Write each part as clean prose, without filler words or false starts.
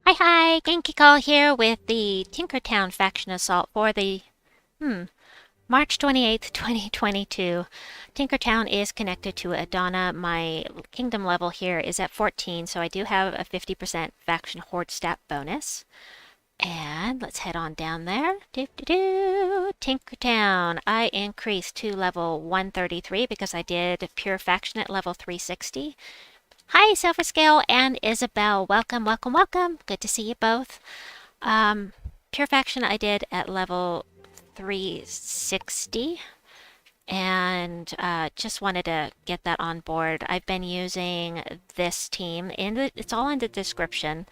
Hi, Genki Call here with the Tinkertown faction assault for the March 28th, 2022. Tinkertown is connected to Adana. My kingdom level here is at 14, so I do have a 50% faction horde stat bonus. And let's head on down there. Tinkertown. I increased to level 133 because I did pure faction at level 360. Hi, Silverscale and Isabel. Welcome, welcome, welcome. Good to see you both. Pure Faction I did at level 360 and just wanted to get that on board. I've been using this team, it's all in the description,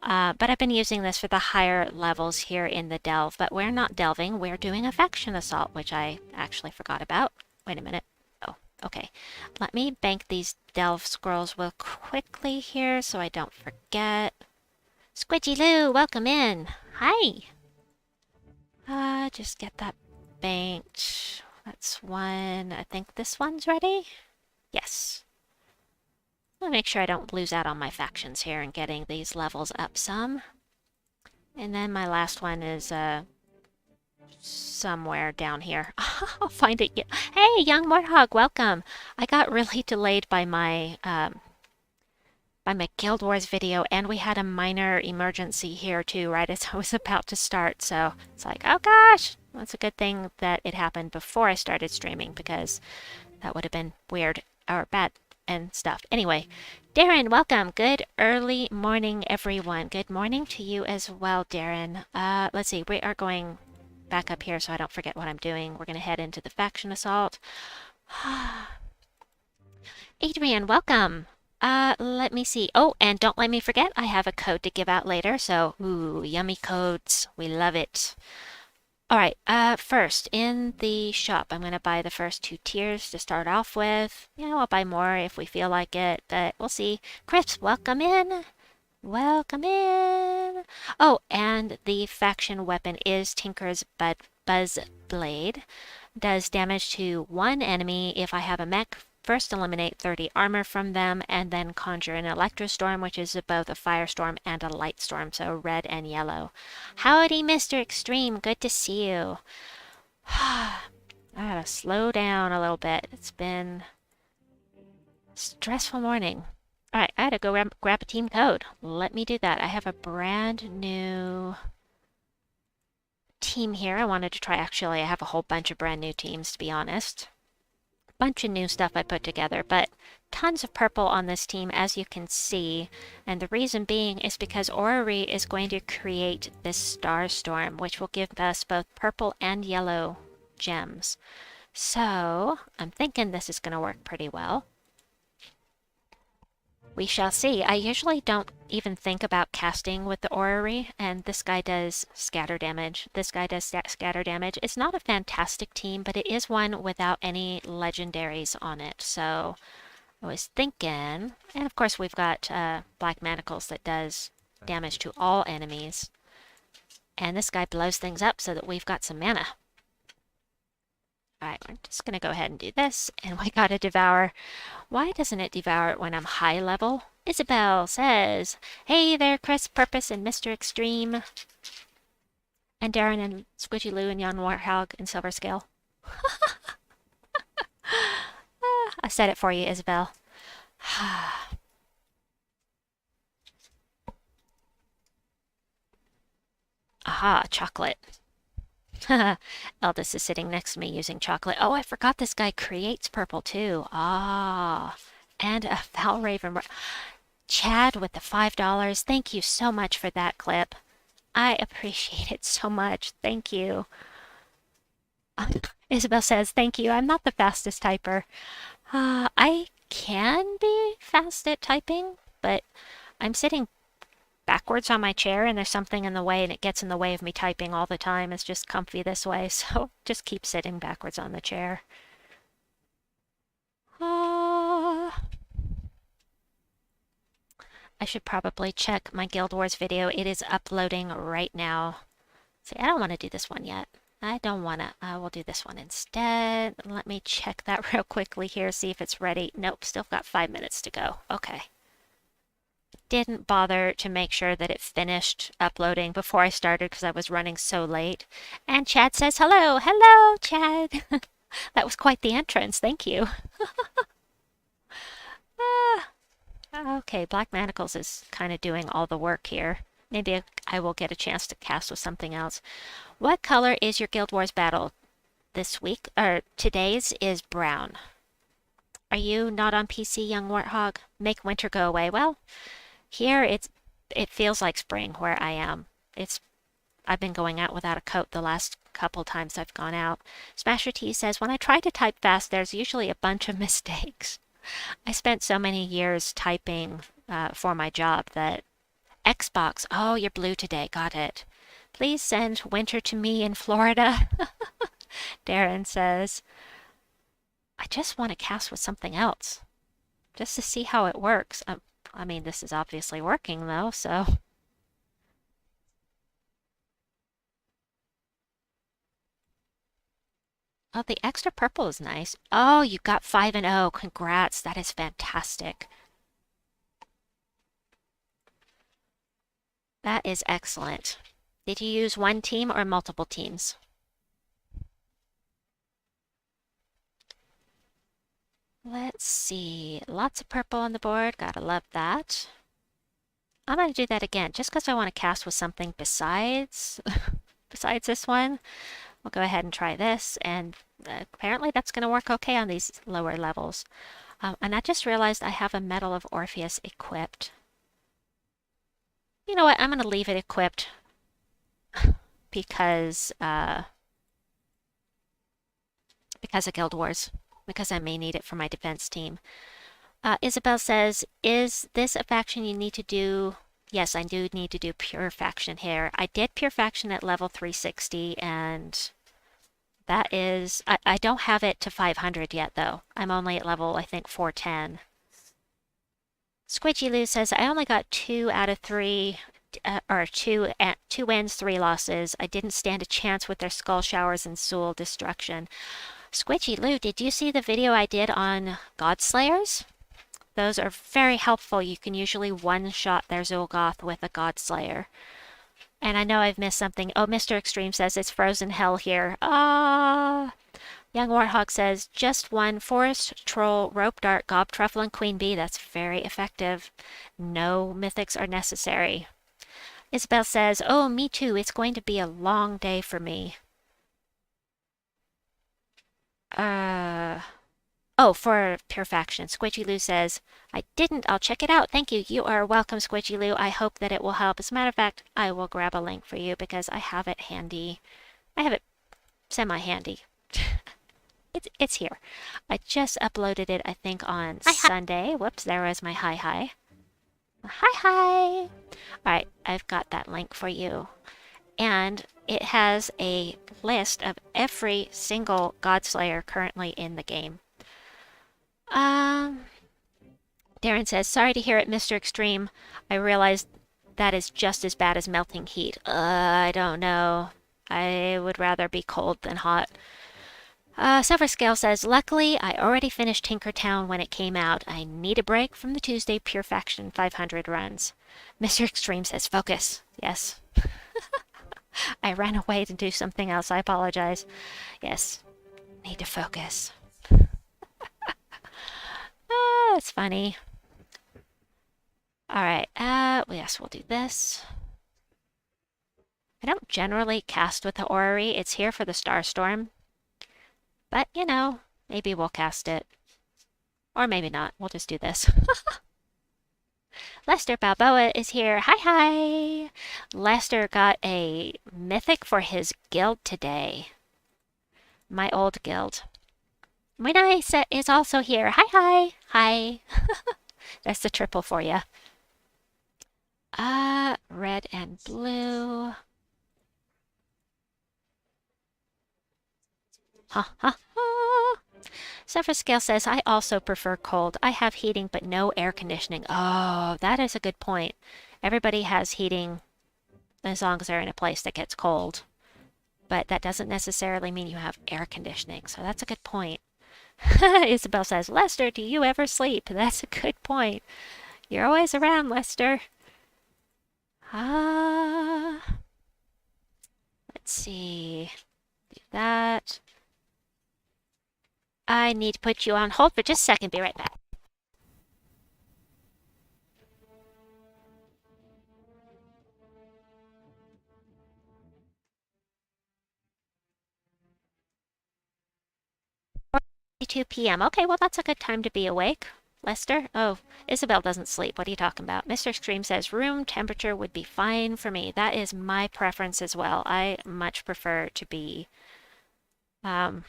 but I've been using this for the higher levels here in the delve, but we're not delving, we're doing a faction assault, which I actually forgot about. Wait a minute. Okay, let me bank these delve scrolls real quickly here so I don't forget. Squidgy Lou, welcome in. Hi. Just get that banked. That's one. I think this one's ready. Yes. I'll make sure I don't lose out on my factions here and getting these levels up some. And then my last one is somewhere down here. I'll find it. Hey, Young Warthog, welcome. I got really delayed by my Guild Wars video, and we had a minor emergency here too, right as I was about to start. So it's like, oh gosh, that's a good thing that it happened before I started streaming because that would have been weird or bad and stuff. Anyway, Darren, welcome. Good early morning, everyone. Good morning to you as well, Darren. Let's see, we are going back up here so I don't forget what I'm doing. We're going to head into the faction assault. Adrian, welcome. Let me see. Oh, and don't let me forget, I have a code to give out later. So, ooh, yummy codes. We love it. All right, first, in the shop, I'm going to buy the first 2 tiers to start off with. I'll buy more if we feel like it, but we'll see. Crisps, welcome in. Welcome in. Oh, and the faction weapon is Tinker's Buzzblade. Does damage to 1 enemy if I have a mech. First eliminate 30 armor from them, and then conjure an Electrostorm, which is both a firestorm and a light storm, so red and yellow. Howdy, Mr. Extreme. Good to see you. I gotta slow down a little bit. It's been a stressful morning. All right, I had to go grab a team code. Let me do that. I have a brand new team here. I wanted to try. Actually, I have a whole bunch of brand new teams, to be honest. Bunch of new stuff I put together, but tons of purple on this team, as you can see. And the reason being is because Orrery is going to create this Star Storm, which will give us both purple and yellow gems. So I'm thinking this is going to work pretty well. We shall see. I usually don't even think about casting with the Orrery, and this guy does scatter damage. This guy does scatter damage. It's not a fantastic team, but it is one without any legendaries on it. So I was thinking, and of course we've got Black Manacles that does damage to all enemies. And this guy blows things up so that we've got some mana. Alright, we're just going to go ahead and do this, and we got to devour. Why doesn't it devour it when I'm high level? Isabel says, hey there, Chris, Purpose, and Mr. Extreme. And Darren, and Squidgy Lou, and Young Warthog, and Silverscale. I said it for you, Isabel. Aha, chocolate. Eldest is sitting next to me using chocolate. Oh, I forgot this guy creates purple too. Ah, and a Valraven. Chad with the $5. Thank you so much for that clip. I appreciate it so much. Thank you. Isabel says, thank you. I'm not the fastest typer. I can be fast at typing, but I'm sitting backwards on my chair and there's something in the way and it gets in the way of me typing all the time. It's just comfy this way, so just keep sitting backwards on the chair. I should probably check my Guild Wars video. It is uploading right now. See, I don't want to do this one yet. I don't want to. I will do this one instead. Let me check that real quickly here, see if it's ready. Nope, still got 5 minutes to go. Okay. didn't bother to make sure that it finished uploading before I started because I was running so late. And Chad says hello. Hello, Chad. That was quite the entrance. Thank you. Okay, Black Manacles is kind of doing all the work here. Maybe I will get a chance to cast with something else. What color is your Guild Wars battle this week? Or today's is brown. Are you not on PC, young warthog? Make winter go away. Well, here it feels like spring where I am. I've been going out without a coat the last couple times I've gone out. Smasher T says, when I try to type fast, there's usually a bunch of mistakes. I spent so many years typing for my job that Xbox, oh, you're blue today, got it. Please send winter to me in Florida. Darren says, I just want to cast with something else, just to see how it works. I mean, this is obviously working though, so. Oh, the extra purple is nice. Oh, you got 5 and 0. Congrats. That is fantastic. That is excellent. Did you use one team or multiple teams? Let's see. Lots of purple on the board. Gotta love that. I'm going to do that again just because I want to cast with something besides this one. We'll go ahead and try this, and apparently that's going to work okay on these lower levels. And I just realized I have a Medal of Orpheus equipped. You know what? I'm going to leave it equipped because of Guild Wars, because I may need it for my defense team. Isabel says, is this a faction you need to do? Yes, I do need to do Pure Faction here. I did Pure Faction at level 360, and that is... I don't have it to 500 yet, though. I'm only at level, I think, 410. Squidgy Lou says, I only got 2 out of 3, or 2 wins, 3 losses. I didn't stand a chance with their Skull Showers and Soul Destruction. Squidgy Lou, did you see the video I did on Godslayers? Those are very helpful. You can usually one-shot their Zolgoth with a Godslayer. And I know I've missed something. Oh, Mr. Extreme says it's frozen hell here. Ah! Young Warthog says, just one Forest Troll, Rope Dart, Gob Truffle, and Queen Bee. That's very effective. No mythics are necessary. Isabel says, oh, me too. It's going to be a long day for me. Oh, for Pure Faction. Squidgy Lou says, I didn't. I'll check it out. Thank you. You are welcome, Squidgy Lou. I hope that it will help. As a matter of fact, I will grab a link for you because I have it handy. I have it semi-handy. It's here. I just uploaded it, I think, on Sunday. Whoops, there was my hi. Hi. Alright, I've got that link for you. And it has a list of every single Godslayer currently in the game. Darren says, sorry to hear it, Mr. Extreme. I realized that is just as bad as melting heat. I don't know. I would rather be cold than hot. Silver Scale says, luckily, I already finished Tinkertown when it came out. I need a break from the Tuesday Pure Faction 500 runs. Mr. Extreme says, focus. Yes. I ran away to do something else. I apologize. Yes. Need to focus. It's funny. Alright, yes, we'll do this. I don't generally cast with the Orrery. It's here for the Starstorm. But, you know, maybe we'll cast it. Or maybe not. We'll just do this. Lester Balboa is here. Hi. Lester got a mythic for his guild today. My old guild. Winai is also here. Hi. That's the triple for you. Red and blue. Zephyr Scale says, I also prefer cold. I have heating but no air conditioning. Oh, that is a good point. Everybody has heating as long as they're in a place that gets cold. But that doesn't necessarily mean you have air conditioning. So that's a good point. Isabel says, Lester, do you ever sleep? That's a good point. You're always around, Lester. Let's see. Do that. I need to put you on hold for just a second. Be right back. Two p.m. Okay, well, that's a good time to be awake. Lester? Oh, Isabel doesn't sleep. What are you talking about? Mr. Extreme says room temperature would be fine for me. That is my preference as well. I much prefer to be room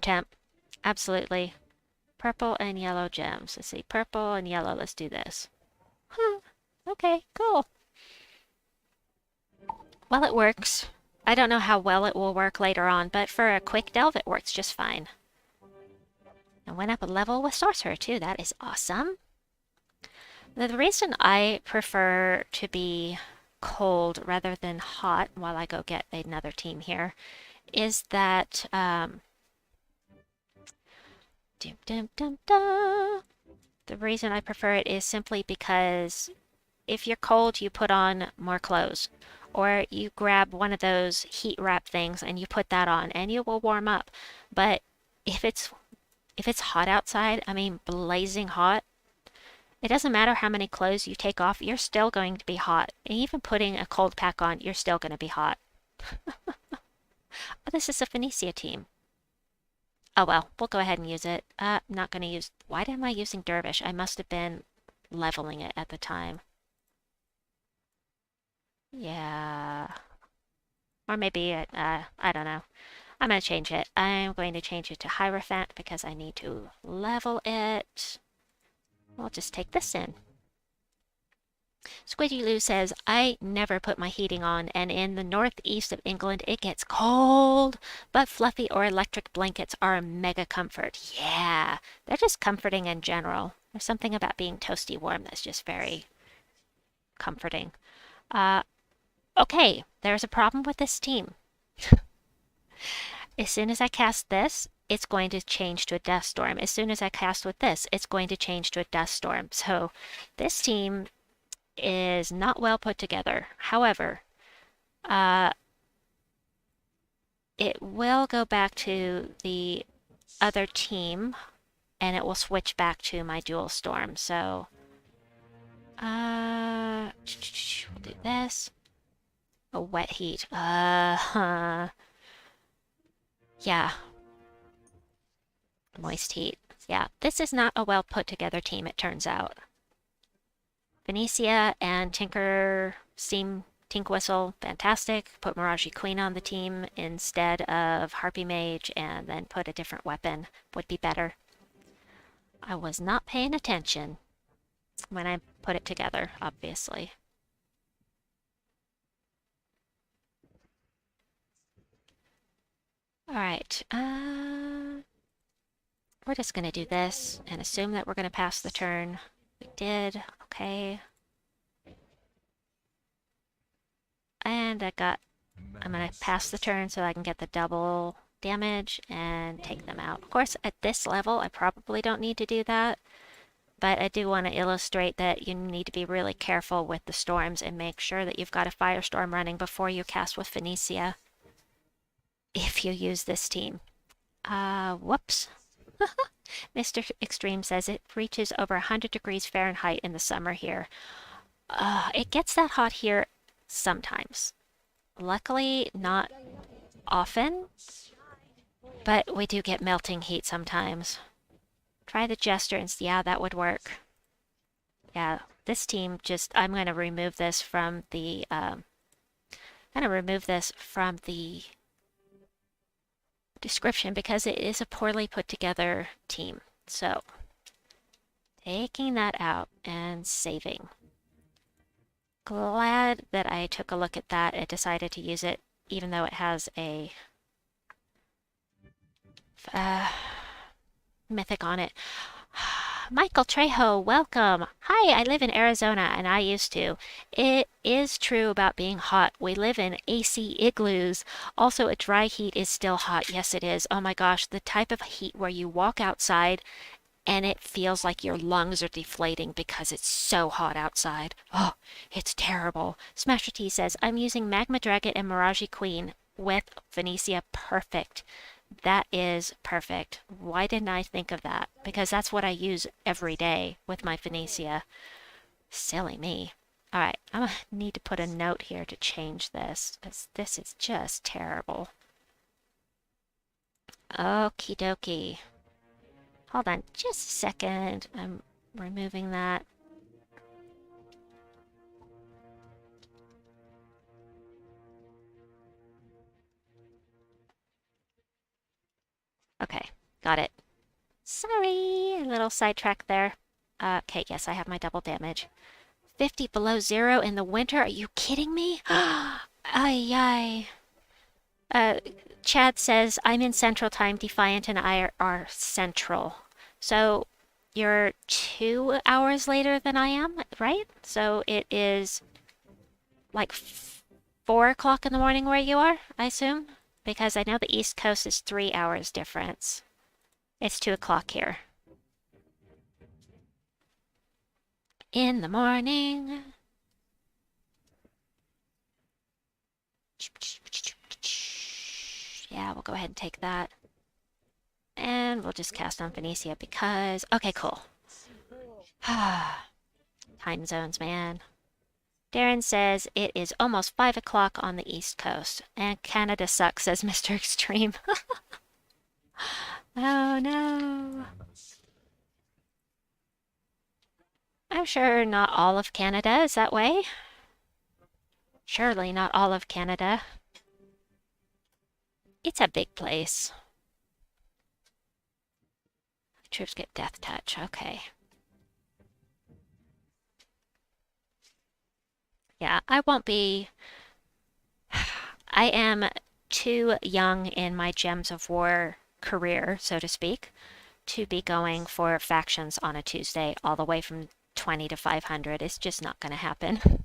temp. Absolutely. Purple and yellow gems. Let's see. Purple and yellow. Let's do this. Huh. Okay, cool. Well, it works. I don't know how well it will work later on, but for a quick delve, it works just fine. I went up a level with Sorcerer, too. That is awesome. The reason I prefer to be cold rather than hot while I go get another team here is that the reason I prefer it is simply because if you're cold, you put on more clothes. Or you grab one of those heat wrap things and you put that on and you will warm up. But if it's hot outside, I mean blazing hot, it doesn't matter how many clothes you take off, you're still going to be hot. And even putting a cold pack on, you're still going to be hot. Oh, this is a Phoenicia team. Oh well, we'll go ahead and use it. I'm not going to use... Why am I using Dervish? I must have been leveling it at the time. Yeah. Or maybe, I don't know. I'm going to change it. I'm going to change it to Hierophant because I need to level it. We'll just take this in. Squidgy Lou says, I never put my heating on, and in the northeast of England it gets cold, but fluffy or electric blankets are a mega comfort. Yeah, they're just comforting in general. There's something about being toasty warm that's just very comforting. Okay, there's a problem with this team. As soon as I cast this, it's going to change to a Dust Storm. As soon as I cast with this, it's going to change to a Dust Storm. So this team is not well put together. However, it will go back to the other team and it will switch back to my Dual Storm. So we'll do this. A wet heat. Yeah. Moist heat. Yeah, this is not a well put together team, it turns out. Phoenicia and Tinkwhistle, fantastic. Put Mirage Queen on the team instead of Harpy Mage and then put a different weapon would be better. I was not paying attention when I put it together, obviously. Alright, we're just going to do this and assume that we're going to pass the turn. We did, okay. And I'm going to pass the turn so I can get the double damage and take them out. Of course, at this level, I probably don't need to do that, but I do want to illustrate that you need to be really careful with the storms and make sure that you've got a firestorm running before you cast with Phoenicia if you use this team. Whoops. Mr. Extreme says it reaches over 100 degrees Fahrenheit in the summer here. It gets that hot here sometimes. Luckily, not often, but we do get melting heat sometimes. Try the Jester and yeah, that would work. Yeah, this team just, I'm going to remove this from the, description because it is a poorly put together team. So, taking that out and saving. Glad that I took a look at that and decided to use it, even though it has a mythic on it. Michael Trejo, welcome. Hi, I live in Arizona, and I used to. It is true about being hot. We live in AC igloos. Also, a dry heat is still hot. Yes, it is. Oh my gosh, the type of heat where you walk outside and it feels like your lungs are deflating because it's so hot outside. Oh, it's terrible. Smasher T says, I'm using Magma Dragon and Mirage Queen with Phoenicia. Perfect. That is perfect. Why didn't I think of that? Because that's what I use every day with my Phoenicia. Silly me. Alright, I'm gonna need to put a note here to change this, because this is just terrible. Okie dokie. Hold on just a second. I'm removing that. Okay, got it. Sorry, a little sidetrack there. Okay, yes, I have my double damage. 50 below zero in the winter? Are you kidding me? Ay, ay. Chad says, I'm in Central Time. Defiant and I are Central. So you're 2 hours later than I am, right? So it is like 4 o'clock in the morning where you are, I assume? Because I know the East Coast is 3 hours difference. It's 2 o'clock here. In the morning. Yeah, we'll go ahead and take that. And we'll just cast on Phoenicia because... Okay, cool. Time zones, man. Darren says it is almost 5 o'clock on the East Coast. And Canada sucks, says Mr. Extreme. Oh, no. I'm sure not all of Canada is that way. Surely not all of Canada. It's a big place. Troops get death touch. Okay. Yeah, I won't be... I am too young in my Gems of War career, so to speak, to be going for factions on a Tuesday all the way from 20 to 500. It's just not going to happen.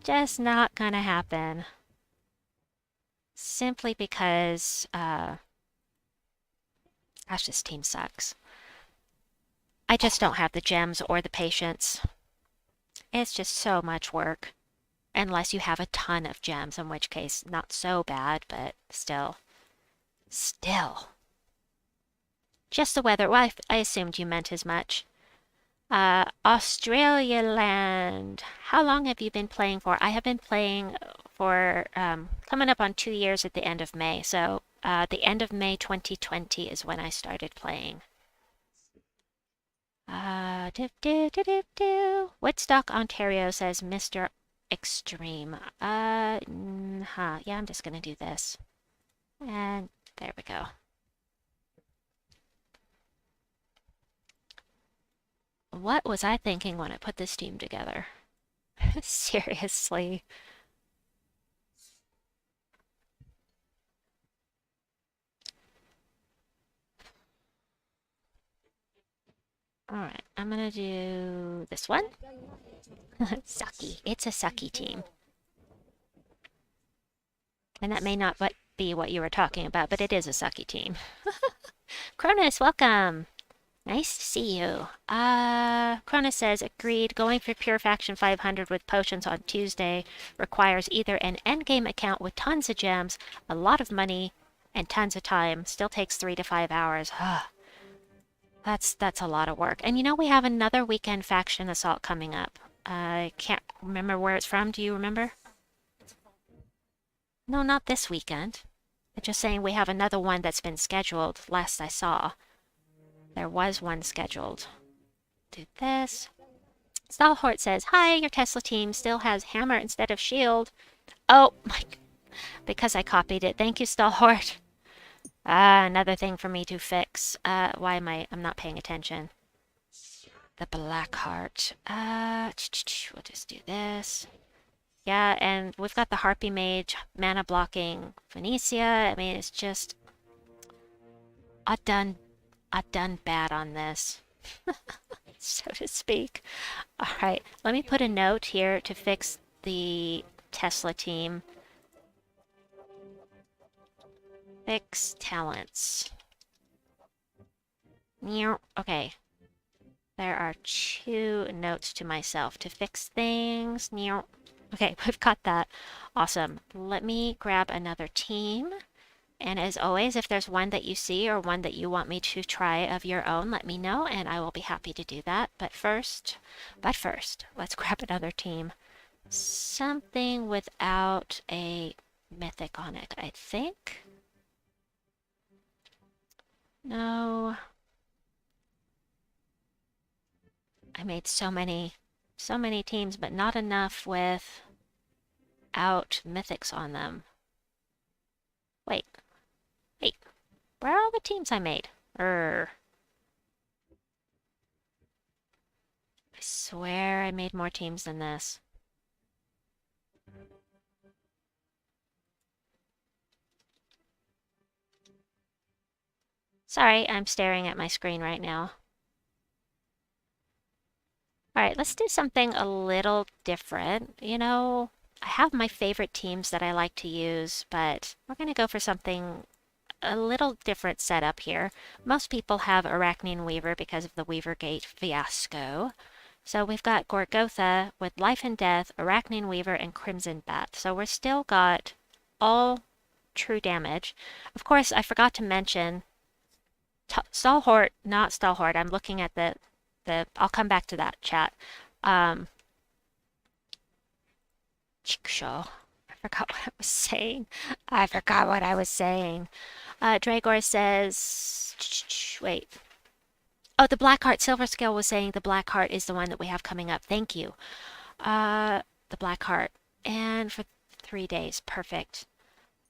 Just not going to happen. Simply because, gosh, this team sucks. I just don't have the gems or the patience. It's just so much work. Unless you have a ton of gems, in which case, not so bad, but still. Still. Just the weather. Well, I assumed you meant as much. Australia land. How long have you been playing for? I have been playing for, coming up on 2 years at the end of May. So, the end of May 2020 is when I started playing. Woodstock, Ontario, says Mr. Extreme. Yeah, I'm just gonna do this. And there we go. What was I thinking when I put this team together? Seriously. Alright, I'm gonna do this one. Sucky. It's a sucky team. And that may not be what you were talking about, but it is a sucky team. Cronus, welcome! Nice to see you. Cronus says, agreed, going for Pure Faction 500 with potions on Tuesday requires either an endgame account with tons of gems, a lot of money, and tons of time. Still takes 3 to 5 hours. That's a lot of work. And you know we have another weekend faction assault coming up. I can't remember where it's from. Do you remember? No, not this weekend. I'm just saying we have another one that's been scheduled, last I saw. There was one scheduled. Do this. Stalhort says, hi, your Tesla team still has hammer instead of shield. Oh, my... Because I copied it. Thank you, Stalhort. Another thing for me to fix. Why am I'm not paying attention. The Black Heart. We'll just do this. Yeah, and we've got the Harpy Mage, mana blocking Phoenicia. I mean, it's just... I've done bad on this, so to speak. Alright, let me put a note here to fix the Tesla team. Fix talents. Okay. There are 2 notes to myself to fix things. Okay, we've got that. Awesome. Let me grab another team. And as always, if there's one that you see or one that you want me to try of your own, let me know and I will be happy to do that. But first, let's grab another team. Something without a mythic on it, I think. No. I made so many teams, but not enough without mythics on them. Wait, where are all the teams I made? I swear I made more teams than this. Sorry, I'm staring at my screen right now. Alright, let's do something a little different. You know, I have my favorite teams that I like to use, but we're going to go for something a little different setup here. Most people have Arachnean Weaver because of the Weaver Gate fiasco. So we've got Gorgotha with Life and Death, Arachnean Weaver, and Crimson Bat. So we're still got all true damage. Of course, I forgot to mention Stalhort, not Stalhort. I'm looking at the I'll come back to that, chat. Chickshaw. I forgot what I was saying. Dragor says, wait. Oh, the Blackheart. Silverscale was saying the Blackheart is the one that we have coming up. Thank you. The Blackheart. And for 3 days. Perfect.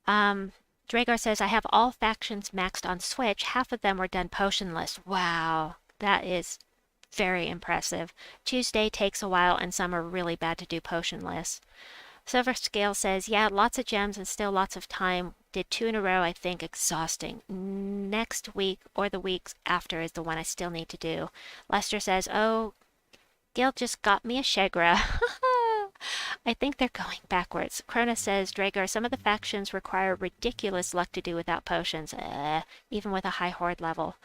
Dragor says, I have all factions maxed on Switch. Half of them were done potionless. Wow. That is very impressive. Tuesday takes a while and some are really bad to do potionless. Silverscale says, yeah, lots of gems and still lots of time. Did 2 in a row, I think, exhausting. Next week or the weeks after is the one I still need to do. Lester says, oh, Gil just got me a Shegra. I think they're going backwards. Krona says, Dragar, some of the factions require ridiculous luck to do without potions, even with a high horde level.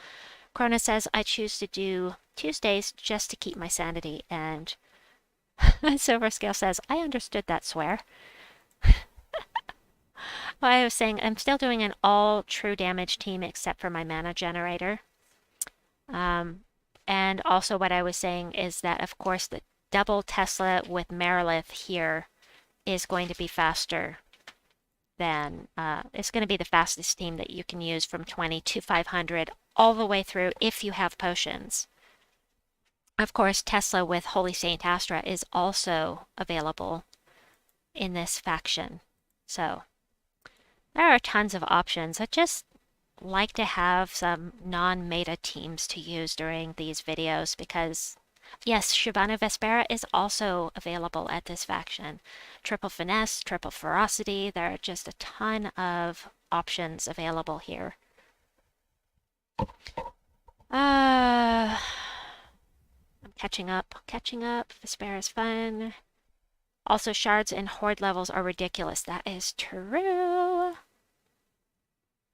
Krona says, I choose to do Tuesdays just to keep my sanity, and Silverscale says, I understood that swear. Well, I was saying, I'm still doing an all true damage team except for my mana generator. And also what I was saying is that, of course, the double Tesla with Marilith here is going to be faster than, it's going to be the fastest team that you can use from 20 to 500 all the way through if you have potions. Of course, Tesla with Holy Saint Astra is also available in this faction. So there are tons of options. I just like to have some non-meta teams to use during these videos because, yes, Shyvana Vespera is also available at this faction. Triple Finesse, Triple Ferocity, there are just a ton of options available here. I'm catching up. Vespera is fun. Also, shards and horde levels are ridiculous. That is true.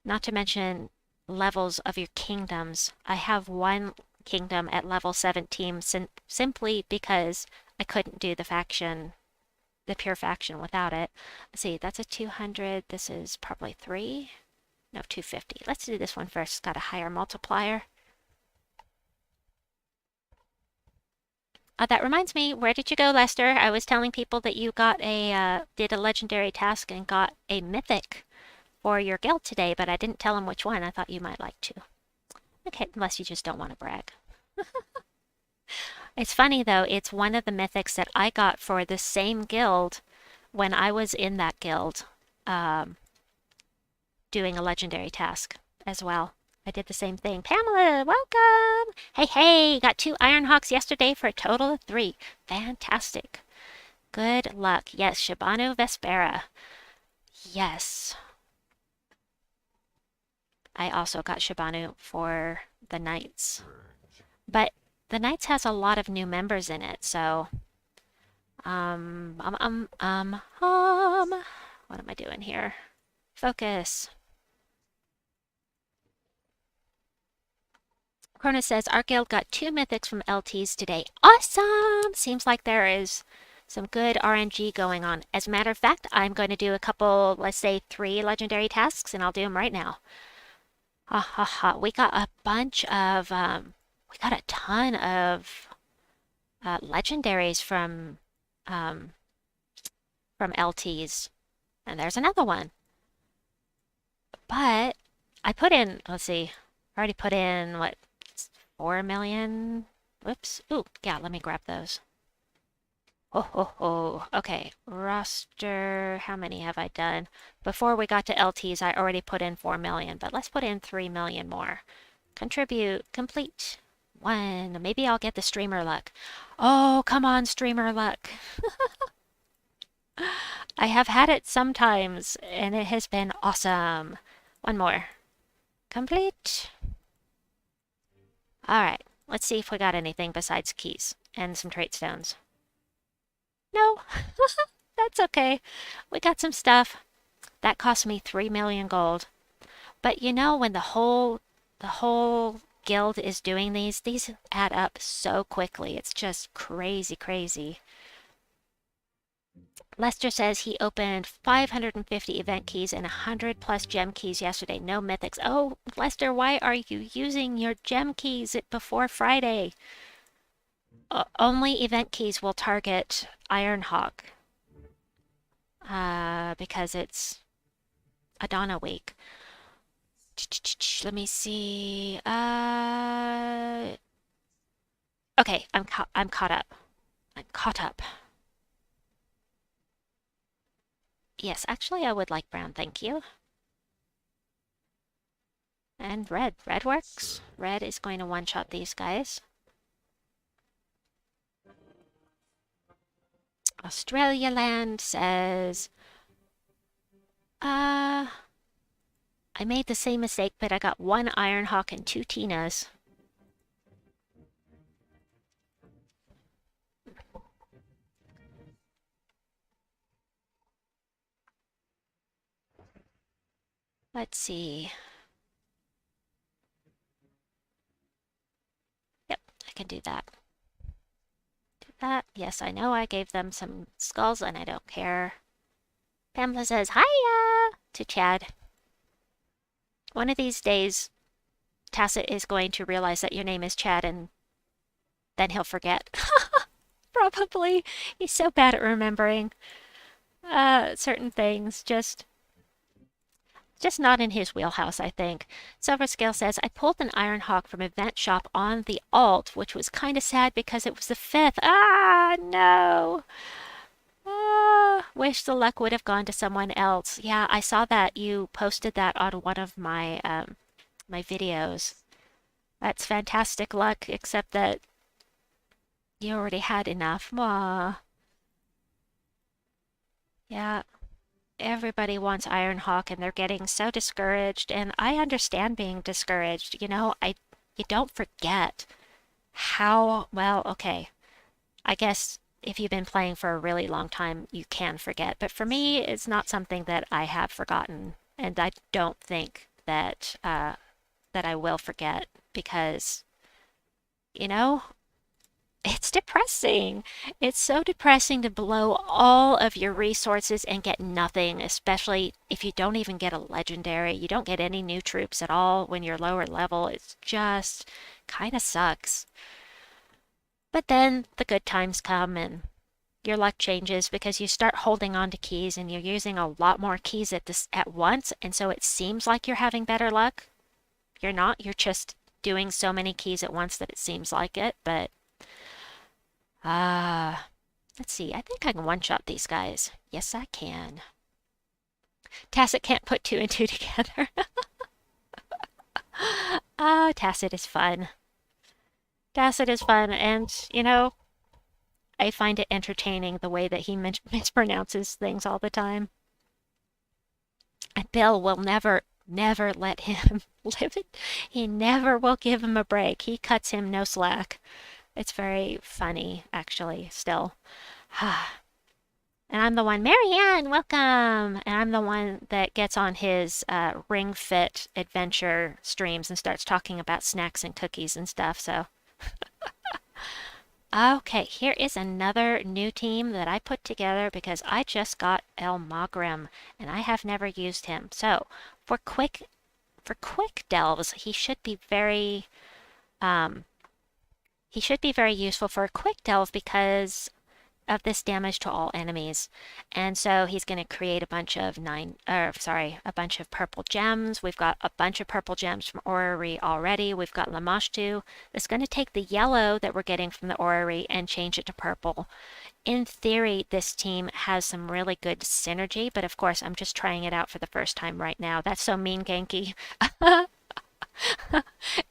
Not to mention levels of your kingdoms. I have one kingdom at level 17 simply because I couldn't do the pure faction without it. Let's see, that's a 200. This is probably 3. No, 250. Let's do this one first. It's got a higher multiplier. That reminds me, where did you go, Lester? I was telling people that you got did a legendary task and got a mythic for your guild today, but I didn't tell them which one. I thought you might like to. Okay, unless you just don't want to brag. It's funny, though. It's one of the mythics that I got for the same guild when I was in that guild doing a legendary task as well. I did the same thing. Pamela, welcome! Hey, got 2 Ironhawks yesterday for a total of 3. Fantastic. Good luck. Yes, Shyvana Vespera. Yes. I also got Shyvana for the Knights. But the Knights has a lot of new members in it, so... What am I doing here? Focus. Cronus says, our guild got 2 mythics from LTs today. Awesome! Seems like there is some good RNG going on. As a matter of fact, I'm going to do a couple, let's say 3 legendary tasks, and I'll do them right now. Ha ha ha. We got a bunch of, we got a ton of legendaries from LTs. And there's another one. But I put in, let's see, I already put in, what, 4 million? Whoops. Ooh, yeah, let me grab those. Oh, ho, ho. Okay, roster, how many have I done? Before we got to LTs, I already put in 4 million, but let's put in 3 million more. Contribute, complete. 1. Maybe I'll get the streamer luck. Oh, come on, streamer luck. I have had it sometimes, and it has been awesome. 1 more. Complete. Alright, let's see if we got anything besides keys and some trait stones. No, that's okay. We got some stuff. That cost me 3 million gold. But you know, when the whole guild is doing these add up so quickly. It's just crazy, crazy. Lester says he opened 550 event keys and 100 plus gem keys yesterday. No mythics. Oh, Lester, why are you using your gem keys before Friday? Only event keys will target Ironhawk. Because it's Adana week. Let me see. Okay, I'm caught up. I'm caught up. Yes, actually, I would like brown, thank you. And red. Red works. Red is going to one-shot these guys. Australia Land says, I made the same mistake, but I got 1 Ironhawk and 2 Tinas. Let's see. Yep, I can do that. Do that. Yes, I know I gave them some skulls and I don't care. Pamela says, hiya to Chad. One of these days, Tacit is going to realize that your name is Chad and then he'll forget. Probably. He's so bad at remembering certain things. Just not in his wheelhouse, I think. Silverscale says, I pulled an Ironhawk from Event Shop on the alt, which was kind of sad because it was the 5th. Ah, no. Wish the luck would have gone to someone else. Yeah, I saw that you posted that on one of my my videos. That's fantastic luck, except that you already had enough. Aww. Yeah. Everybody wants Ironhawk and they're getting so discouraged, and I understand being discouraged. You know, you don't forget how, well, okay, I guess if you've been playing for a really long time, you can forget. But for me, it's not something that I have forgotten, and I don't think that that I will forget because, you know, it's depressing. It's so depressing to blow all of your resources and get nothing, especially if you don't even get a legendary. You don't get any new troops at all when you're lower level. It's just kind of sucks. But then the good times come and your luck changes because you start holding on to keys and you're using a lot more keys at once, and so it seems like you're having better luck. You're not. You're just doing so many keys at once that it seems like it, but let's see. I think I can one-shot these guys. Yes, I can. Tacit can't put 2 and 2 together. Oh, Tacit is fun. Tacit is fun, and, you know, I find it entertaining the way that he mispronounces things all the time. And Bill will never let him live it. He never will give him a break. He cuts him no slack. It's very funny, actually, still. And I'm the one, Marianne, welcome! And I'm the one that gets on his Ring Fit adventure streams and starts talking about snacks and cookies and stuff, so. Okay, here is another new team that I put together because I just got El Magrim and I have never used him. So for quick delves, um he should be very useful for a quick delve because of this damage to all enemies. And so he's going to create a bunch of a bunch of purple gems. We've got a bunch of purple gems from Orrery already. We've got Lamashtu. That's going to take the yellow that we're getting from the Orrery and change it to purple. In theory, this team has some really good synergy, but of course, I'm just trying it out for the first time right now. That's so mean, Genki.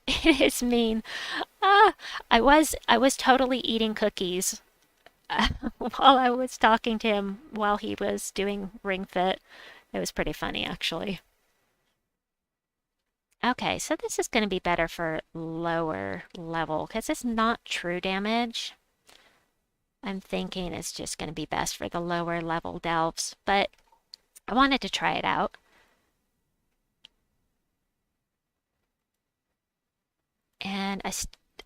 It is mean. I was totally eating cookies while I was talking to him while he was doing Ring Fit. It was pretty funny, actually. Okay, so this is going to be better for lower level because it's not true damage. I'm thinking it's just going to be best for the lower level delves, but I wanted to try it out. And I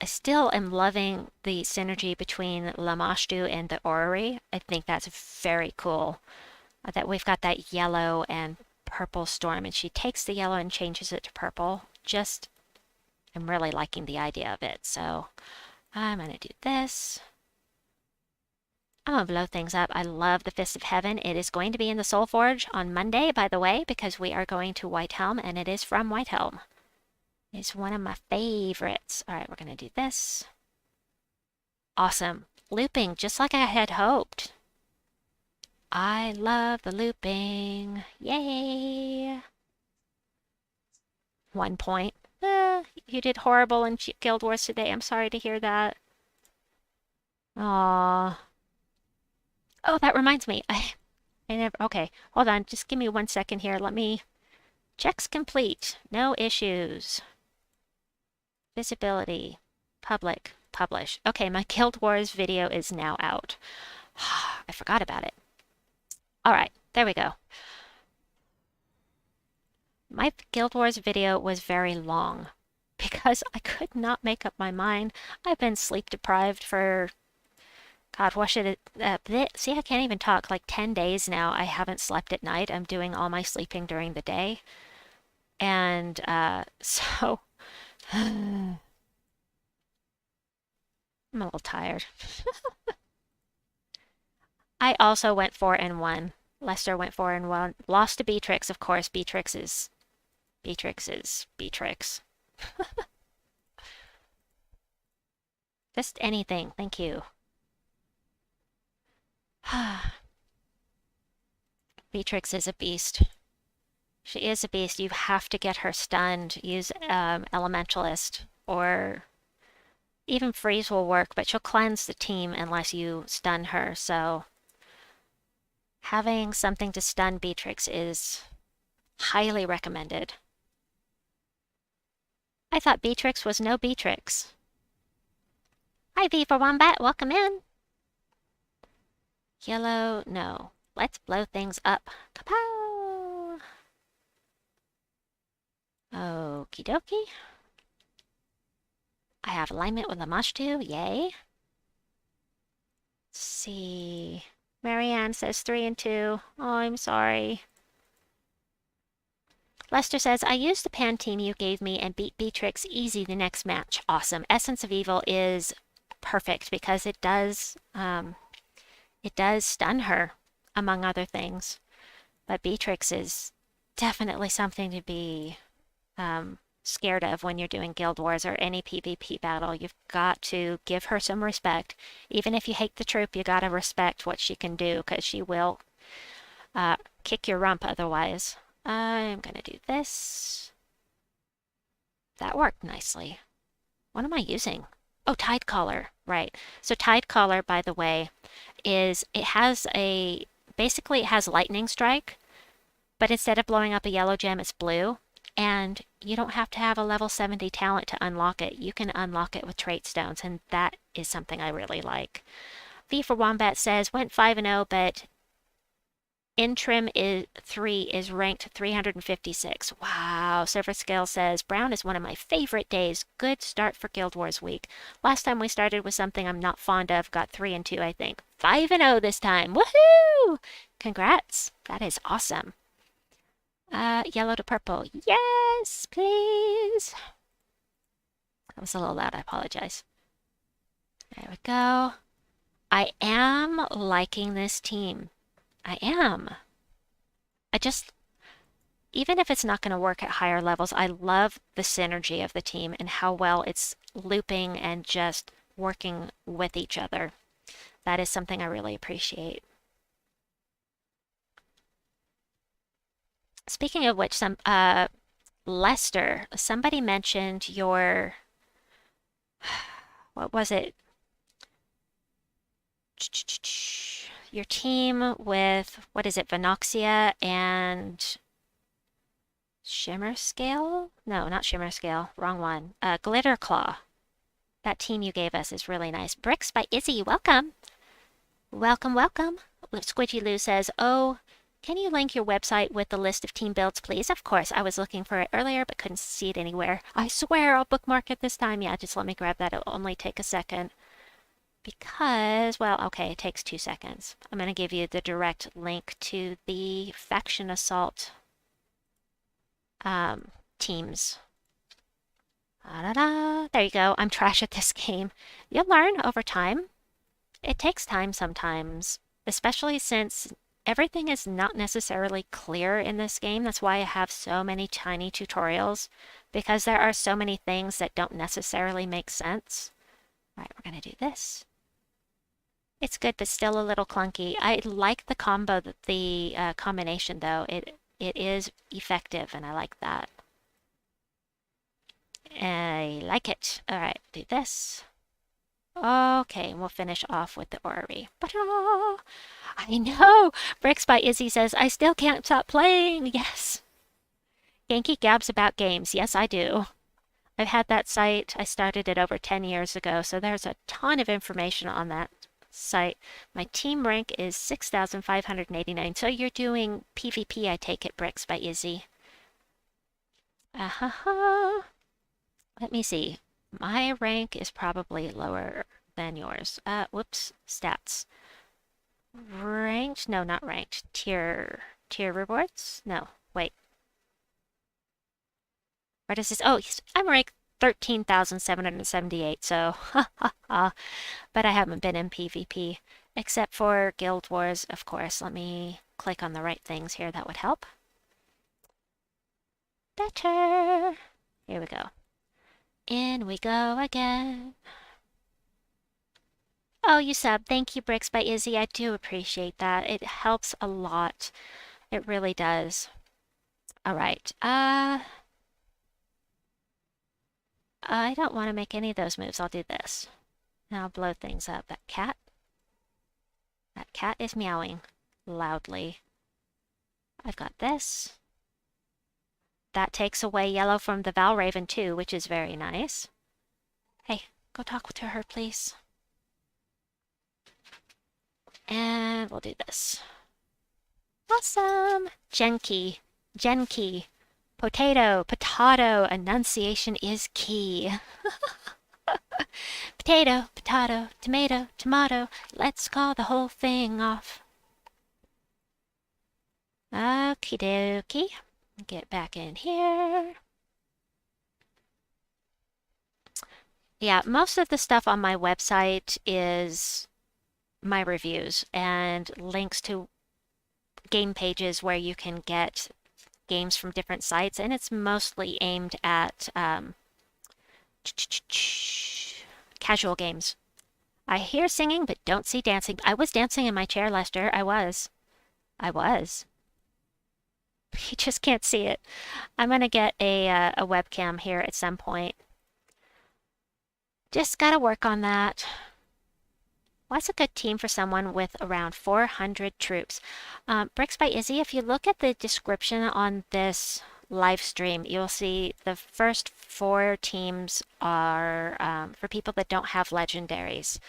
still am loving the synergy between Lamashtu and the Orrery. I think that's very cool. That we've got that yellow and purple storm, and she takes the yellow and changes it to purple. I'm really liking the idea of it. So I'm going to do this. I'm going to blow things up. I love the Fist of Heaven. It is going to be in the Soul Forge on Monday, by the way, because we are going to Whitehelm, and it is from Whitehelm. It's one of my favorites. All right, we're going to do this. Awesome. Looping, just like I had hoped. I love the looping. Yay! 1 point. You did horrible in Guild Wars today. I'm sorry to hear that. Aww. Oh, that reminds me. I never... Okay, hold on. Just give me 1 second here. Let me... Checks complete. No issues. Visibility. Public. Publish. Okay, my Guild Wars video is now out. I forgot about it. All right, there we go. My Guild Wars video was very long because I could not make up my mind. I've been sleep deprived for, God, what should it, see, I can't even talk, like 10 days now. I haven't slept at night. I'm doing all my sleeping during the day. And so I'm a little tired. I also went 4-1. Lester went 4-1. Lost to Beatrix, of course. Beatrix is Beatrix. Just anything. Thank you. Beatrix is a beast. She is a beast. You have to get her stunned. Use Elementalist, or even Freeze will work, but she'll cleanse the team unless you stun her, so having something to stun Beatrix is highly recommended. I thought Beatrix was no Beatrix. Hi, V for Wombat. Welcome in. Yellow, no. Let's blow things up. Kapow! Okie dokie. I have alignment with Lamashtu. Yay. Let's see. Marianne says 3 and 2. Oh, I'm sorry. Lester says, I used the pan team you gave me and beat Beatrix easy the next match. Awesome. Essence of Evil is perfect because it does stun her, among other things. But Beatrix is definitely something to be scared of when you're doing Guild Wars or any PvP battle. You've got to give her some respect. Even if you hate the troop, you gotta respect what she can do, because she will kick your rump otherwise. I'm gonna do this. That worked nicely. What am I using? Oh, Tide Collar, right. So Tide Collar, by the way, basically it has Lightning Strike, but instead of blowing up a yellow gem, it's blue. And you don't have to have a level 70 talent to unlock it. You can unlock it with trait stones, and that is something I really like. V for Wombat says, went 5-0, but Intrim is 3 is ranked 356. Wow. Server Scale says Brown is one of my favorite days. Good start for Guild Wars week. Last time we started with something I'm not fond of. Got 3 and 2, I think. 5 and 0 this time. Woohoo! Congrats. That is awesome. Yellow to purple. Yes, please. That was a little loud. I apologize. There we go. I am liking this team. I am. Even if it's not going to work at higher levels, I love the synergy of the team and how well it's looping and just working with each other. That is something I really appreciate. Speaking of which, Lester, somebody mentioned your, what was it? Your team with, what is it, Vanoxia and Shimmer Scale? No, not Shimmer Scale. Wrong one. Glitter Claw. That team you gave us is really nice. Bricks by Izzy, welcome. Welcome, welcome. Squidgy Lou says, oh, can you link your website with the list of team builds, please? Of course, I was looking for it earlier, but couldn't see it anywhere. I swear I'll bookmark it this time. Yeah, just let me grab that. It'll only take a second. Because, well, okay, it takes 2 seconds. I'm going to give you the direct link to the Faction Assault teams. There you go. I'm trash at this game. You'll learn over time. It takes time sometimes, especially since everything is not necessarily clear in this game. That's why I have so many tiny tutorials, because there are so many things that don't necessarily make sense. All right, we're going to do this. It's good, but still a little clunky. I like the combo, the combination, though. It is effective, and I like that. I like it. All right, do this. Okay, and we'll finish off with the Orrery. I know! Bricks by Izzy says, I still can't stop playing. Yes. Genki gabs about games. Yes, I do. I've had that site. I started it over 10 years ago, so there's a ton of information on that site. My team rank is 6,589. So you're doing PvP, I take it, Bricks by Izzy. Let me see. My rank is probably lower than yours. Whoops. Stats. Ranked? No, not ranked. Tier rewards? No, wait. Where does this? Oh, I'm ranked 13,778, so but I haven't been in PvP, except for Guild Wars, of course. Let me click on the right things here. That would help. Better. Here we go. In we go again. Oh, you sub. Thank you, Bricks by Izzy. I do appreciate that. It helps a lot. It really does. All right. I don't want to make any of those moves. I'll do this. And I'll blow things up. That cat is meowing loudly. I've got this. That takes away yellow from the Valraven too, which is very nice. Hey, go talk to her, please. And we'll do this. Awesome! Genki. Potato, enunciation is key. Potato, tomato, tomato. Let's call the whole thing off. Okie dokie. Get back in here. Yeah, most of the stuff on my website is my reviews and links to game pages where you can get games from different sites, and it's mostly aimed at casual games. I hear singing but don't see dancing. I was dancing in my chair, Lester. I was. You just can't see it. I'm gonna get a webcam here at some point. Just gotta work on that. What's a good team for someone with around 400 troops? Bricks by Izzy, if you look at the description on this live stream, you'll see the first 4 teams are for people that don't have legendaries.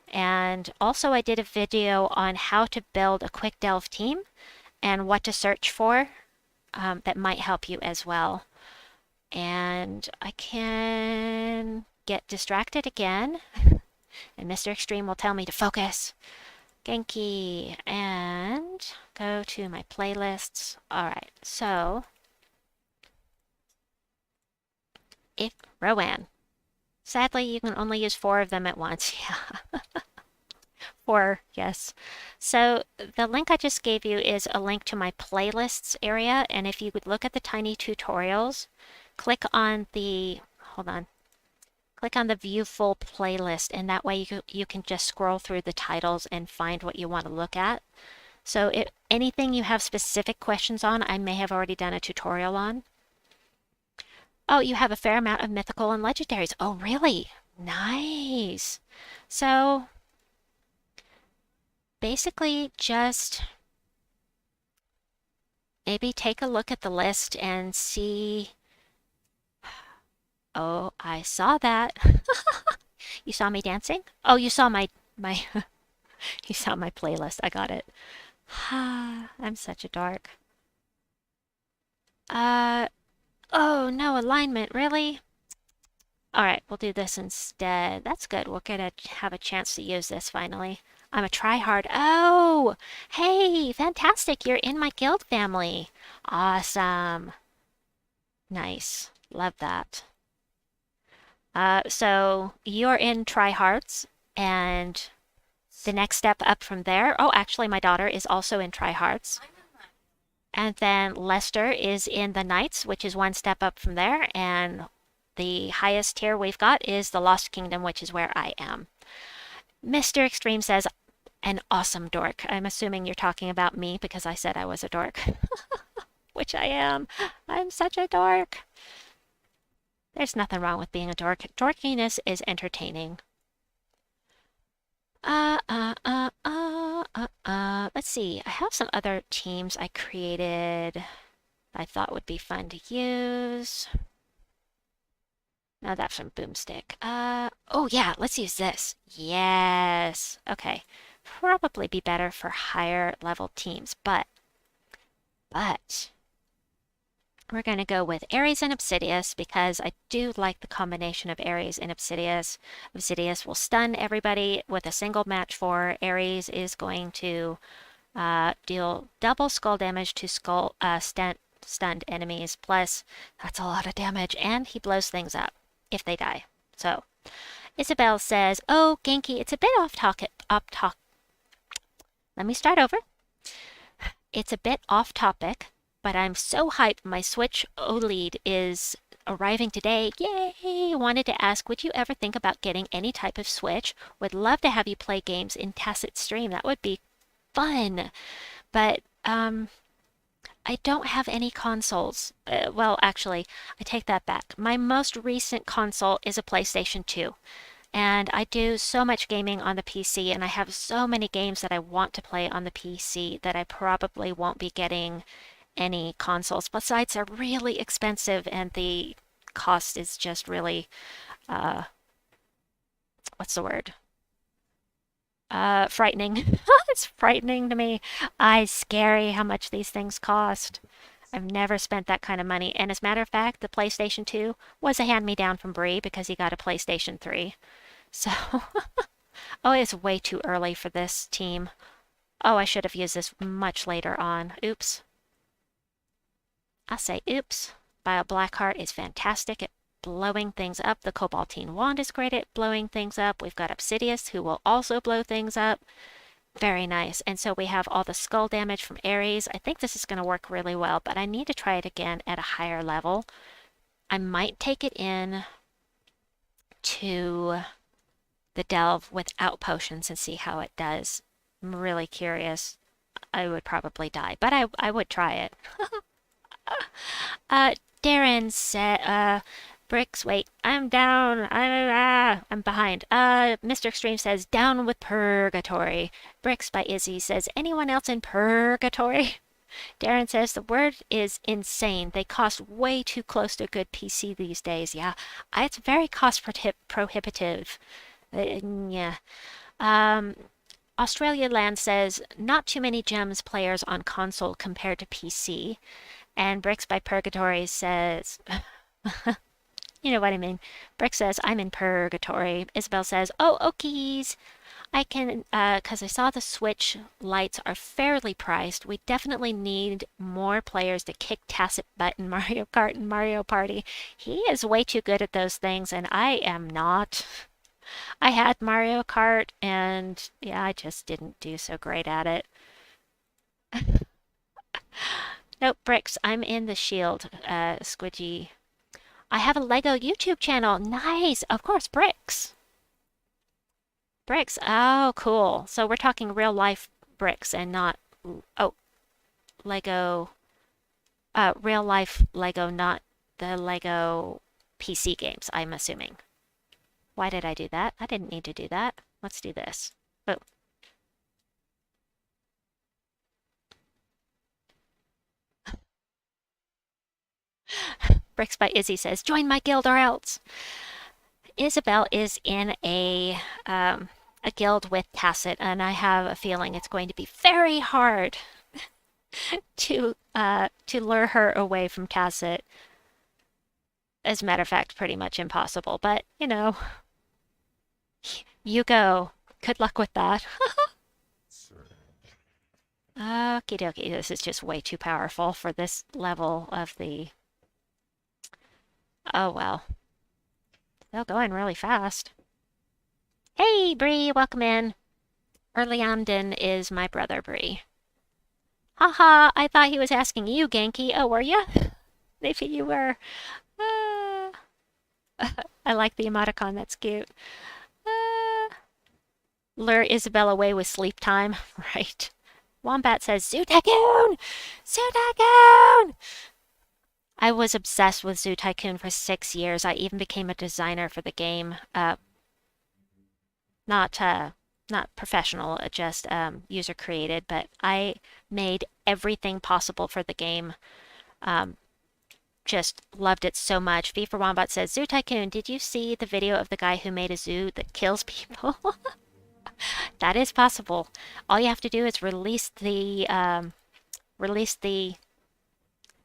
And also I did a video on how to build a quick delve team, and what to search for that might help you as well. And I can get distracted again, and Mr. Extreme will tell me to focus. Genki, and go to my playlists. Alright, so if Rowan. Sadly, you can only use 4 of them at once. Yeah. 4, yes. So the link I just gave you is a link to my playlists area, and if you would look at the tiny tutorials, click on the, hold on, click on the view full playlist, and that way you can just scroll through the titles and find what you want to look at. So if anything you have specific questions on, I may have already done a tutorial on. Oh, you have a fair amount of mythical and legendaries. Oh, really? Nice. So basically just maybe take a look at the list and see. Oh, I saw that. You saw me dancing? Oh, you saw my you saw my playlist. I got it. I'm such a dork. Oh no, alignment, really? Alright, we'll do this instead. That's good. We're gonna have a chance to use this finally. I'm a tryhard. Oh! Hey, fantastic. You're in my guild family. Awesome. Nice. Love that. So you're in tryhards, and the next step up from there. Oh, actually, my daughter is also in tryhards. And then Lester is in the Knights, which is one step up from there. And the highest tier we've got is the Lost Kingdom, which is where I am. Mr. Extreme says, an awesome dork. I'm assuming you're talking about me because I said I was a dork. Which I am. I'm such a dork. There's nothing wrong with being a dork. Dorkiness is entertaining. Let's see. I have some other teams I created I thought would be fun to use. No, that's from Boomstick. Oh yeah, let's use this. Yes. Okay. Probably be better for higher level teams, but we're going to go with Ares and Obsidius because I do like the combination of Ares and Obsidius. Obsidius will stun everybody with a single match 4. Ares is going to deal double skull damage to stunned enemies. Plus, that's a lot of damage, and he blows things up if they die. So, Isabel says, "Oh, Genki, it's a bit off topic. Let me start over. It's a bit off topic." But I'm so hyped my Switch OLED is arriving today. Yay! Wanted to ask, would you ever think about getting any type of Switch? Would love to have you play games in tacit stream. That would be fun. But I don't have any consoles. Well, actually, I take that back. My most recent console is a PlayStation 2. And I do so much gaming on the PC, and I have so many games that I want to play on the PC that I probably won't be getting any consoles. Besides, they're really expensive, and the cost is just really, what's the word? Frightening. It's frightening to me. It's scary how much these things cost. I've never spent that kind of money. And as a matter of fact, the PlayStation 2 was a hand-me-down from Bree because he got a PlayStation 3. So, oh, it's way too early for this team. Oh, I should have used this much later on. Oops. I say oops. Bio Blackheart is fantastic at blowing things up. The Cobaltine Wand is great at blowing things up. We've got Obsidius, who will also blow things up. Very nice. And so we have all the skull damage from Ares. I think this is going to work really well, but I need to try it again at a higher level. I might take it in to the Delve without potions and see how it does. I'm really curious. I would probably die, but I would try it. Darren said, Bricks, wait, I'm down. I'm behind. Mr. Extreme says, down with Purgatory. Bricks by Izzy says, anyone else in Purgatory? Darren says, the word is insane. They cost way too close to a good PC these days. Yeah, it's very cost prohibitive. Yeah. Australia Land says, not too many gems players on console compared to PC. And Bricks by Purgatory says, you know what I mean. Brick says, I'm in purgatory. Isabel says, oh, okies. I can, because I saw the Switch lights are fairly priced. We definitely need more players to kick Tacit butt in Mario Kart and Mario Party. He is way too good at those things, and I am not. I had Mario Kart, and yeah, I just didn't do so great at it. Nope, Bricks, I'm in the shield, Squidgy. I have a Lego YouTube channel. Nice! Of course, Bricks. Bricks. Oh, cool. So we're talking real life bricks and not, oh, Lego, real life Lego, not the Lego PC games, I'm assuming. Why did I do that? I didn't need to do that. Let's do this. Oh. Bricks by Izzy says, join my guild or else. Isabel is in a guild with Tacit, and I have a feeling it's going to be very hard to lure her away from Tacit. As a matter of fact, pretty much impossible. But you know, you go. Good luck with that. Okie dokie, this is just way too powerful for this level of the... Oh well. Still going really fast. Hey, Bree, welcome in. Erleanden is my brother, Bree. Haha, I thought he was asking you, Genki. Oh, were you? Maybe you were. I like the emoticon, that's cute. Lure Isabel away with sleep time. Right. Wombat says, Zoo Tycoon! Zoo Tycoon! I was obsessed with Zoo Tycoon for 6 years. I even became a designer for the game. Not professional, just user created, but I made everything possible for the game. Just loved it so much. V for Wombat says, Zoo Tycoon, did you see the video of the guy who made a zoo that kills people? That is possible. All you have to do is release the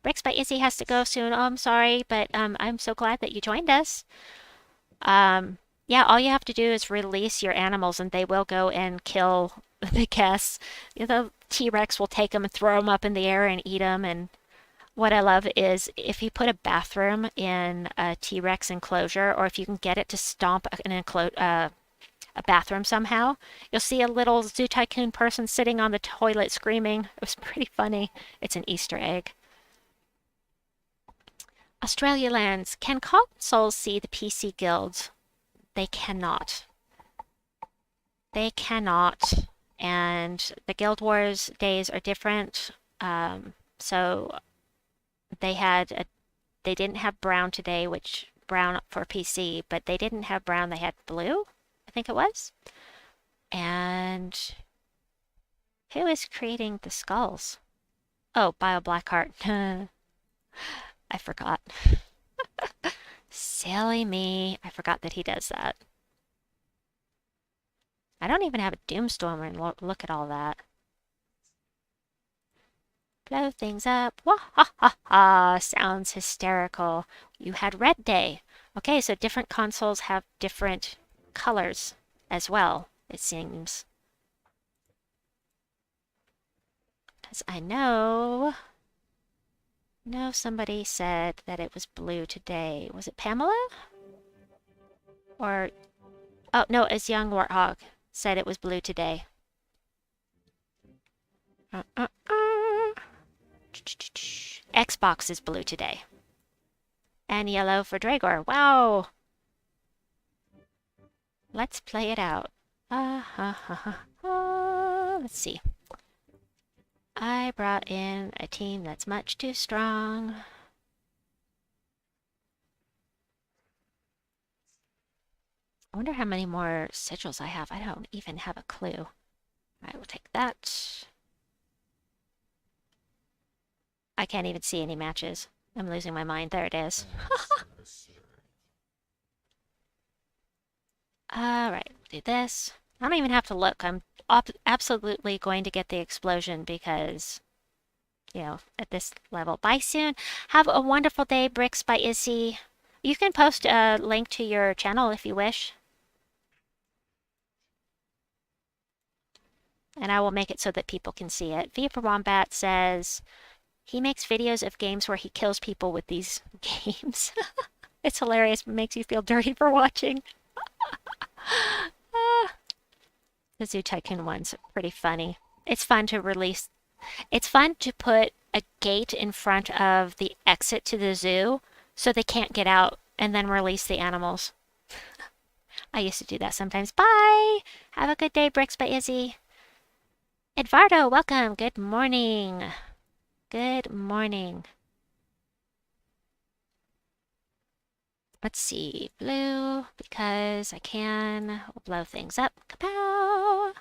Bricks by Izzy has to go soon. Oh, I'm sorry, but I'm so glad that you joined us. Yeah, all you have to do is release your animals and they will go and kill the guests. The T-Rex will take them and throw them up in the air and eat them. And what I love is if you put a bathroom in a T-Rex enclosure, or if you can get it to stomp a bathroom somehow, you'll see a little Zoo Tycoon person sitting on the toilet screaming. It was pretty funny. It's an Easter egg. Australia lands. Can consoles see the PC guilds? They cannot. They cannot. And the Guild Wars days are different. So they didn't have brown today, which brown for PC, but they didn't have brown, they had blue, I think it was. And who is creating the skulls? Oh, Bio Blackheart. I forgot. Silly me. I forgot that he does that. I don't even have a Doomstormer, and look at all that. Blow things up. Wah ha ha ha. Sounds hysterical. You had Red Day. Okay, so different consoles have different colors as well, it seems. Because I know somebody said that it was blue today. Was it Pamela? Or, oh, no, it's Young Warthog said it was blue today. Xbox is blue today. And yellow for Dragor. Wow! Let's play it out. Let's see. I brought in a team that's much too strong. I wonder how many more sigils I have. I don't even have a clue. I will take that. I can't even see any matches. I'm losing my mind. There it is. Alright, we'll do this. I don't even have to look. I'm absolutely going to get the explosion because, you know, at this level. Bye soon. Have a wonderful day, Bricks by Izzy. You can post a link to your channel if you wish. And I will make it so that people can see it. V for Wombat says he makes videos of games where he kills people with these games. It's hilarious, but makes you feel dirty for watching. The Zoo Tycoon one's pretty funny. It's fun to release. It's fun to put a gate in front of the exit to the zoo so they can't get out and then release the animals. I used to do that sometimes. Bye! Have a good day, Bricks by Izzy. Edvardo, welcome. Good morning. Good morning. Let's see. Blue, because I can. We'll blow things up. Kapow!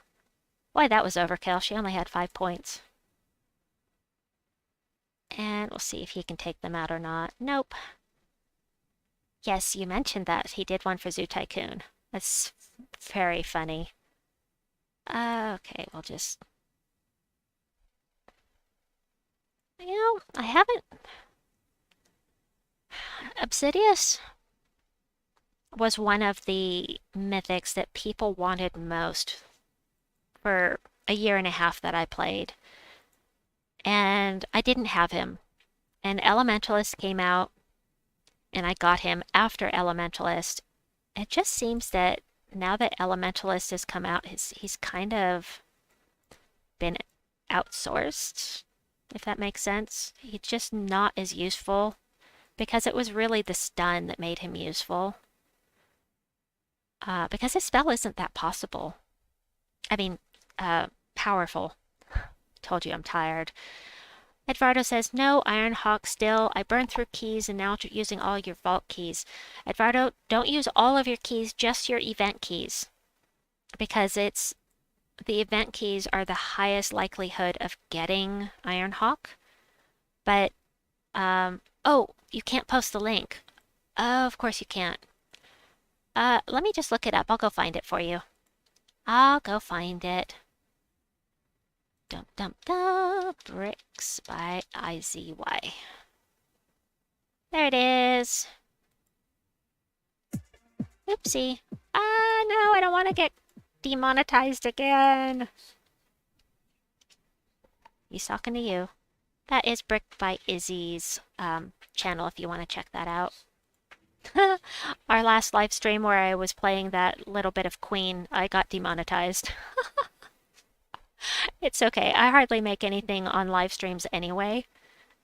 Boy, that was overkill. She only had 5 points. And we'll see if he can take them out or not. Nope. Yes, you mentioned that. He did one for Zoo Tycoon. That's very funny. Okay, we'll just... You know, I haven't... Obsidious was one of the mythics that people wanted most for a year and a half that I played. And I didn't have him. And Elementalist came out, and I got him after Elementalist. It just seems that now that Elementalist has come out, he's kind of been outsourced, if that makes sense. He's just not as useful because it was really the stun that made him useful. Because his spell isn't that possible. I mean, powerful. Told you I'm tired. Edvardo says, no, Iron Hawk still. I burned through keys and now using all your vault keys. Edvardo, don't use all of your keys, just your event keys. Because the event keys are the highest likelihood of getting Iron Hawk. But, oh, you can't post the link. Oh, of course you can't. Let me just look it up. I'll go find it for you. I'll go find it. Dum dum dum. Bricks by IZY. There it is. Oopsie. No, I don't want to get demonetized again. He's talking to you. That is Brick by Izzy's channel if you want to check that out. Our last live stream where I was playing that little bit of Queen, I got demonetized. It's okay. I hardly make anything on live streams anyway.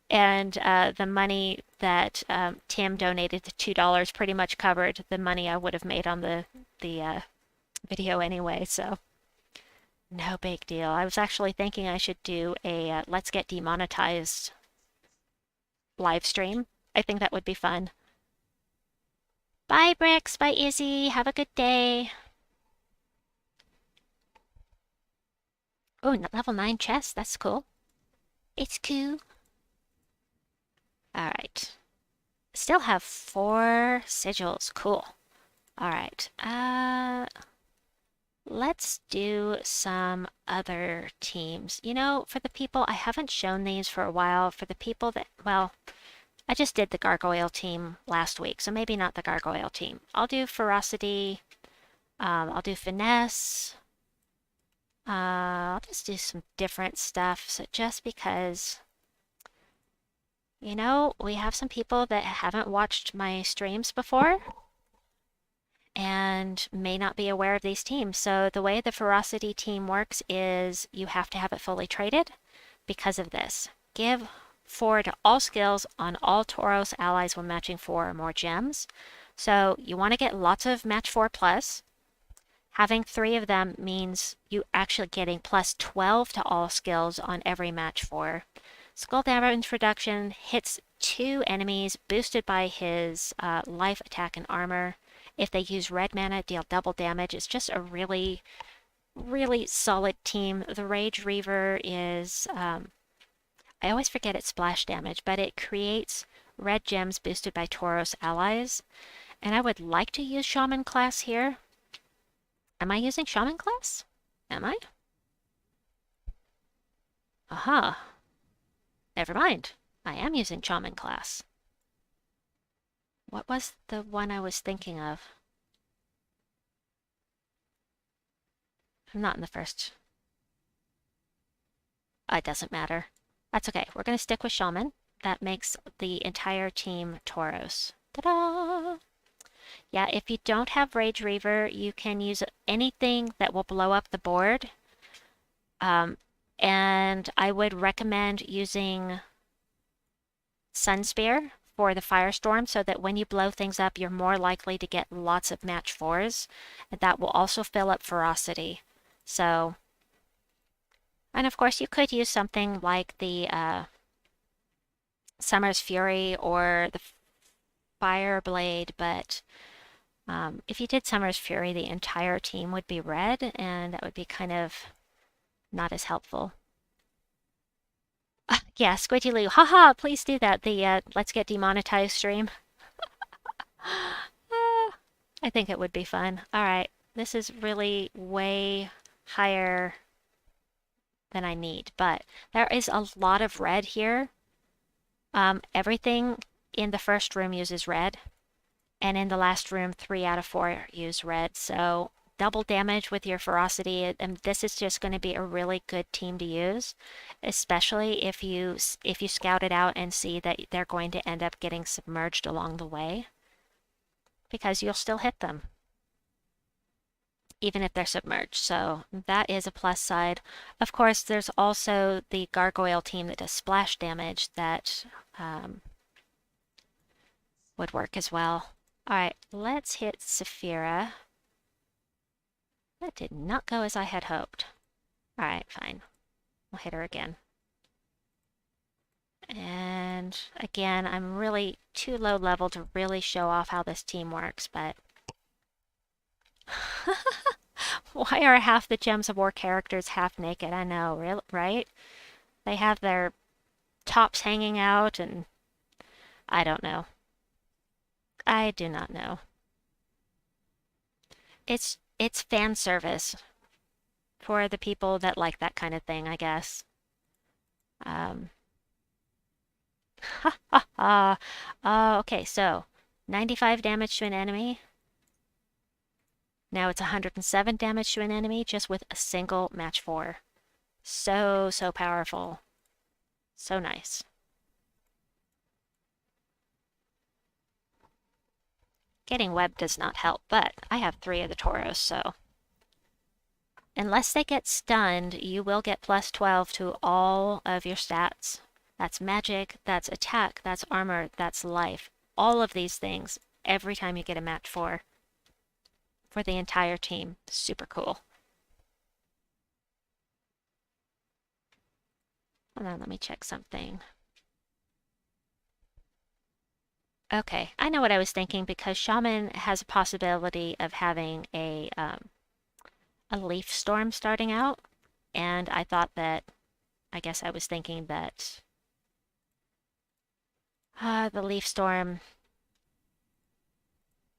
And the money that Tim donated, the $2, pretty much covered the money I would have made on the video anyway, so no big deal. I was actually thinking I should do a Let's Get Demonetized live stream. I think that would be fun. Bye, Bricks. Bye, Izzy. Have a good day. Oh, level 9 chest. That's cool. It's cool. Alright. Still have 4 sigils. Cool. Alright. Let's do some other teams. You know, for the people, I haven't shown these for a while. For the people that, well, I just did the Gargoyle team last week, so maybe not the Gargoyle team. I'll do Ferocity. I'll do Finesse. I'll just do some different stuff, so just because, you know, we have some people that haven't watched my streams before and may not be aware of these teams. So the way the Ferocity team works is you have to have it fully traded because of this. Give 4 to all skills on all Tauros allies when matching 4 or more gems. So you want to get lots of match 4 plus. Having 3 of them means you actually getting plus 12 to all skills on every match 4. Skull damage reduction hits 2 enemies boosted by his life, attack, and armor. If they use red mana, deal double damage. It's just a really, really solid team. The Rage Reaver is, I always forget its splash damage, but it creates red gems boosted by Tauros allies. And I would like to use Shaman class here. Am I using Shaman class? Am I? Aha. Never mind. I am using Shaman class. What was the one I was thinking of? I'm not in the first. It doesn't matter. That's okay. We're going to stick with Shaman. That makes the entire team Tauros. Ta-da! Yeah, if you don't have Rage Reaver, you can use anything that will blow up the board. And I would recommend using Sunspear for the Firestorm so that when you blow things up, you're more likely to get lots of match 4s. And that will also fill up Ferocity. So, and of course, you could use something like the Summer's Fury or the Fire Blade, but if you did Summer's Fury, the entire team would be red, and that would be kind of not as helpful. Yeah, Squidgy Lou, haha, please do that. The Let's Get Demonetized stream. I think it would be fun. All right, this is really way higher than I need, but there is a lot of red here. Everything in the first room uses red, and in the last room, 3 out of 4 use red, so double damage with your ferocity, and this is just going to be a really good team to use, especially if you scout it out and see that they're going to end up getting submerged along the way, because you'll still hit them even if they're submerged. So that is a plus side. Of course, there's also the gargoyle team that does splash damage that would work as well. All right, let's hit Saphira. That did not go as I had hoped. All right, fine. I'll hit her again. And again, I'm really too low level to really show off how this team works, but why are half the Gems of War characters half naked? I know, right? They have their tops hanging out, and I don't know. I do not know. It's fan service for the people that like that kind of thing, I guess. Ha ha ha. Okay, so 95 damage to an enemy. Now it's 107 damage to an enemy just with a single match 4. So powerful. So nice. Getting web does not help, but I have 3 of the Tauros, so unless they get stunned, you will get plus 12 to all of your stats. That's magic, that's attack, that's armor, that's life. All of these things every time you get a match 4 for the entire team. Super cool. Hold on, let me check something. Okay, I know what I was thinking because Shaman has a possibility of having a leaf storm starting out, and I thought that, I guess I was thinking that the leaf storm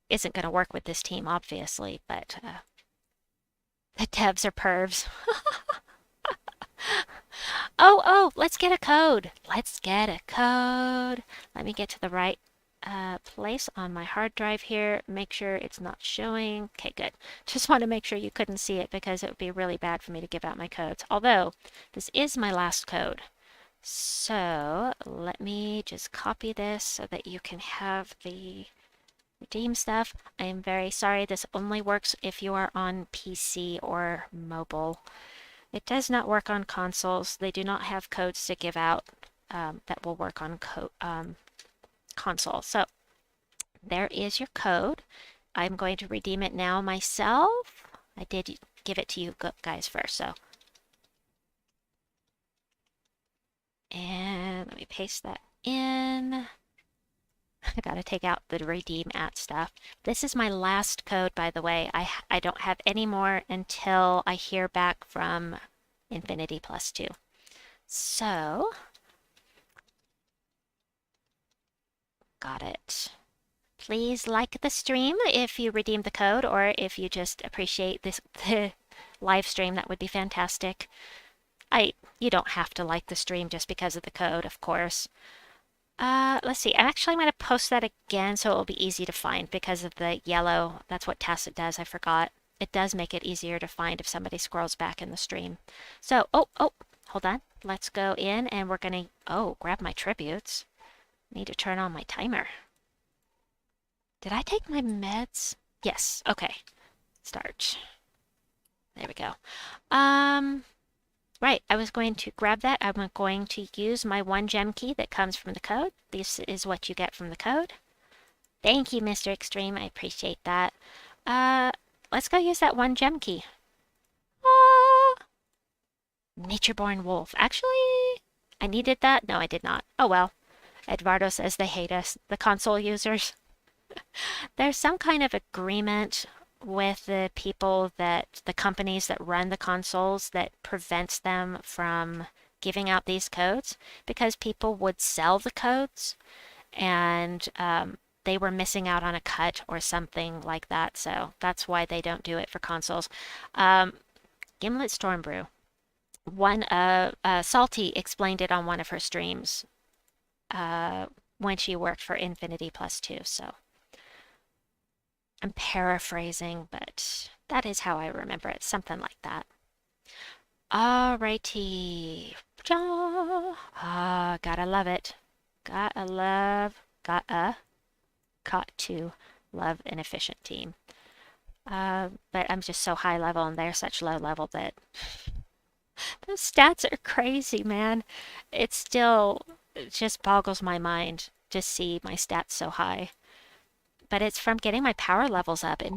isn't going to work with this team, obviously, but the devs are pervs. Oh, let's get a code. Let's get a code. Let me get to the right place on my hard drive here. Make sure it's not showing. Okay, good. Just want to make sure you couldn't see it because it would be really bad for me to give out my codes. Although, this is my last code. So, let me just copy this so that you can have the redeem stuff. I am very sorry. This only works if you are on PC or mobile. It does not work on consoles. They do not have codes to give out that will work on console. So there is your code. I'm going to redeem it now myself. I did give it to you guys first, so. And let me paste that in. I gotta take out the redeem at stuff. This is my last code, by the way. I don't have any more until I hear back from Infinity Plus 2. So, got it. please like the stream if you redeem the code, or if you just appreciate the live stream, that would be fantastic. You don't have to like the stream just because of the code, of course. Let's see. I'm actually going to post that again so it will be easy to find because of the yellow. That's what Tacit does. I forgot. It does make it easier to find if somebody scrolls back in the stream. So, hold on. Let's go in and we're going to, grab my tributes. Need to turn on my timer. Did I take my meds? Yes. Okay. Start. There we go. Right, I was going to grab that. I'm going to use my 1 gem key that comes from the code. This is what you get from the code. Thank you, Mr. Extreme. I appreciate that. Let's go use that 1 gem key. Natureborn Wolf. Actually, I needed that? No, I did not. Oh well. Eduardo says they hate us, the console users. There's some kind of agreement with the companies that run the consoles that prevents them from giving out these codes, because people would sell the codes and they were missing out on a cut or something like that. So that's why they don't do it for consoles. Gimlet Stormbrew. Salty explained it on one of her streams when she worked for Infinity Plus 2. So I'm paraphrasing, but that is how I remember it. Something like that. Alrighty. Gotta love it. Got to love an efficient team. But I'm just so high level and they're such low level that those stats are crazy, man. It just boggles my mind to see my stats so high. But it's from getting my power levels up. It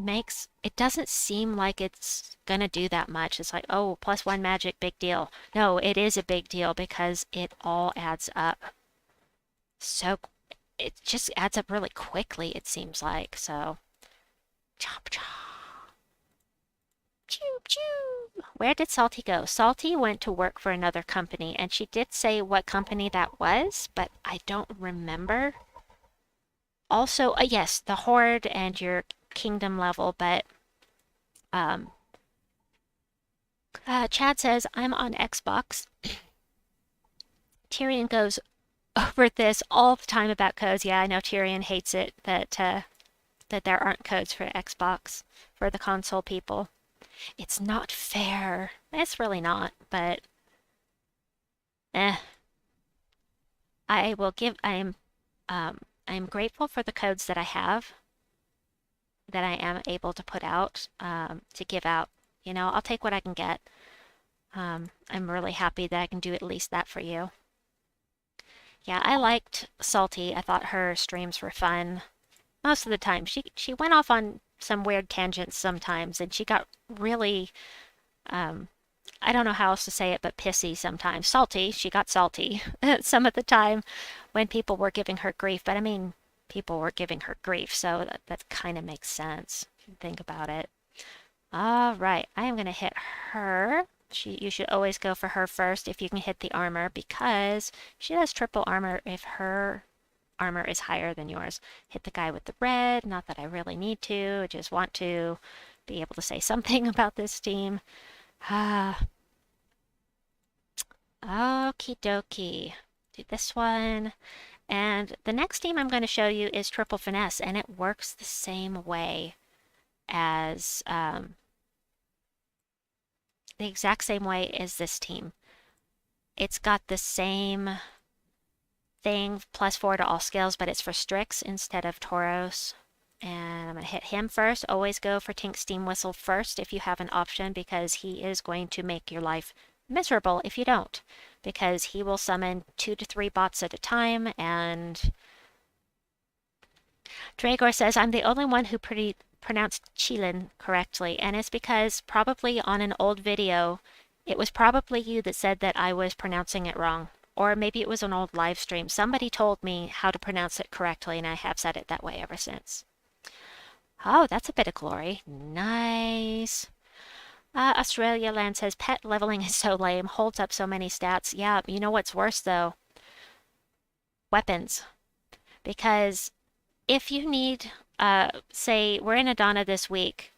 doesn't seem like it's gonna do that much. It's like, oh, +1 magic, big deal. No, it is a big deal because it all adds up. So it just adds up really quickly, it seems like. So, chomp chomp. Choo choo. Where did Salty go? Salty went to work for another company, and she did say what company that was, but I don't remember. Also, yes, the Horde and your kingdom level, but Chad says, I'm on Xbox. Tyrion goes over this all the time about codes. Yeah, I know Tyrion hates it that there aren't codes for Xbox for the console people. It's not fair. It's really not, but I'm grateful for the codes that I have, that I am able to put out, to give out. You know, I'll take what I can get. I'm really happy that I can do at least that for you. Yeah, I liked Salty. I thought her streams were fun. Most of the time. She went off on some weird tangents sometimes, and she got really, I don't know how else to say it, but pissy sometimes. Salty. She got salty some of the time when people were giving her grief. But I mean, people were giving her grief, so that kind of makes sense if you think about it. All right, I am going to hit her. You should always go for her first if you can hit the armor, because she does triple armor if her armor is higher than yours. Hit the guy with the red. Not that I really need to. I just want to be able to say something about this team. Okie dokie. Do this one. And the next team I'm going to show you is triple finesse, and it works the same way as the exact same way as this team. It's got the same thing, +4 to all skills, but it's for Strix instead of Tauros. And I'm going to hit him first. Always go for Tink Steamwhistle first if you have an option, because he is going to make your life miserable if you don't. Because he will summon 2 to 3 bots at a time, and Dragor says, I'm the only one who pronounced Chilin correctly, and it's because probably on an old video, it was probably you that said that I was pronouncing it wrong. Or maybe it was an old live stream. Somebody told me how to pronounce it correctly, and I have said it that way ever since. Oh, that's a bit of glory. Nice. Australia Land says, pet leveling is so lame, holds up so many stats. Yeah, you know what's worse though? Weapons. Because if you need, say, we're in Adana this week,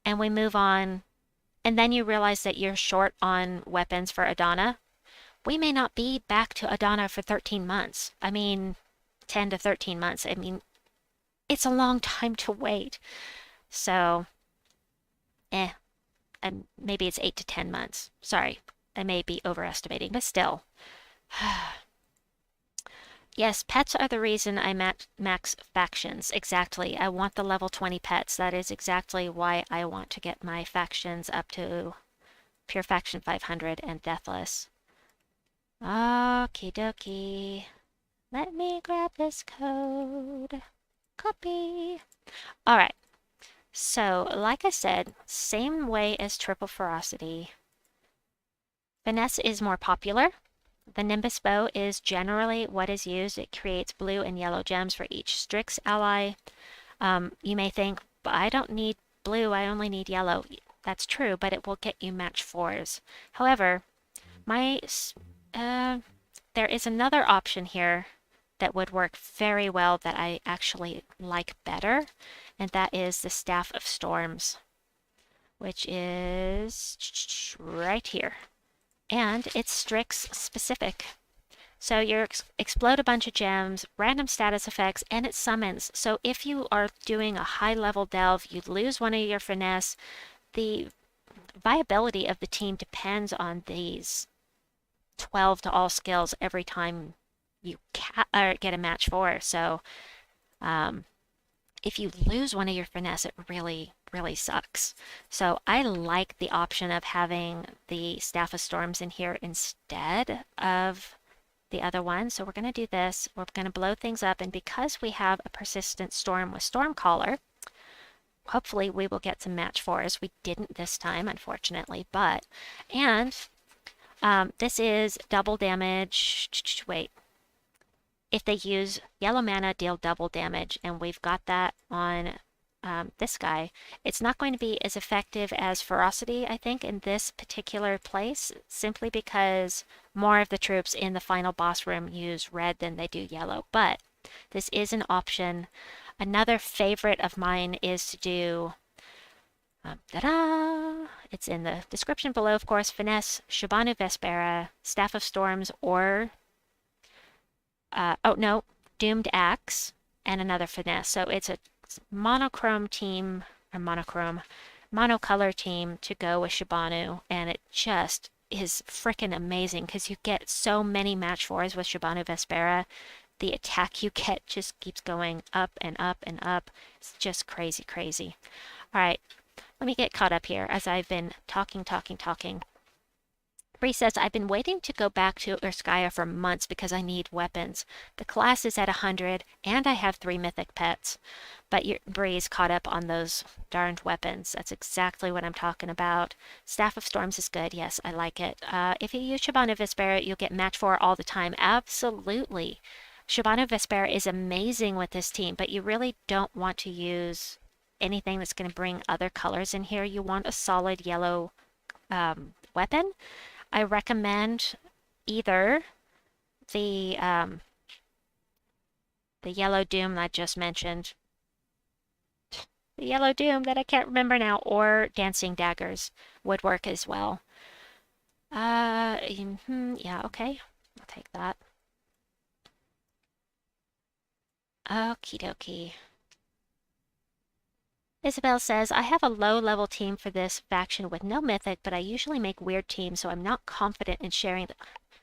and we move on, and then you realize that you're short on weapons for Adana, we may not be back to Adana for 13 months. I mean, 10 to 13 months. I mean, it's a long time to wait. So, maybe it's 8 to 10 months. Sorry, I may be overestimating, but still. Yes, pets are the reason I max factions. Exactly. I want the level 20 pets. That is exactly why I want to get my factions up to Pure Faction 500 and Deathless. Okie dokie. Let me grab this code. Copy. Alright. So, like I said, same way as Triple Ferocity. Finesse is more popular. The Nimbus bow is generally what is used. It creates blue and yellow gems for each Strix ally. You may think, but I don't need blue, I only need yellow. That's true, but it will get you match 4s. However, there is another option here that would work very well that I actually like better, and that is the Staff of Storms, which is right here. And it's Strix specific. So you explode a bunch of gems, random status effects, and it summons. So if you are doing a high level delve, you lose one of your finesse. The viability of the team depends on these 12 to all skills every time you get a match 4. So if you lose one of your finesse, it really sucks. So I like the option of having the Staff of Storms in here instead of the other one. So we're going to do this. We're going to blow things up, and because we have a persistent storm with Stormcaller, hopefully we will get some match 4s. We didn't this time, unfortunately, but, and this is double damage. Wait. If they use yellow mana, deal double damage, and we've got that on this guy. It's not going to be as effective as Ferocity, I think, in this particular place, simply because more of the troops in the final boss room use red than they do yellow. But this is an option. Another favorite of mine is to do, it's in the description below, of course, Finesse, Shabanu Vespera, Staff of Storms, or Doomed Axe, and another Finesse. So it's a monochrome team, or monocolor team to go with Shabanu, and it just is freaking amazing because you get so many match 4s with Shabanu Vespera. The attack you get just keeps going up and up and up. It's just crazy, crazy. All right, let me get caught up here as I've been talking. Bree says, I've been waiting to go back to Urskaya for months because I need weapons. The class is at 100, and I have 3 mythic pets. But Bree's caught up on those darned weapons. That's exactly what I'm talking about. Staff of Storms is good. Yes, I like it. If you use Shabanu Vespera, you'll get match 4 all the time. Absolutely. Shabanu Vespera is amazing with this team, but you really don't want to use anything that's going to bring other colors in here. You want a solid yellow weapon. I recommend either the Yellow Doom that I just mentioned, the Yellow Doom that I can't remember now, or Dancing Daggers would work as well. Yeah, okay, I'll take that. Okie dokie. Isabel says, I have a low-level team for this faction with no mythic, but I usually make weird teams, so I'm not confident in sharing the...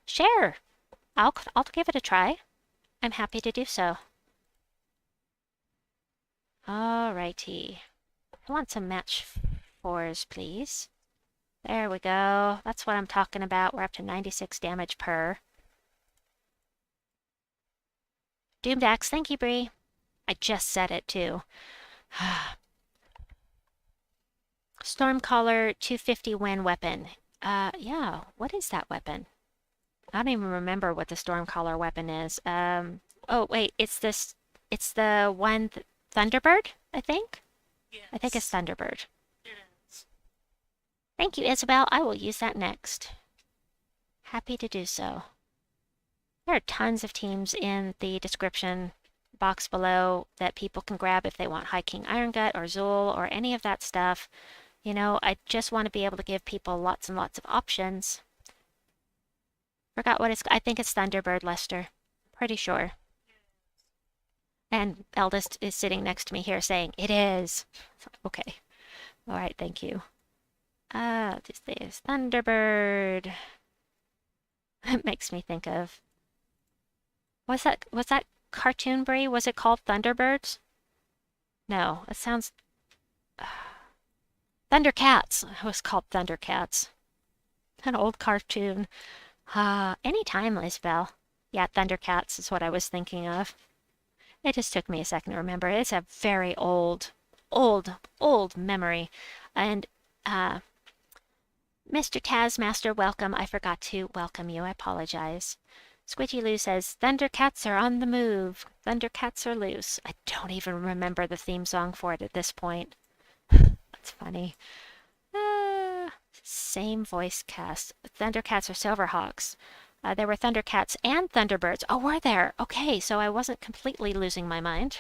Share! I'll give it a try. I'm happy to do so. Alrighty. I want some match 4s, please. There we go. That's what I'm talking about. We're up to 96 damage per. Doomed Axe, thank you, Bree. I just said it, too. Stormcaller 250 win weapon. Yeah, what is that weapon? I don't even remember what the Stormcaller weapon is. Oh wait, it's the one Thunderbird, I think? Yes. I think it's Thunderbird. It is. Thank you, Isabel. I will use that next. Happy to do so. There are tons of teams in the description box below that people can grab if they want High King Iron Gut or Zool or any of that stuff. You know, I just want to be able to give people lots and lots of options. Forgot what it's... I think it's Thunderbird, Lester. Pretty sure. And eldest is sitting next to me here saying, it is. Okay. All right, thank you. This is Thunderbird. It makes me think of... Was that cartoon, Brie? Was it called Thunderbirds? No, it sounds... Thundercats. It was called Thundercats. An old cartoon. Anytime, Lisbel. Yeah, Thundercats is what I was thinking of. It just took me a second to remember. It's a very old memory. And, Mr. Taskmaster, welcome. I forgot to welcome you. I apologize. Squidgy Lou says, Thundercats are on the move. Thundercats are loose. I don't even remember the theme song for it at this point. That's funny. Same voice cast. Thundercats are Silverhawks. There were Thundercats and Thunderbirds. Oh, were there? Okay, so I wasn't completely losing my mind.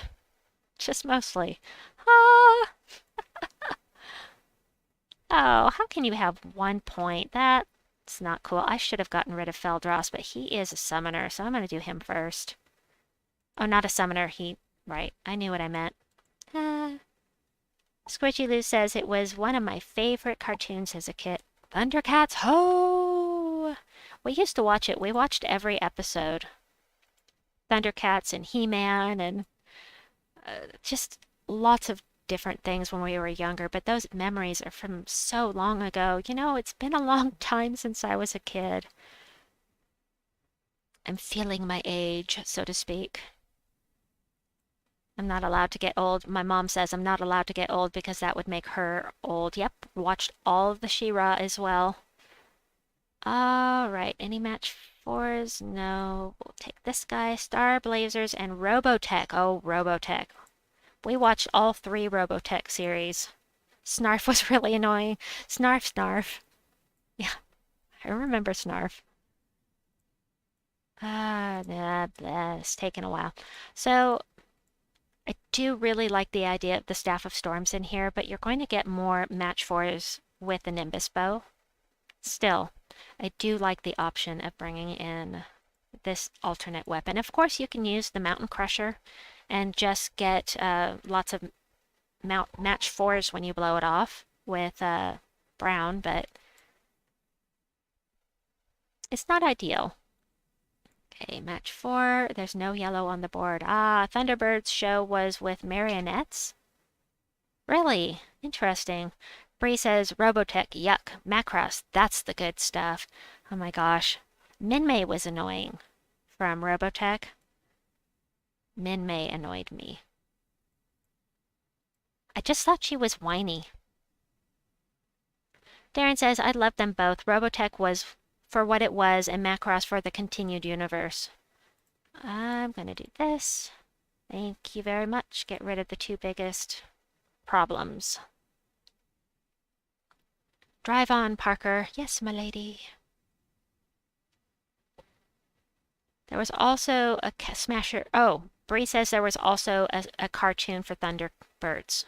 Just mostly. Ah! Oh, how can you have 1 point? That's not cool. I should have gotten rid of Feldross, but he is a summoner, so I'm going to do him first. Oh, not a summoner. Right. I knew what I meant. Squidgy Lou says it was one of my favorite cartoons as a kid. Thundercats, ho! We used to watch it. We watched every episode. Thundercats and He-Man and just lots of different things when we were younger. But those memories are from so long ago. You know, it's been a long time since I was a kid. I'm feeling my age, so to speak. I'm not allowed to get old. My mom says I'm not allowed to get old because that would make her old. Yep, watched all of the She-Ra as well. All right, any match 4s? No. We'll take this guy, Star Blazers, and Robotech. Oh, Robotech. We watched all 3 Robotech series. Snarf was really annoying. Snarf. Yeah, I remember Snarf. It's taken a while. So, I do really like the idea of the Staff of Storms in here, but you're going to get more match 4s with the Nimbus Bow. Still, I do like the option of bringing in this alternate weapon. Of course, you can use the Mountain Crusher and just get lots of match 4s when you blow it off with Brown, but it's not ideal. Okay, match 4. There's no yellow on the board. Thunderbird's show was with marionettes? Really? Interesting. Bree says, Robotech, yuck. Macross, that's the good stuff. Oh my gosh. Minmay was annoying. From Robotech. Minmay annoyed me. I just thought she was whiny. Darren says, I love them both. Robotech was for what it was, and Macross for the continued universe. I'm going to do this. Thank you very much. Get rid of the 2 biggest problems. Drive on, Parker. Yes, my lady. There was also a Smasher. Oh, Bree says there was also a cartoon for Thunderbirds.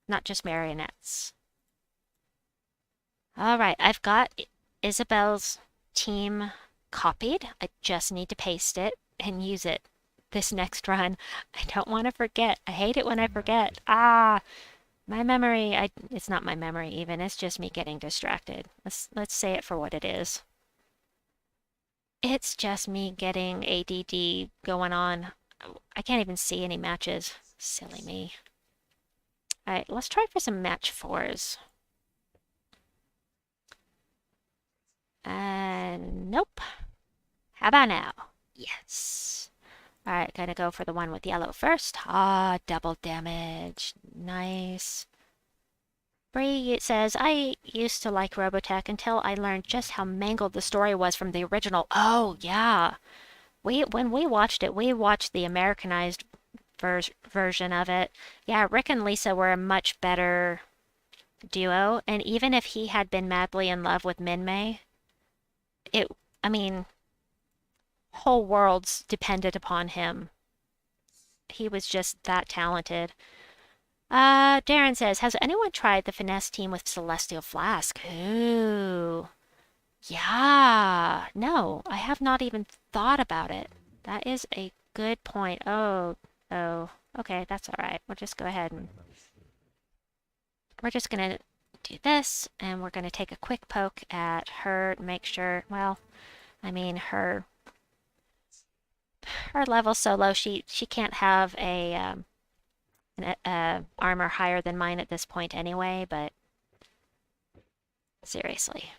Not just marionettes. All right, I've got Isabel's team copied. I just need to paste it and use it this next run. I don't want to forget. I hate it when I forget. My memory, it's not my memory even. It's just me getting distracted. Let's say it for what it is. It's just me getting ADD going on. I can't even see any matches. Silly me. All right, let's try for some match 4s. Nope. How about now? Yes. All right, gonna go for the one with yellow first. Double damage. Nice. Bree says, I used to like Robotech until I learned just how mangled the story was from the original. Oh, yeah. When we watched it, we watched the Americanized version of it. Yeah, Rick and Lisa were a much better duo, and even if he had been madly in love with Minmay, whole worlds depended upon him. he was just that talented. Darren says, has anyone tried the Finesse team with Celestial Flask? Ooh. Yeah. No, I have not even thought about it. That is a good point. Oh. Okay, that's all right. We'll just go ahead and we're just gonna do this, and we're gonna take a quick poke at her, make sure, well, I mean, her level so low, she can't have an armor higher than mine at this point anyway, but seriously.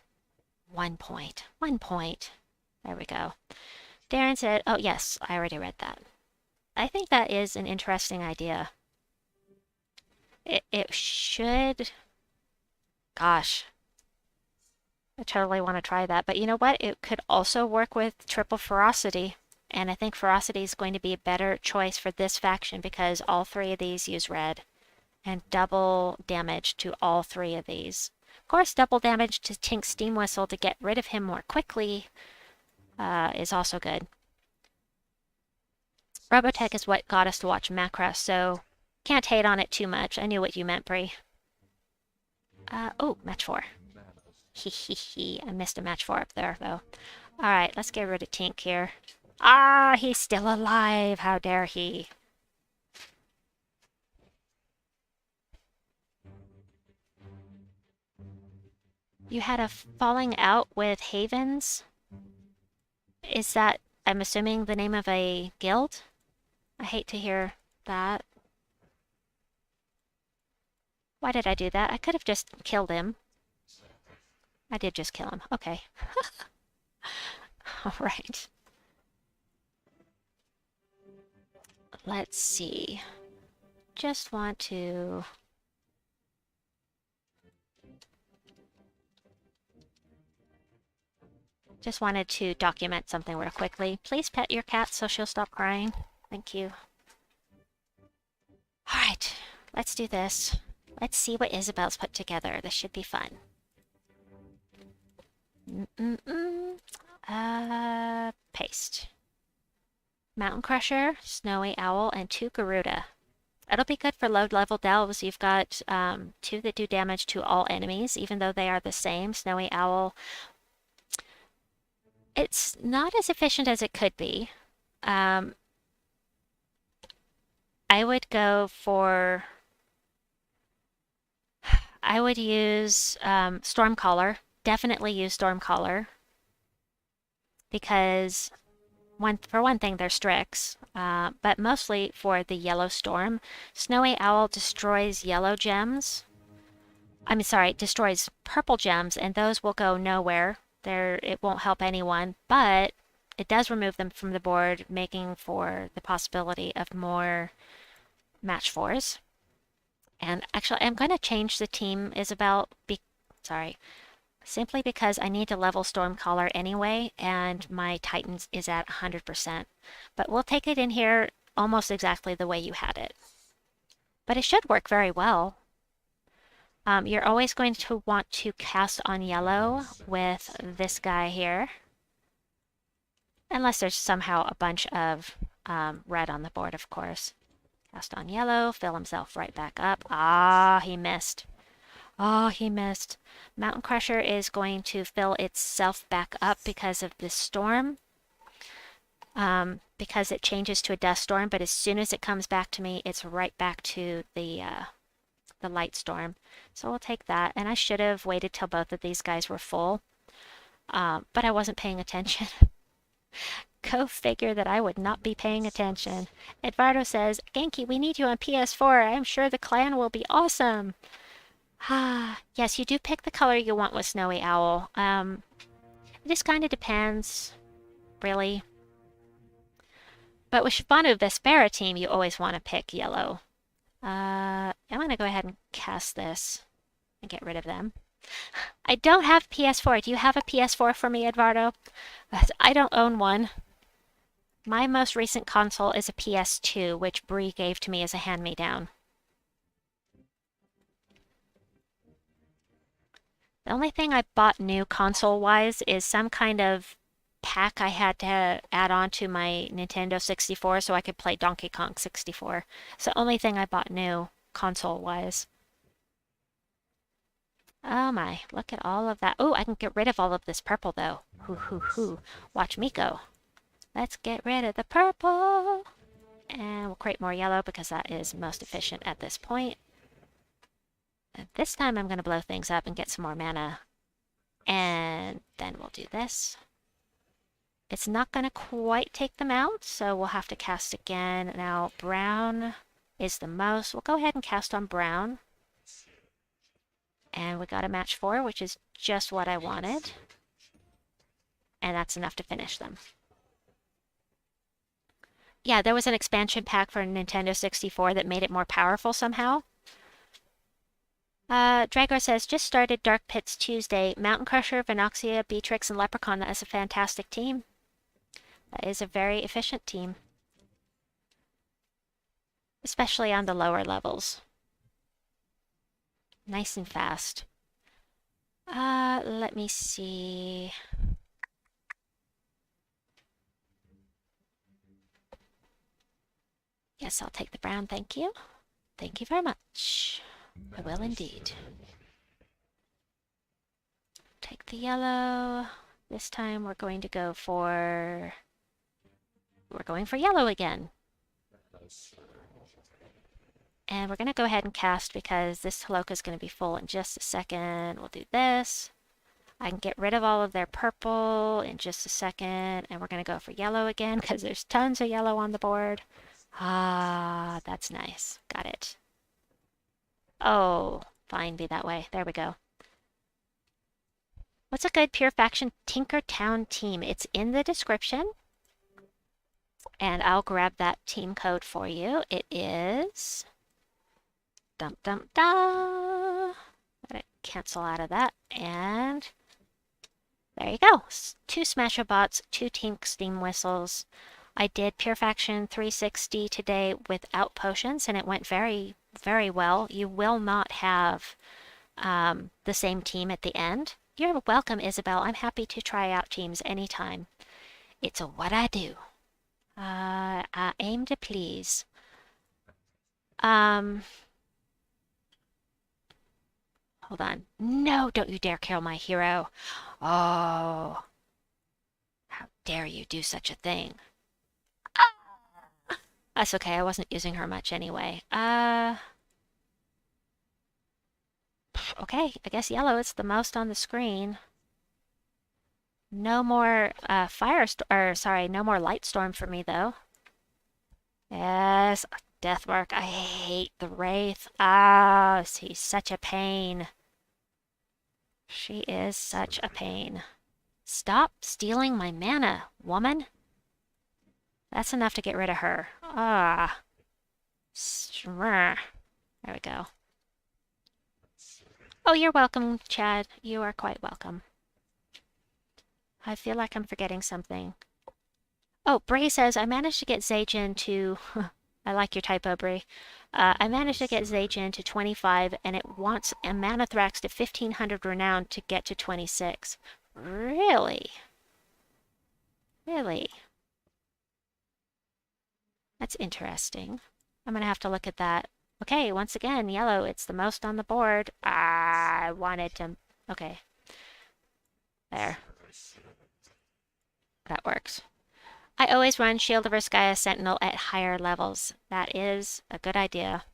1 point. 1 point. There we go. Darren said, oh yes, I already read that. I think that is an interesting idea. It should... Gosh. I totally want to try that. But you know what? It could also work with triple ferocity. And I think ferocity is going to be a better choice for this faction because all 3 of these use red. And double damage to all 3 of these. Of course, double damage to Tink's Steamwhistle to get rid of him more quickly is also good. Robotech is what got us to watch Macross, so can't hate on it too much. I knew what you meant, Bree. Oh, match 4. Hee. I missed a match 4 up there, though. Alright, let's get rid of Tink here. Ah, he's still alive. How dare he? You had a falling out with Havens? Is that, I'm assuming, the name of a guild? I hate to hear that. Why did I do that? I could have just killed him. I did just kill him. Okay. Alright. Let's see. Just want to... Just wanted to document something real quickly. Please pet your cat so she'll stop crying. Thank you. Alright, let's do this. Let's see what Isabel's put together. This should be fun. Paste. Mountain Crusher, Snowy Owl, and 2 Garuda. That'll be good for low-level delves. You've got 2 that do damage to all enemies, even though they are the same. Snowy Owl... It's not as efficient as it could be. I would go for... I would use Stormcaller. Definitely use Stormcaller. Because, for one thing, they're Strix. But mostly for the Yellow Storm. Snowy Owl destroys yellow gems. I'm sorry, destroys purple gems, and those will go nowhere. It won't help anyone, but it does remove them from the board, making for the possibility of more match 4s. And actually, I'm going to change the team, Isabel, simply because I need to level Stormcaller anyway, and my Titans is at 100%. But we'll take it in here almost exactly the way you had it. But it should work very well. You're always going to want to cast on yellow with this guy here. Unless there's somehow a bunch of red on the board, of course. Cast on yellow, fill himself right back up. Ah, he missed. Oh, he missed. Mountain Crusher is going to fill itself back up because of this storm. Because it changes to a dust storm, but as soon as it comes back to me, it's right back to the light storm. So we'll take that. And I should have waited till both of these guys were full. But I wasn't paying attention. Go figure that I would not be paying attention. Eduardo says, Genki, we need you on PS4. I'm sure the clan will be awesome. Yes, you do pick the color you want with Snowy Owl. It just kind of depends, really. But with Shibanu Vespera team, you always want to pick yellow. I'm going to go ahead and cast this and get rid of them. I don't have PS4. Do you have a PS4 for me, Eduardo? I don't own one. My most recent console is a PS2, which Bree gave to me as a hand-me-down. The only thing I bought new console-wise is some kind of pack I had to add on to my Nintendo 64 so I could play Donkey Kong 64. It's the only thing I bought new, console-wise. Oh my, look at all of that. Oh, I can get rid of all of this purple though. Hoo hoo hoo. Watch me go. Let's get rid of the purple. And we'll create more yellow because that is most efficient at this point. And this time I'm going to blow things up and get some more mana. And then we'll do this. It's not going to quite take them out, so we'll have to cast again. Now, brown is the most. We'll go ahead and cast on brown. And we got a match 4, which is just what I wanted. And that's enough to finish them. Yeah, there was an expansion pack for Nintendo 64 that made it more powerful somehow. Dragor says, just started Dark Pits Tuesday. Mountain Crusher, Venoxia, Beatrix, and Leprechaun. That is a fantastic team. That is a very efficient team. Especially on the lower levels. Nice and fast. Let me see. Yes, I'll take the brown, thank you. Thank you very much. I will indeed. Take the yellow. This time we're going to go for... We're going for yellow again. And we're going to go ahead and cast because this Taloca is going to be full in just a second. We'll do this. I can get rid of all of their purple in just a second. And we're going to go for yellow again because there's tons of yellow on the board. Ah, that's nice. Got it. Oh, fine, be that way. There we go. What's a good Pure Faction Tinkertown team? It's in the description. And I'll grab that team code for you. It is... Dum dum da. Cancel out of that, and there you go. 2 Smasher Bots, 2 Tink Steamwhistles. I did Pure Faction 360 today without potions, and it went very, very well. You will not have the same team at the end. You're welcome, Isabel. I'm happy to try out teams anytime. It's what I do. I aim to please. Hold on. No, don't you dare kill my hero. Oh. How dare you do such a thing. Ah! That's okay, I wasn't using her much anyway. Okay, I guess yellow is the most on the screen. No more no more light storm for me though. Yes, Deathmark. I hate the Wraith. Ah, he's such a pain. She is such a pain. Stop stealing my mana, woman. That's enough to get rid of her. Ah. There we go. Oh, you're welcome, Chad. You are quite welcome. I feel like I'm forgetting something. Oh, Bray says, I managed to get Zajan to... I like your typo, Bray. I managed to get Zajan to 25, and it wants a Manacles to 1500 renown to get to 26. Really? Really? That's interesting. I'm going to have to look at that. Okay, once again, yellow. It's the most on the board. I wanted to... Okay. There. That works. I always run Shield of Urskaya Sentinel at higher levels. That is a good idea.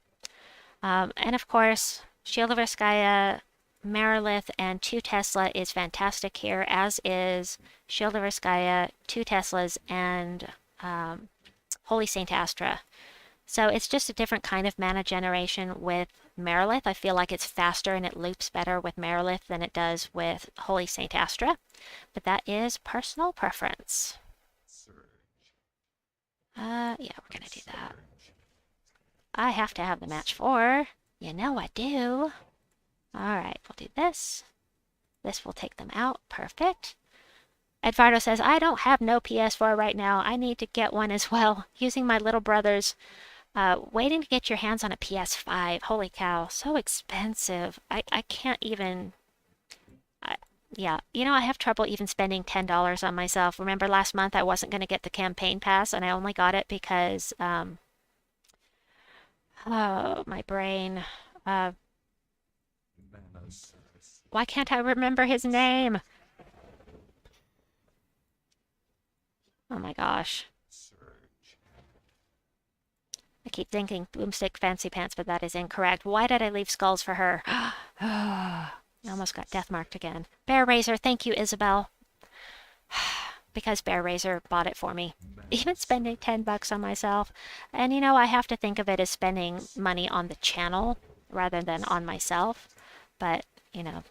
And of course, Shield of Urskaya, Marilith, and 2 Tesla is fantastic here, as is Shield of Urskaya, 2 Teslas, and Holy Saint Astra. So it's just a different kind of mana generation with Marilith. I feel like it's faster and it loops better with Marilith than it does with Holy Saint Astra. But that is personal preference. Yeah, we're gonna do that. I have to have the match 4. You know I do. Alright, we'll do this. This will take them out. Perfect. Edvardo says, I don't have no PS4 right now. I need to get one as well. Using my little brother's. Waiting to get your hands on a PS5. Holy cow, so expensive. I can't even... Yeah, you know, I have trouble even spending $10 on myself. Remember last month I wasn't going to get the campaign pass and I only got it because, oh, my brain. Uh, why can't I remember his name? Oh my gosh. I keep thinking Boomstick Fancy Pants, but that is incorrect. Why did I leave skulls for her? I almost got death marked again. Bear Razor, thank you, Isabel. Because Bear Razor bought it for me. Even spending $10 on myself. And you know, I have to think of it as spending money on the channel rather than on myself. But, you know,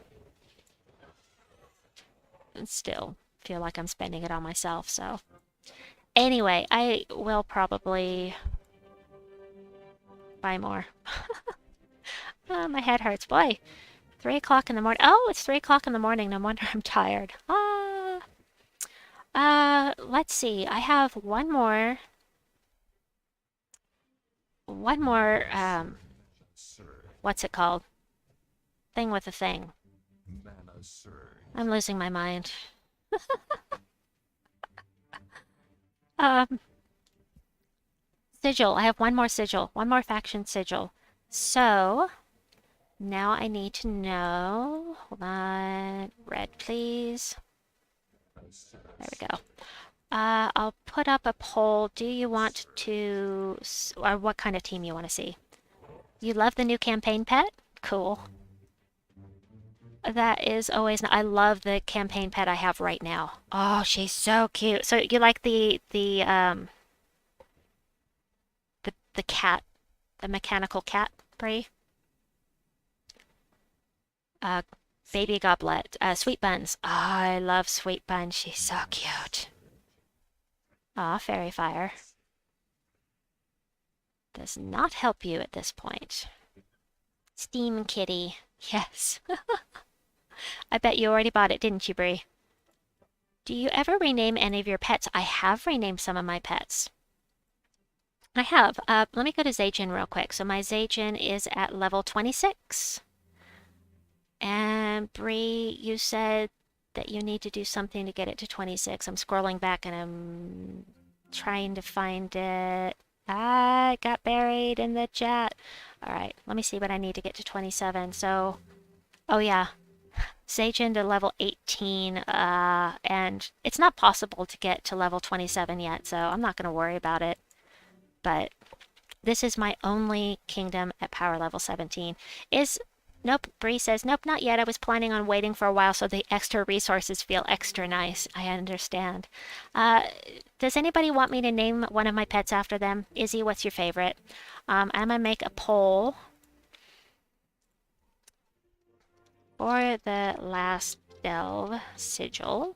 still feel like I'm spending it on myself, so. Anyway, I will probably buy more. Oh, my head hurts. Boy, 3 o'clock in the morning. Oh, it's 3 o'clock in the morning. No wonder I'm tired. Let's see. I have one more, what's it called? Thing with a thing. I'm losing my mind. Sigil. I have one more sigil. One more faction sigil. So, now I need to know. Hold on. Red, please. There we go. I'll put up a poll. Do you want to, or what kind of team you want to see? You love the new campaign pet? Cool. That is always, I love the campaign pet I have right now. Oh, she's so cute. So you like the cat, the mechanical cat, Bree? Baby Goblet, Sweet Buns. Oh, I love Sweet Bun. She's so cute. Aw, Fairy Fire. Does not help you at this point. Steam Kitty. Yes. I bet you already bought it, didn't you, Bree? Do you ever rename any of your pets? I have renamed some of my pets. I have. Let me go to Zajan real quick. So my Zajan is at level 26. And Bree, you said that you need to do something to get it to 26. I'm scrolling back and I'm trying to find it. Ah, it got buried in the chat. All right, let me see what I need to get to 27. So, oh yeah, Zajan to level 18, and it's not possible to get to level 27 yet, so I'm not going to worry about it. But this is my only kingdom at power level 17. Nope, Bree says, nope, not yet. I was planning on waiting for a while so the extra resources feel extra nice. I understand. Does anybody want me to name one of my pets after them? Izzy, what's your favorite? I'm going to make a poll for the last delve sigil.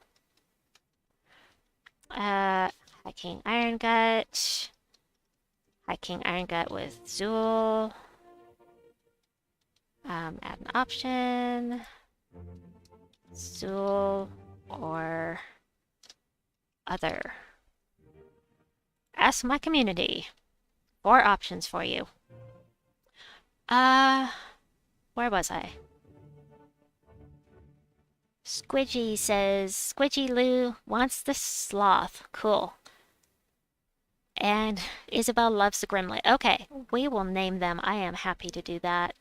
Hiking Iron Gut. Hiking Iron Gut with Zool. Add an option. Zool or other. Ask my community. 4 options for you. Where was I? Squidgy says, Squidgy Lou wants the sloth. Cool. And Isabel loves the Grimlet. Okay, we will name them. I am happy to do that.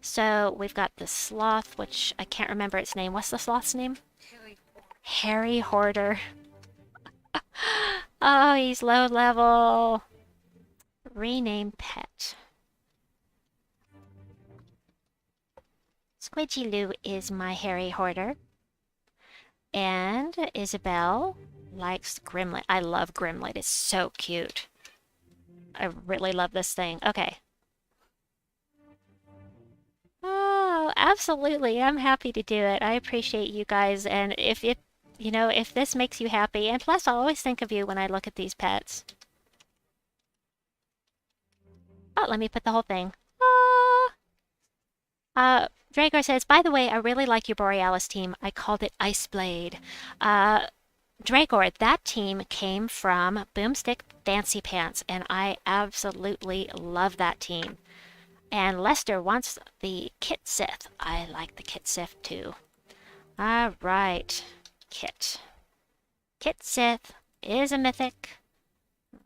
So we've got the sloth, which I can't remember its name. What's the sloth's name? Harry Hoarder. Oh, he's low level. Rename pet. Squidgy Lou is my Harry Hoarder. And Isabel likes Grimlet. I love Grimlet. It's so cute. I really love this thing. Okay. Oh, absolutely. I'm happy to do it. I appreciate you guys. And if if this makes you happy, and plus I always think of you when I look at these pets. Oh, let me put the whole thing. Dragar says, by the way, I really like your Borealis team. I called it Iceblade. Dragor, that team came from Boomstick Fancy Pants, and I absolutely love that team. And Lester wants the Kit Sith. I like the Kit Sith too. Alright. Kit. Kit Sith is a mythic.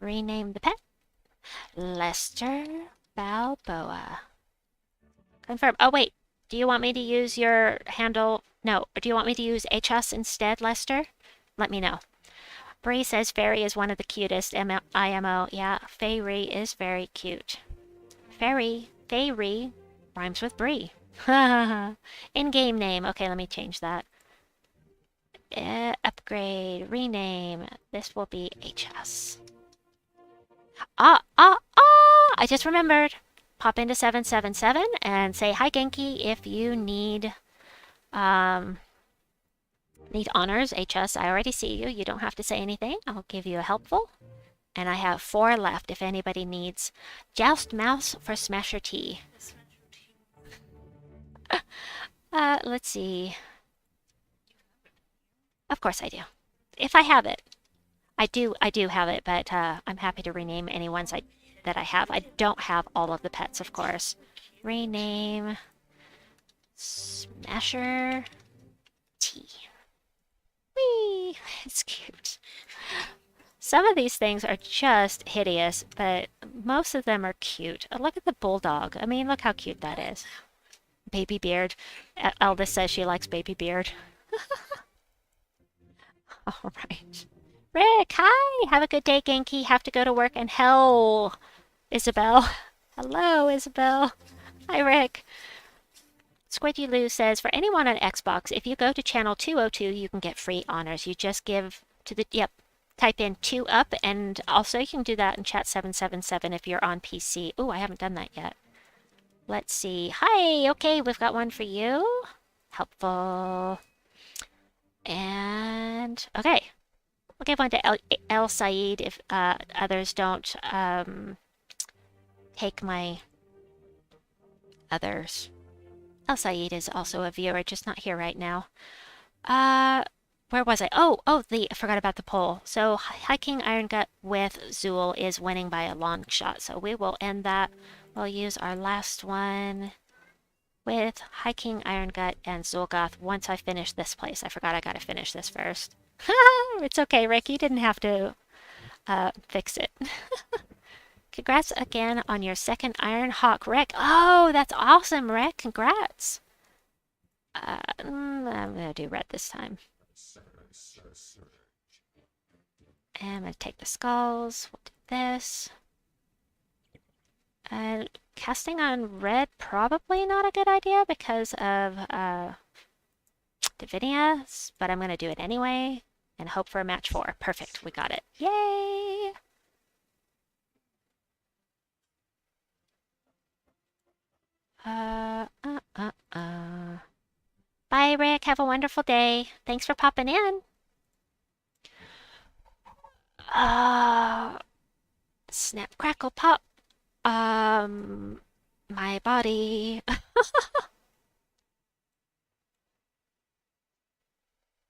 Rename the pet. Lester Balboa. Confirm. Oh, wait. Do you want me to use your handle? No. Do you want me to use HS instead, Lester? Let me know. Bree says Fairy is one of the cutest IMO. Yeah, Fairy is very cute. Fairy rhymes with Bree. In-game name. Okay, let me change that. Upgrade, rename. This will be HS. I just remembered. Pop into 777 and say hi Genki if you need honors. HS, I already see you. You don't have to say anything. I'll give you a helpful. And I have 4 left if anybody needs Joust Mouse for Smasher Tea. Let's see. Of course I do. If I have it. I do have it, but I'm happy to rename any ones that I have. I don't have all of the pets, of course. Rename Smasher Tea. Whee! It's cute. Some of these things are just hideous, but most of them are cute. Look at the bulldog. I mean, look how cute that is. Baby Beard. Eldest says she likes Baby Beard. All right. Rick, hi! Have a good day, Genki. Have to go to work and hell, Isabel. Hello, Isabel. Hi, Rick. Squidgy Lou says, for anyone on Xbox, if you go to channel 202, you can get free honors. You just give to the, type in 2 up, and also you can do that in chat 777 if you're on PC. Oh, I haven't done that yet. Let's see. Hi, okay, we've got one for you. Helpful. And, okay. I'll give one to El Said if others don't take my others. El Said is also a viewer, just not here right now. Where was I? I forgot about the poll. So Hiking Iron Gut with Zool is winning by a long shot. So we will end that. We'll use our last one with Hiking Iron Gut and Zulgoth once I finish this place. I forgot I gotta finish this first. It's okay, Rick. You didn't have to fix it. Congrats again on your 2nd Iron Hawk, Rick. Oh, that's awesome, Rick. Congrats. I'm going to do red this time. And I'm going to take the skulls. We'll do this. Casting on red, probably not a good idea because of Divinia, but I'm going to do it anyway and hope for a match 4. Perfect, we got it. Yay! Bye, Rick. Have a wonderful day. Thanks for popping in. Snap, crackle, pop. My body.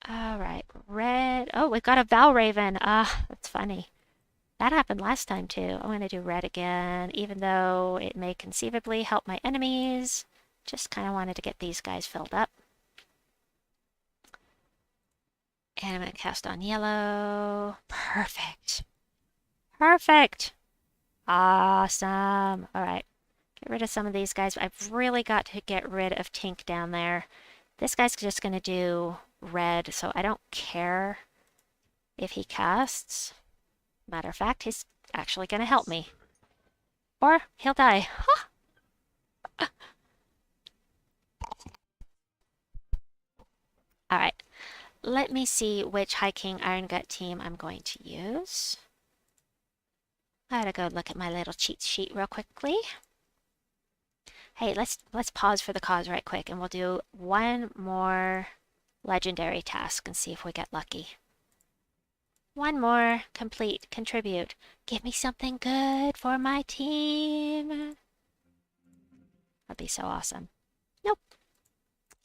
All right, red. Oh, we've got a Valraven. That's funny. That happened last time too. I'm going to do red again, even though it may conceivably help my enemies. Just kind of wanted to get these guys filled up. And I'm going to cast on yellow. Perfect. Perfect. Awesome. All right. Get rid of some of these guys. I've really got to get rid of Tink down there. This guy's just going to do red, so I don't care if he casts. Matter of fact, he's actually going to help me. Or he'll die. Huh. Alright. Let me see which Hiking Iron Gut team I'm going to use. I gotta go look at my little cheat sheet real quickly. Hey, let's pause for the cause right quick, and we'll do one more legendary task and see if we get lucky. One more. Complete. Contribute. Give me something good for my team. That'd be so awesome. Nope.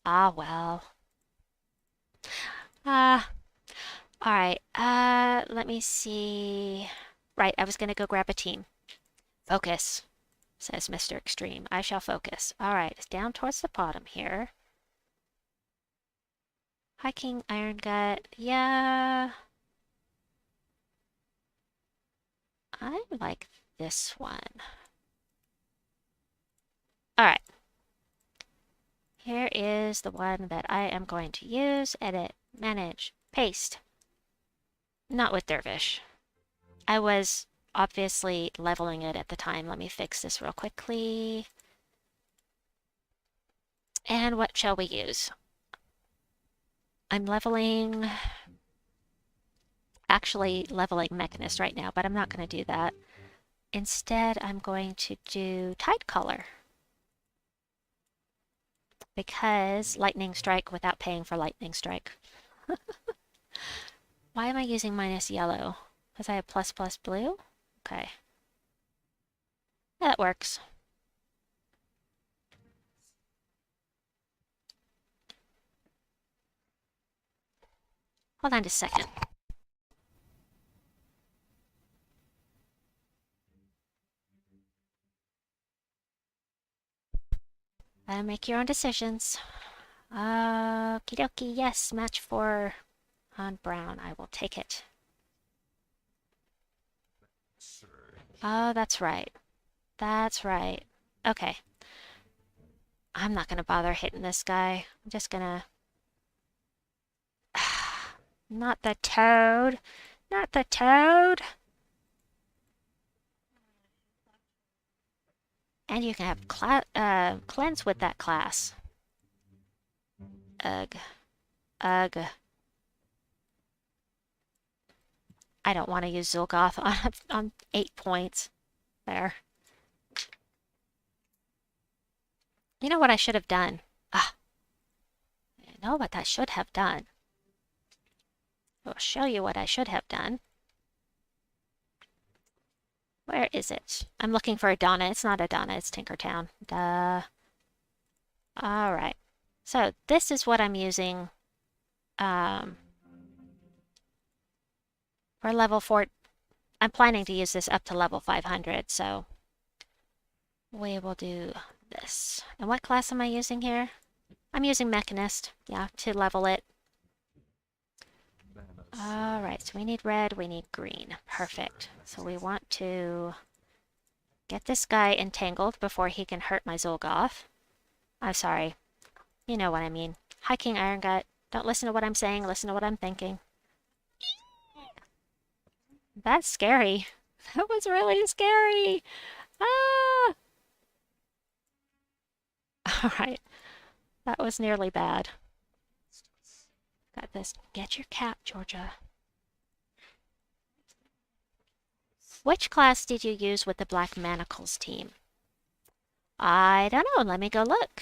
Ah, well. Alright. Let me see. Right, I was gonna go grab a team. Focus, says Mr. Extreme. I shall focus. Alright, it's down towards the bottom here. Hiking Iron Gut. Yeah. I like this one. Alright. Here is the one that I am going to use. Edit, manage, paste. Not with Dervish. I was obviously leveling it at the time. Let me fix this real quickly. And what shall we use? I'm actually leveling Mechanist right now, but I'm not going to do that. Instead, I'm going to do Tide Collar. Because Lightning Strike without paying for Lightning Strike. Why am I using minus yellow? Because I have plus plus blue? Okay. Yeah, that works. Hold on just a second. Gotta make your own decisions. Okie dokie, yes, match 4 on brown. I will take it. Oh, that's right. That's right. Okay. I'm not gonna bother hitting this guy. I'm just gonna... Not the toad! Not the toad! And you can have cleanse with that class. Ugh. Ugh. I don't want to use Zul'Goth on 8 points. There. You know what I should have done? Ah. I know what I should have done. I'll show you what I should have done. Where is it? I'm looking for Adana. It's not Adana, it's Tinkertown. Duh. Alright. So this is what I'm using for level 4. I'm planning to use this up to level 500, so we will do this. And what class am I using here? I'm using Mechanist, yeah, to level it. Alright, so we need red, we need green. Perfect. So we want to get this guy entangled before he can hurt my Zul'Goth. I'm sorry. You know what I mean. Hiking Iron Gut. Don't listen to what I'm saying, listen to what I'm thinking. That's scary. That was really scary. Ah! Alright. That was nearly bad. Got this. Get your cat, Georgia. Which class did you use with the Black Manacles team? I don't know. Let me go look.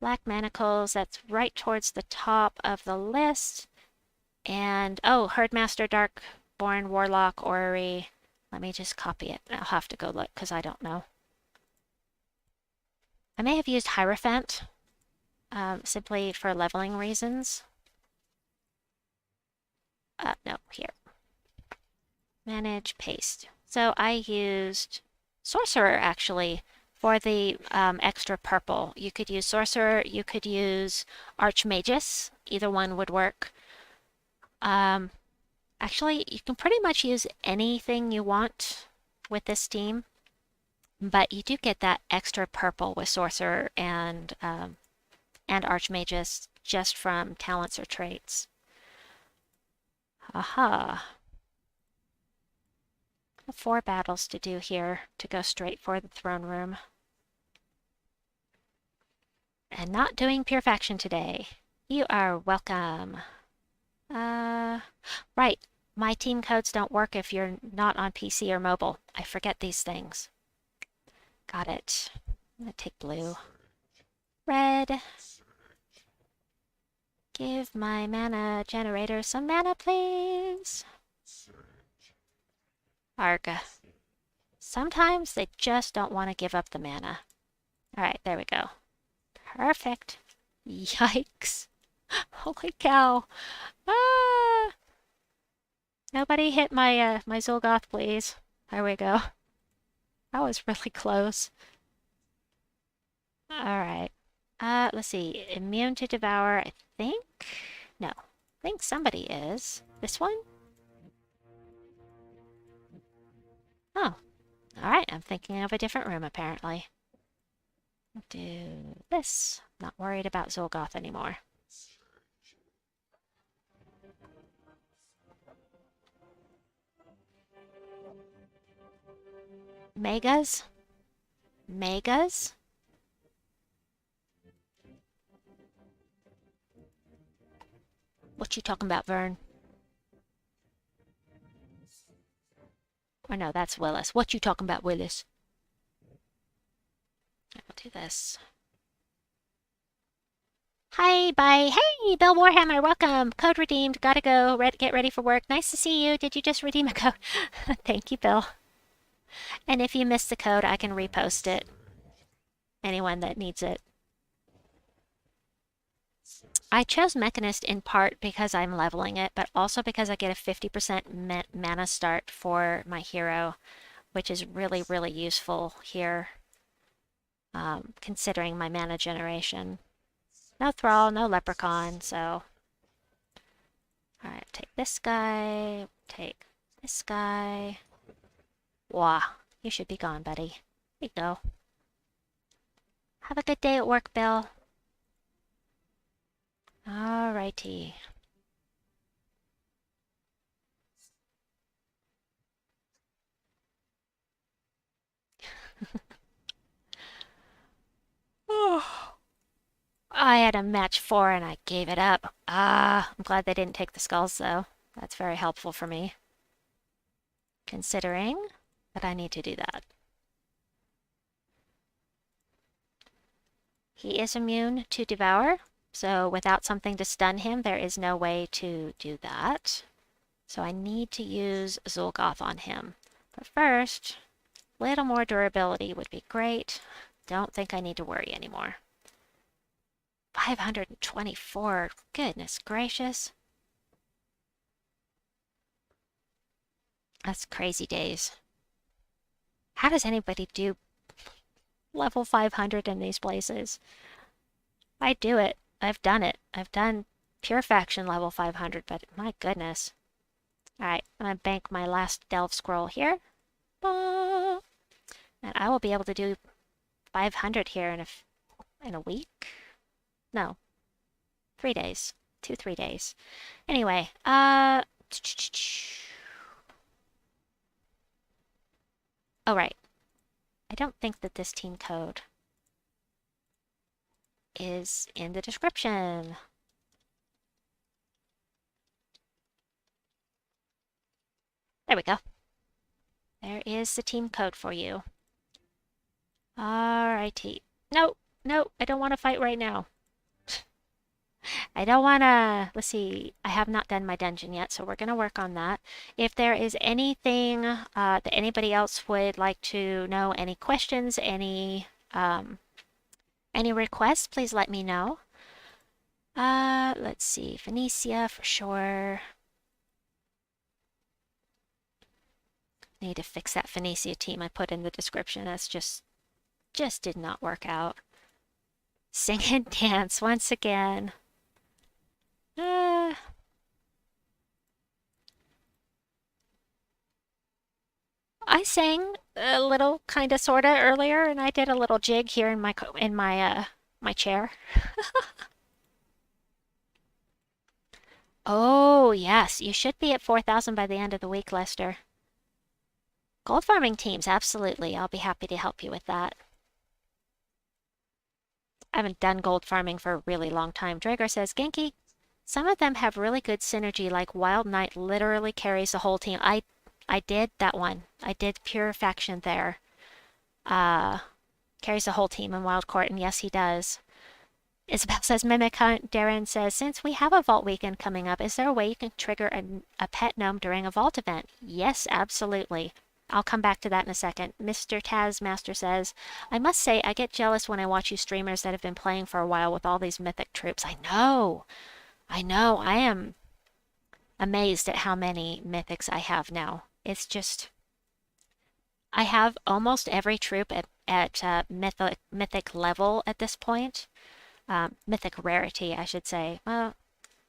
Black Manacles, that's right towards the top of the list. And, oh, Herdmaster, Darkborn, Warlock, Orrery. Let me just copy it. I'll have to go look because I don't know. I may have used Hierophant, simply for leveling reasons. No, here. Manage, paste. So I used Sorcerer, actually, for the extra purple. You could use Sorcerer, you could use Archmagus. Either one would work. Actually, you can pretty much use anything you want with this team. But you do get that extra purple with Sorcerer and Archmagus just from talents or traits. Aha. 4 battles to do here to go straight for the throne room. And not doing pure faction today. You are welcome. Right. My team codes don't work if you're not on PC or mobile. I forget these things. Got it. I'm gonna take blue. Red. Give my mana generator some mana, please. Arg. Sometimes they just don't want to give up the mana. Alright, there we go. Perfect. Yikes. Holy cow. Ah! Nobody hit my my Zul'Goth, please. There we go. That was really close. Alright. Let's see. Immune to devour, I think? No. I think somebody is. This one? Oh. Alright, I'm thinking of a different room, apparently. Do this. Not worried about Zolgoth anymore. Megas? Megas? What you talking about, Vern? Or no, that's Willis. What you talking about, Willis? I'll do this. Hi, bye. Hey, Bill Warhammer, welcome. Code redeemed. Gotta go. Get ready for work. Nice to see you. Did you just redeem a code? Thank you, Bill. And if you missed the code, I can repost it. Anyone that needs it. I chose Mechanist in part because I'm leveling it, but also because I get a 50% mana start for my hero, which is really, really useful here, considering my mana generation. No Thrall, no Leprechaun, so... Alright, take this guy, take this guy. Wah, you should be gone, buddy. Here you go. Have a good day at work, Bill. Alrighty. I had a match 4 and I gave it up. I'm glad they didn't take the skulls, though. That's very helpful for me. Considering that I need to do that. He is immune to devour, so without something to stun him, there is no way to do that. So I need to use Zolgoth on him. But first, a little more durability would be great. Don't think I need to worry anymore. 524, goodness gracious. That's crazy days. How does anybody do level 500 in these places? I do it. I've done it. I've done pure faction level 500, but my goodness. Alright, I'm gonna bank my last delve scroll here. And I will be able to do 500 here in a week? No. 3 days. 2-3 days. Anyway, oh right. I don't think that this team code is in the description. There we go. There is the team code for you. Alrighty. No, no, I don't want to fight right now. I don't want to... Let's see. I have not done my dungeon yet, so we're going to work on that. If there is anything that anybody else would like to know, any questions, any requests, please let me know. Let's see. Phoenicia for sure. Need to fix that Phoenicia team I put in the description. That's just did not work out. Sing and dance once again. I sang a little, kinda, sorta earlier, and I did a little jig here in my my chair. Oh yes, you should be at 4,000 by the end of the week, Lester. Gold farming teams, absolutely. I'll be happy to help you with that. I haven't done gold farming for a really long time. Drager says, Genki, some of them have really good synergy, like Wild Knight literally carries the whole team. I did that one. I did pure faction there. Carries the whole team in Wild Court, and yes, he does. Isabel says, Mimic Hunt. Darren says, since we have a Vault weekend coming up, is there a way you can trigger a pet gnome during a Vault event? Yes, absolutely. I'll come back to that in a second. Mr. Tazmaster says, I must say, I get jealous when I watch you streamers that have been playing for a while with all these mythic troops. I know. I am amazed at how many mythics I have now. It's just... I have almost every troop at mythic level at this point. mythic rarity, I should say. Well,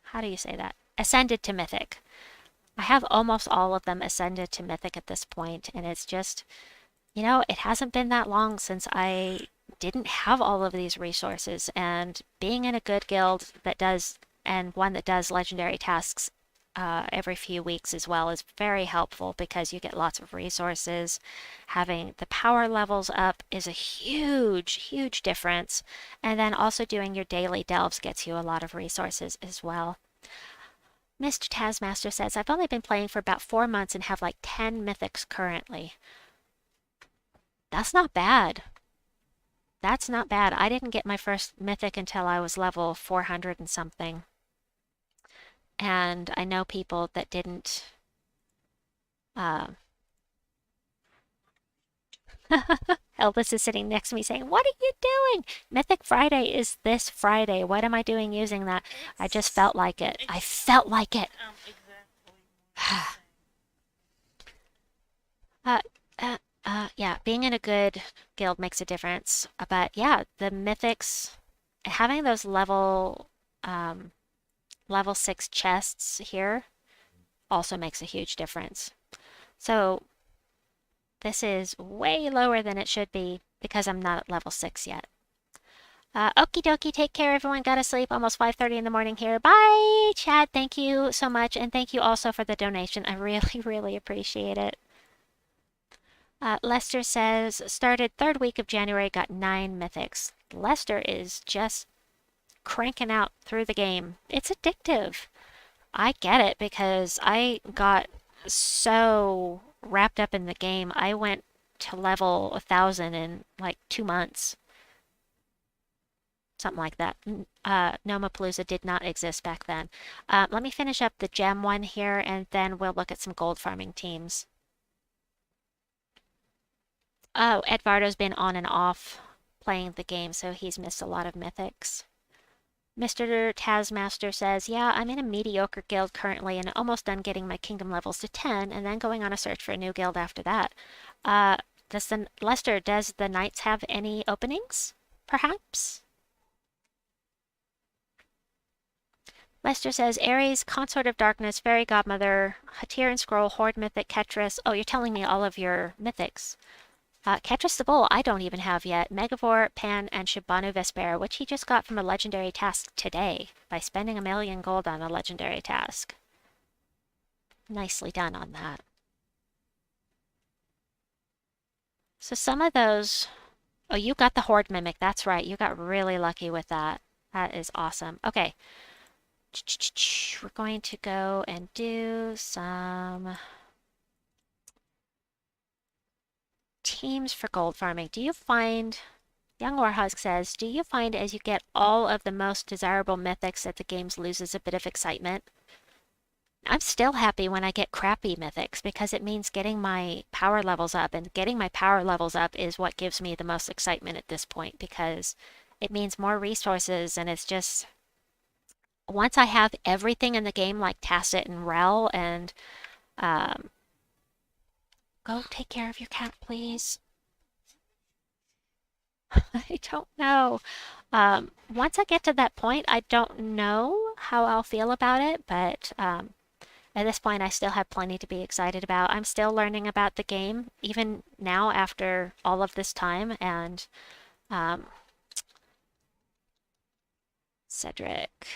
how do you say that? Ascended to mythic. I have almost all of them ascended to mythic at this point, and it's just, you know, it hasn't been that long since I didn't have all of these resources, and being in a good guild that does, and one that does legendary tasks every few weeks as well is very helpful because you get lots of resources. Having the power levels up is a huge, huge difference. And then also doing your daily delves gets you a lot of resources as well. Mr. Taskmaster says, I've only been playing for about 4 months and have like 10 mythics currently. That's not bad. That's not bad. I didn't get my first mythic until I was level 400 and something. And I know people that didn't. Elvis is sitting next to me saying, what are you doing? Mythic Friday is this Friday. What am I doing using that? I just felt like it. I felt like it. Yeah, being in a good guild makes a difference. But yeah, the mythics, having those level 6 chests here also makes a huge difference. So this is way lower than it should be because I'm not at level 6 yet. Okie dokie, take care everyone. Gotta sleep. Almost 5:30 in the morning here. Bye, Chad. Thank you so much. And thank you also for the donation. I really, really appreciate it. Lester says, started 3rd week of January, got 9 mythics. Lester is just cranking out through the game. It's addictive. I get it because I got so wrapped up in the game. I went to level 1000 in like 2 months. Something like that. Nomapalooza did not exist back then. Let me finish up the gem one here and then we'll look at some gold farming teams. Oh, Edvardo's been on and off playing the game, so he's missed a lot of mythics. Mr. Taskmaster says, yeah, I'm in a mediocre guild currently and almost done getting my kingdom levels to 10 and then going on a search for a new guild after that. Lester, does the Knights have any openings? Perhaps? Lester says, Ares, Consort of Darkness, Fairy Godmother, Hatir Scroll, Horde Mythic, Ketris. Oh, you're telling me all of your mythics. Ketris the Bull, I don't even have yet. Megavore, Pan, and Shibanu Vespera, which he just got from a legendary task today by spending 1,000,000 gold on a legendary task. Nicely done on that. So some of those... Oh, you got the Horde Mimic. That's right. You got really lucky with that. That is awesome. Okay. We're going to go and do some... teams for gold farming. Do you find, Young Warhusk says, do you find as you get all of the most desirable mythics that the game loses a bit of excitement? I'm still happy when I get crappy mythics because it means getting my power levels up, and getting my power levels up is what gives me the most excitement at this point because it means more resources, and it's just, once I have everything in the game like Tacit and Rel and go take care of your cat, please. I don't know. Once I get to that point, I don't know how I'll feel about it, but at this point, I still have plenty to be excited about. I'm still learning about the game, even now after all of this time, and Cedric.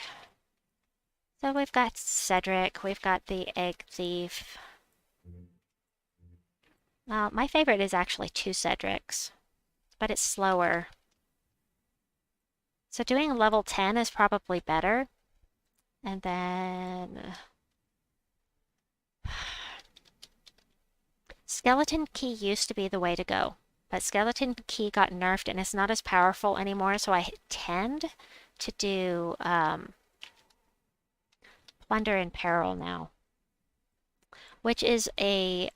So we've got Cedric, we've got the Egg Thief. My favorite is actually 2 Cedrics, but it's slower. So doing level 10 is probably better. And then... Skeleton Key used to be the way to go, but Skeleton Key got nerfed and it's not as powerful anymore, so I tend to do Plunder and Peril now, which is a...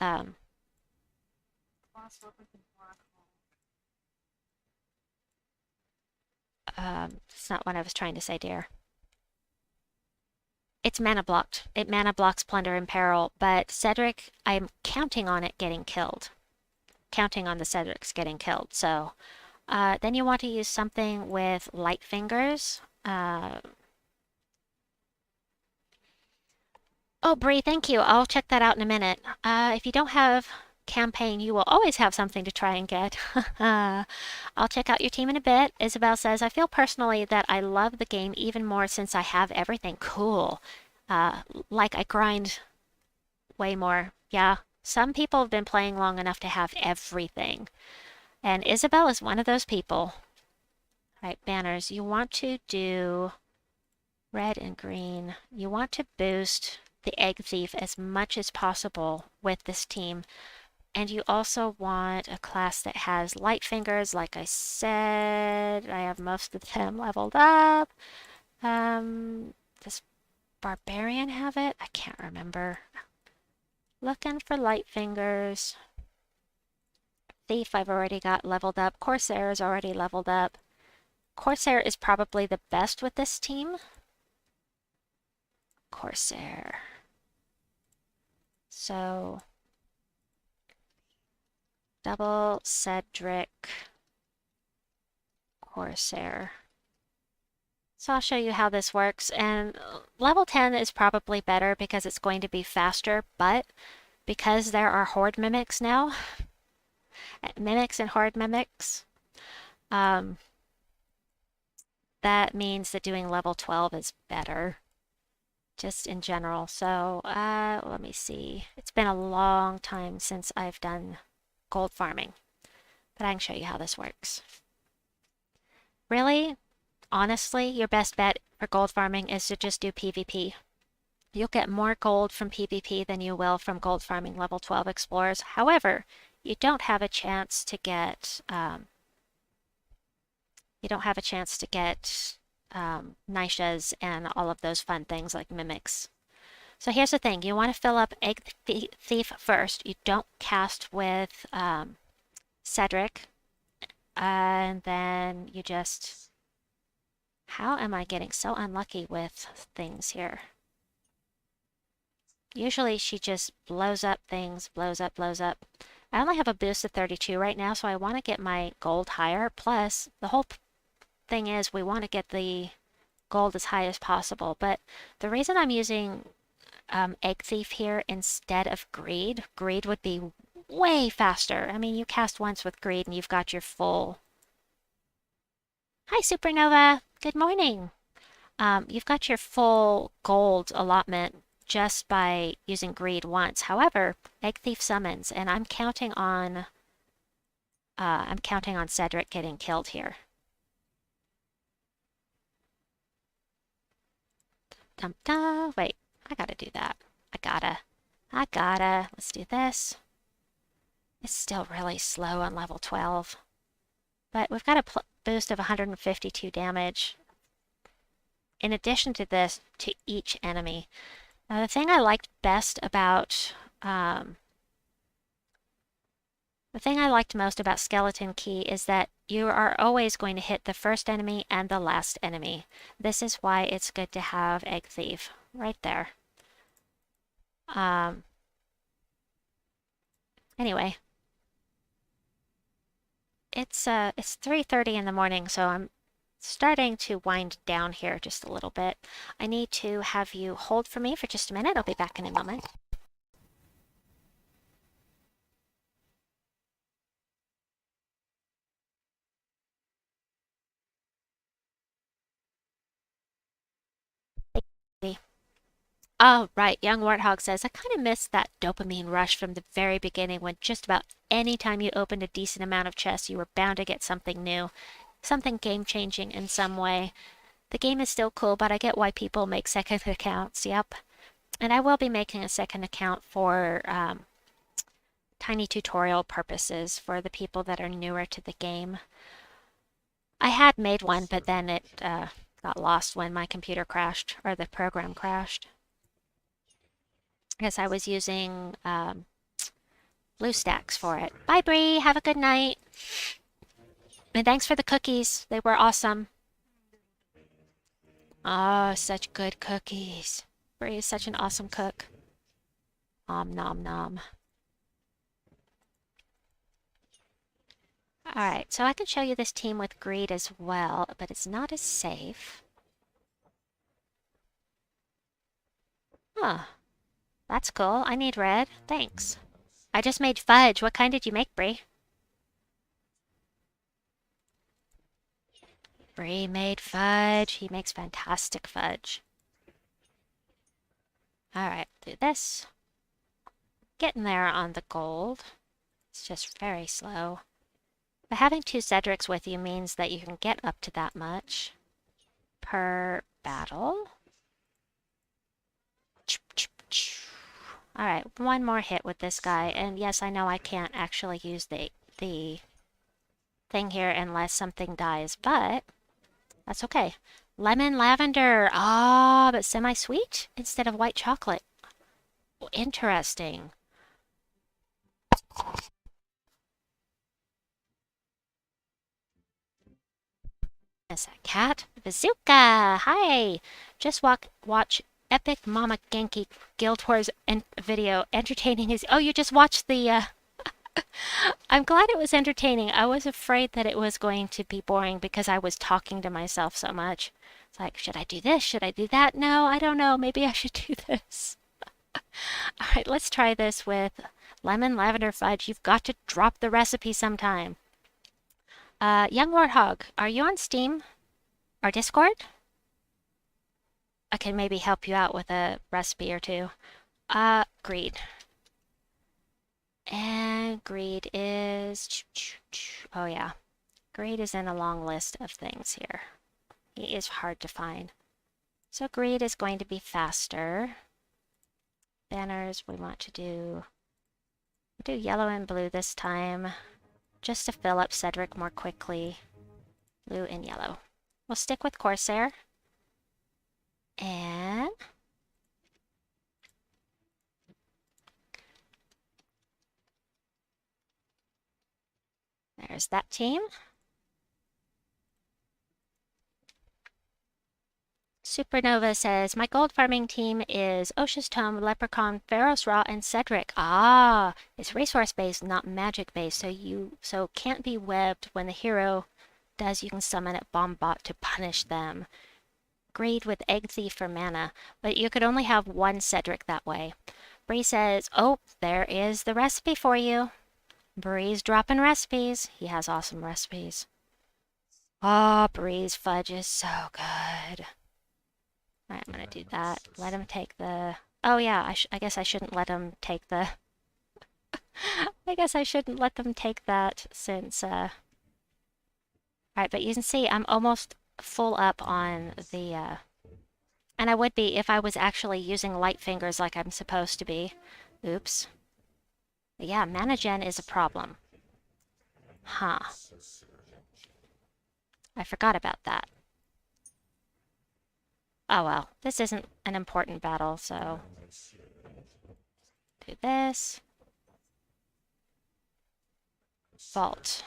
it's not what I was trying to say, dear. It's mana blocked. It mana blocks Plunder and Peril, but Cedric, I'm counting on it getting killed. Counting on the Cedrics getting killed, so Then you want to use something with light fingers. Oh, Bree, thank you. I'll check that out in a minute. If you don't have campaign, you will always have something to try and get. I'll check out your team in a bit. Isabel says, I feel personally that I love the game even more since I have everything. Cool. Like I grind way more. Yeah, some people have been playing long enough to have everything. And Isabel is one of those people. All right, banners. You want to do red and green. You want to boost the Egg Thief as much as possible with this team. And you also want a class that has light fingers. Like I said, I have most of them leveled up. Does Barbarian have it? I can't remember. Looking for light fingers. Thief I've already got leveled up. Corsair is already leveled up. Corsair is probably the best with this team. Corsair. So, double Cedric, Corsair. So I'll show you how this works. And level 10 is probably better because it's going to be faster, but because there are horde mimics now, mimics and horde mimics, that means that doing level 12 is better, just in general. So let me see. It's been a long time since I've done gold farming, but I can show you how this works. Really, honestly, your best bet for gold farming is to just do PvP. You'll get more gold from PvP than you will from gold farming level 12 explorers. However, you don't have a chance to get Nishas and all of those fun things like mimics. So here's the thing. You want to fill up Egg Thief first. You don't cast with Cedric. And then you just... How am I getting so unlucky with things here? Usually she just blows up things, blows up, blows up. I only have a boost of 32 right now, so I want to get my gold higher. Plus, the whole thing is we want to get the gold as high as possible. But the reason I'm using Egg Thief here instead of Greed would be way faster. I mean, you cast once with Greed and you've got your full... Hi, Supernova. Good morning. You've got your full gold allotment just by using Greed once. However, Egg Thief summons, and I'm counting on Cedric getting killed here. Dum dum. Wait, I gotta do that. I gotta. Let's do this. It's still really slow on level 12. But we've got a boost of 152 damage. In addition to this, to each enemy. Now, the thing I liked best about... the thing I liked most about Skeleton Key is that you are always going to hit the first enemy and the last enemy. This is why it's good to have Egg Thief right there. Anyway, it's 3:30 in the morning, so I'm starting to wind down here just a little bit. I need to have you hold for me for just a minute. I'll be back in a moment. Oh, right. Young Warthog says, I kind of missed that dopamine rush from the very beginning when just about any time you opened a decent amount of chests, you were bound to get something new, something game-changing in some way. The game is still cool, but I get why people make second accounts. Yep. And I will be making a second account for tiny tutorial purposes for the people that are newer to the game. I had made one, but then it got lost when my computer crashed, or the program crashed. I guess I was using BlueStacks for it. Bye, Bree. Have a good night. And thanks for the cookies. They were awesome. Oh, such good cookies. Bree is such an awesome cook. Nom nom nom. Alright, so I can show you this team with greed as well, but it's not as safe. Huh. That's cool. I need red. Thanks. I just made fudge. What kind did you make, Bree? Bree made fudge. He makes fantastic fudge. Alright, do this. Getting there on the gold. It's just very slow. But having two Cedrics with you means that you can get up to that much per battle. Alright, one more hit with this guy. And yes, I know I can't actually use the thing here unless something dies, but that's okay. Lemon lavender. Ah, but semi-sweet instead of white chocolate. Interesting. Is that cat? Bazooka! Hi! Just watch Epic Mama Genki Guild Wars video. Entertaining is... Oh, you just watched the... I'm glad it was entertaining. I was afraid that it was going to be boring because I was talking to myself so much. It's like, should I do this? Should I do that? No, I don't know. Maybe I should do this. Alright, let's try this with lemon lavender fudge. You've got to drop the recipe sometime. Young Warthog, are you on Steam or Discord? I can maybe help you out with a recipe or two. Greed. And greed is... Oh yeah. Greed is in a long list of things here. He is hard to find. So greed is going to be faster. Banners, we want to do yellow and blue this time, just to fill up Cedric more quickly. Blue and yellow. We'll stick with Corsair. And there's that team. Supernova says, my gold farming team is Osha's Tome, Leprechaun, Pharaoh's Raw, and Cedric. Ah, it's resource-based, not magic-based, so can't be webbed. When the hero does, you can summon a bomb bot to punish them. Greed with Egg Thief for mana, but you could only have one Cedric that way. Bree says, oh, there is the recipe for you. Bree's dropping recipes. He has awesome recipes. Oh, Bree's fudge is so good. Alright, I'm gonna do that. Let him take the... Oh yeah, I guess I shouldn't let him take the... I guess I shouldn't let them take that since... Alright, but you can see I'm almost full up on the... And I would be if I was actually using light fingers like I'm supposed to be. Oops. But yeah, mana gen is a problem. Huh. I forgot about that. Oh well, this isn't an important battle, so... Do this. Vault.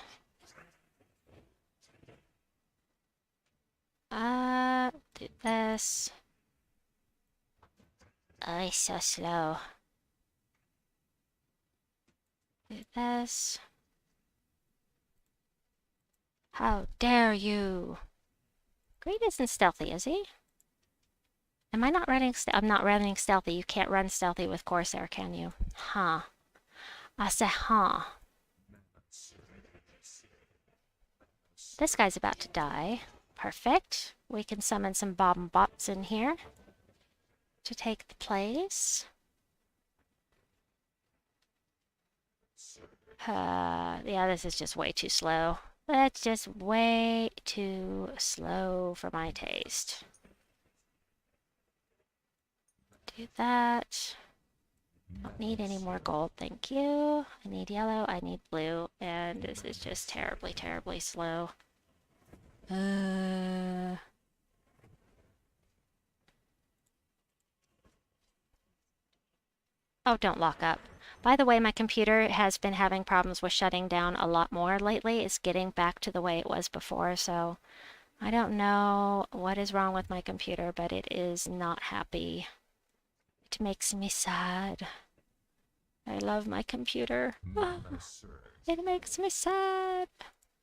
Do this. Oh, he's so slow. Do this. How dare you? Greed isn't stealthy, is he? Am I not running I'm not running stealthy. You can't run stealthy with Corsair, can you? Huh. I said, huh. This guy's about to die. Perfect. We can summon some bomb bots in here to take the place. Yeah, this is just way too slow. That's just way too slow for my taste. Do that. Don't need any more gold, thank you. I need yellow, I need blue, and this is just terribly, terribly slow. Oh, don't lock up. By the way, my computer has been having problems with shutting down a lot more lately. It's getting back to the way it was before, so I don't know what is wrong with my computer, but it is not happy. It makes me sad. I love my computer. It makes me sad.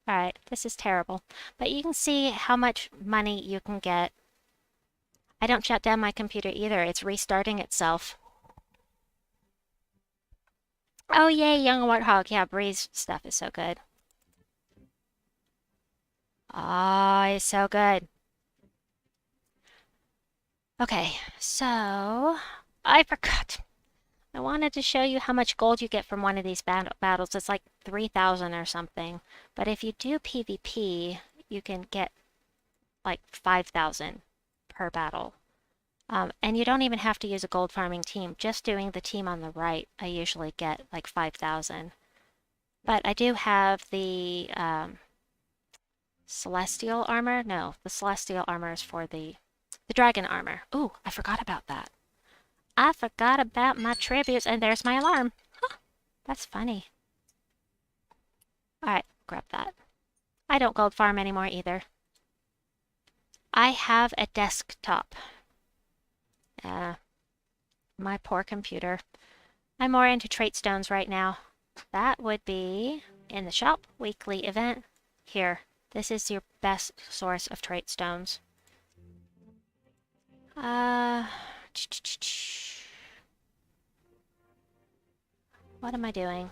Alright, this is terrible. But you can see how much money you can get. I don't shut down my computer either. It's restarting itself. Oh, yay, Young Warthog. Yeah, Bree's stuff is so good. Oh, it's so good. Okay, so I forgot. I wanted to show you how much gold you get from one of these battles. It's like 3,000 or something. But if you do PvP, you can get like 5,000 per battle. And you don't even have to use a gold farming team. Just doing the team on the right, I usually get like 5,000. But I do have the celestial armor. No, the celestial armor is for the dragon armor. Ooh, I forgot about that. I forgot about my tributes, and there's my alarm. Huh, that's funny. Alright, grab that. I don't gold farm anymore either. I have a desktop. My poor computer. I'm more into trait stones right now. That would be in the shop, weekly event. Here, this is your best source of trait stones. What am I doing?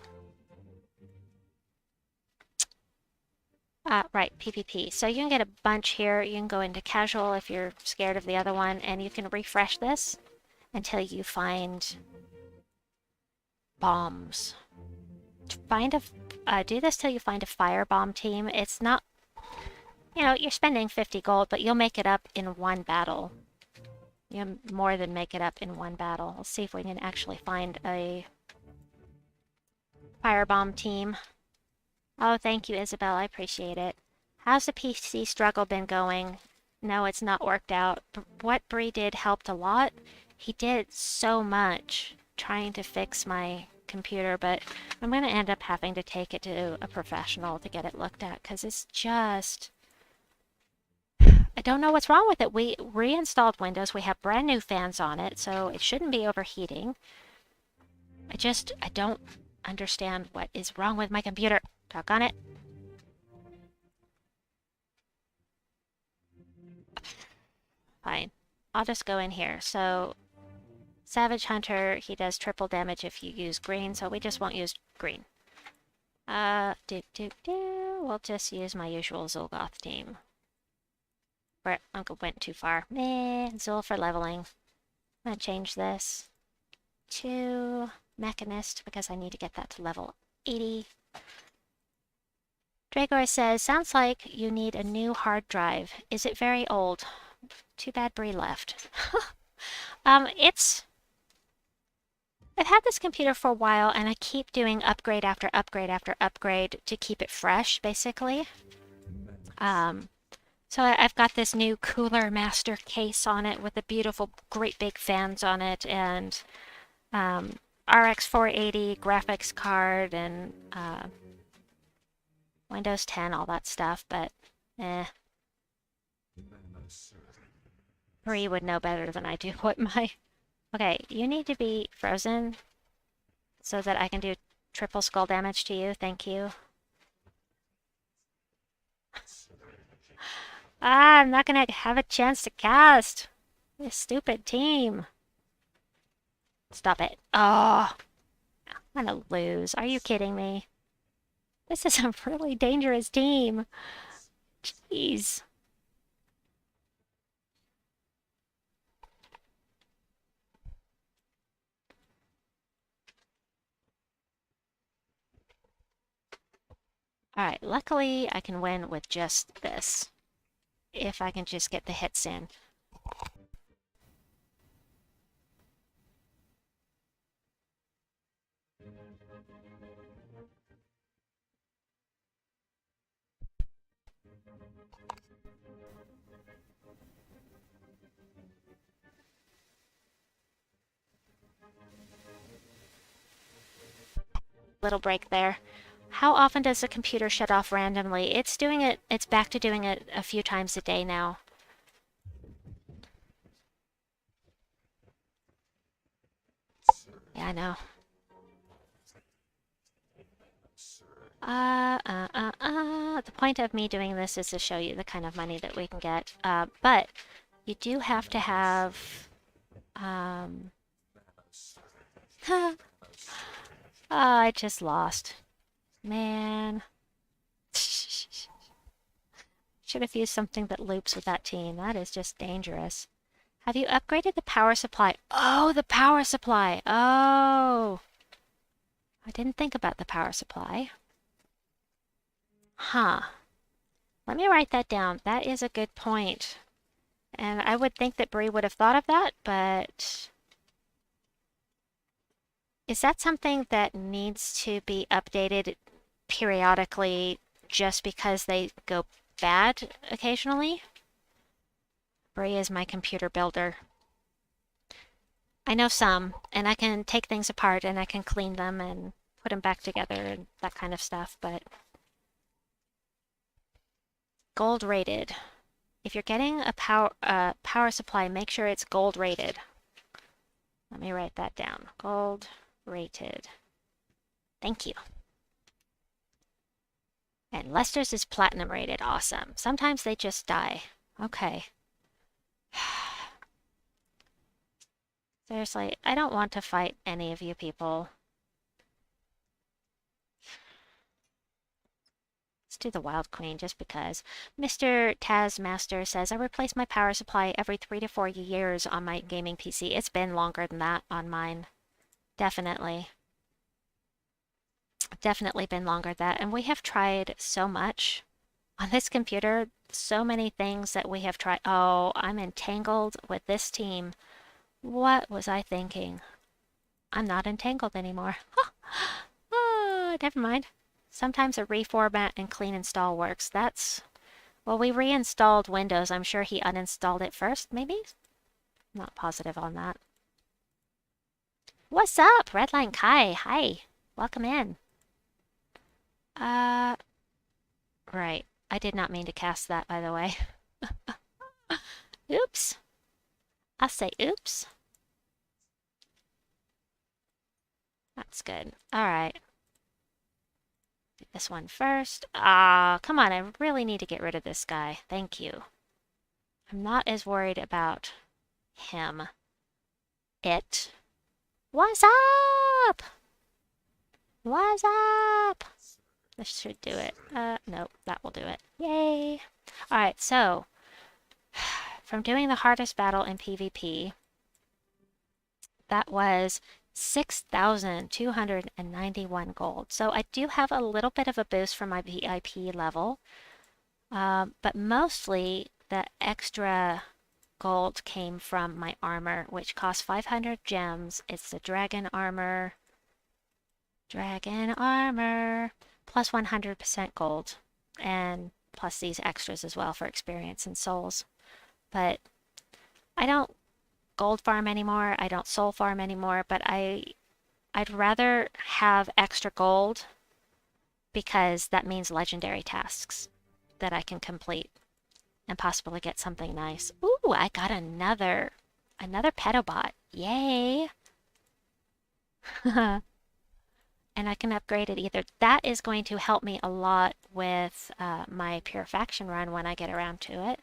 Right, PvP. So you can get a bunch here. You can go into casual if you're scared of the other one, and you can refresh this until you find bombs. Do this till you find a firebomb team. It's not, you're spending 50 gold, but you'll make it up in one battle. You more than make it up in one battle. Let's see if we can actually find a firebomb team. Oh, thank you, Isabel. I appreciate it. How's the PC struggle been going? No, it's not worked out. What Bree did helped a lot. He did so much trying to fix my computer, but I'm going to end up having to take it to a professional to get it looked at, because it's just... I don't know what's wrong with it. We reinstalled Windows. We have brand new fans on it, so it shouldn't be overheating. I don't understand what is wrong with my computer. Talk on it. Fine. I'll just go in here. So, Savage Hunter, he does triple damage if you use green, so we just won't use green. We'll just use my usual Zolgoth team. Where Uncle went too far. Meh, Zul for leveling. I'm gonna change this to Mechanist because I need to get that to level 80. Dragor says, sounds like you need a new hard drive. Is it very old? Too bad Bree left. I've had this computer for a while, and I keep doing upgrade after upgrade after upgrade to keep it fresh, basically. So I've got this new Cooler Master case on it with the beautiful, great big fans on it, and RX 480 graphics card, and Windows 10, all that stuff, but Bree would know better than I do what my... Okay, you need to be frozen so that I can do triple skull damage to you. Thank you. I'm not gonna have a chance to cast. This stupid team. Stop it. Oh, I'm gonna lose. Are you kidding me? This is a really dangerous team. Jeez. Alright, luckily I can win with just this. If I can just get the hits in. Little break there. How often does the computer shut off randomly? It's back to doing it a few times a day now. Yeah, I know. The point of me doing this is to show you the kind of money that we can get. But you do have to have... oh, I just lost. Man. Should have used something that loops with that team. That is just dangerous. Have you upgraded the power supply? Oh, the power supply. Oh. I didn't think about the power supply. Huh. Let me write that down. That is a good point. And I would think that Bree would have thought of that, but... is that something that needs to be updated periodically just because they go bad occasionally? Bree is my computer builder. I know some, and I can take things apart and I can clean them and put them back together and that kind of stuff, but... gold rated. If you're getting a power supply, make sure it's gold rated. Let me write that down. Gold rated. Thank you. And Lester's is platinum rated. Awesome. Sometimes they just die. Okay. Seriously, I don't want to fight any of you people. Let's do the Wild Queen just because. Mr. Taskmaster says, I replace my power supply every 3 to 4 years on my gaming PC. It's been longer than that on mine. Definitely. Definitely been longer than that. And we have tried so much on this computer. So many things that we have tried. Oh, I'm entangled with this team. What was I thinking? I'm not entangled anymore. Oh, never mind. Sometimes a reformat and clean install works. That's... well, we reinstalled Windows. I'm sure he uninstalled it first, maybe? Not positive on that. What's up, Redline Kai? Hi. Welcome in. Right. I did not mean to cast that, by the way. Oops. I'll say oops. That's good. Alright. Do this one first. Ah, come on. I really need to get rid of this guy. Thank you. I'm not as worried about him. It. What's up? What's up? This should do it. Nope, that will do it. Yay. Alright, so from doing the hardest battle in PvP, that was 6,291 gold. So I do have a little bit of a boost from my VIP level, but mostly the extra gold came from my armor, which cost 500 gems. It's the dragon armor. Dragon armor. Plus 100% gold. And plus these extras as well for experience and souls. But I don't gold farm anymore. I don't soul farm anymore. But I'd rather have extra gold because that means legendary tasks that I can complete and possibly get something nice. Ooh, I got another pedobot. Yay! And I can upgrade it either. That is going to help me a lot with my purification run when I get around to it.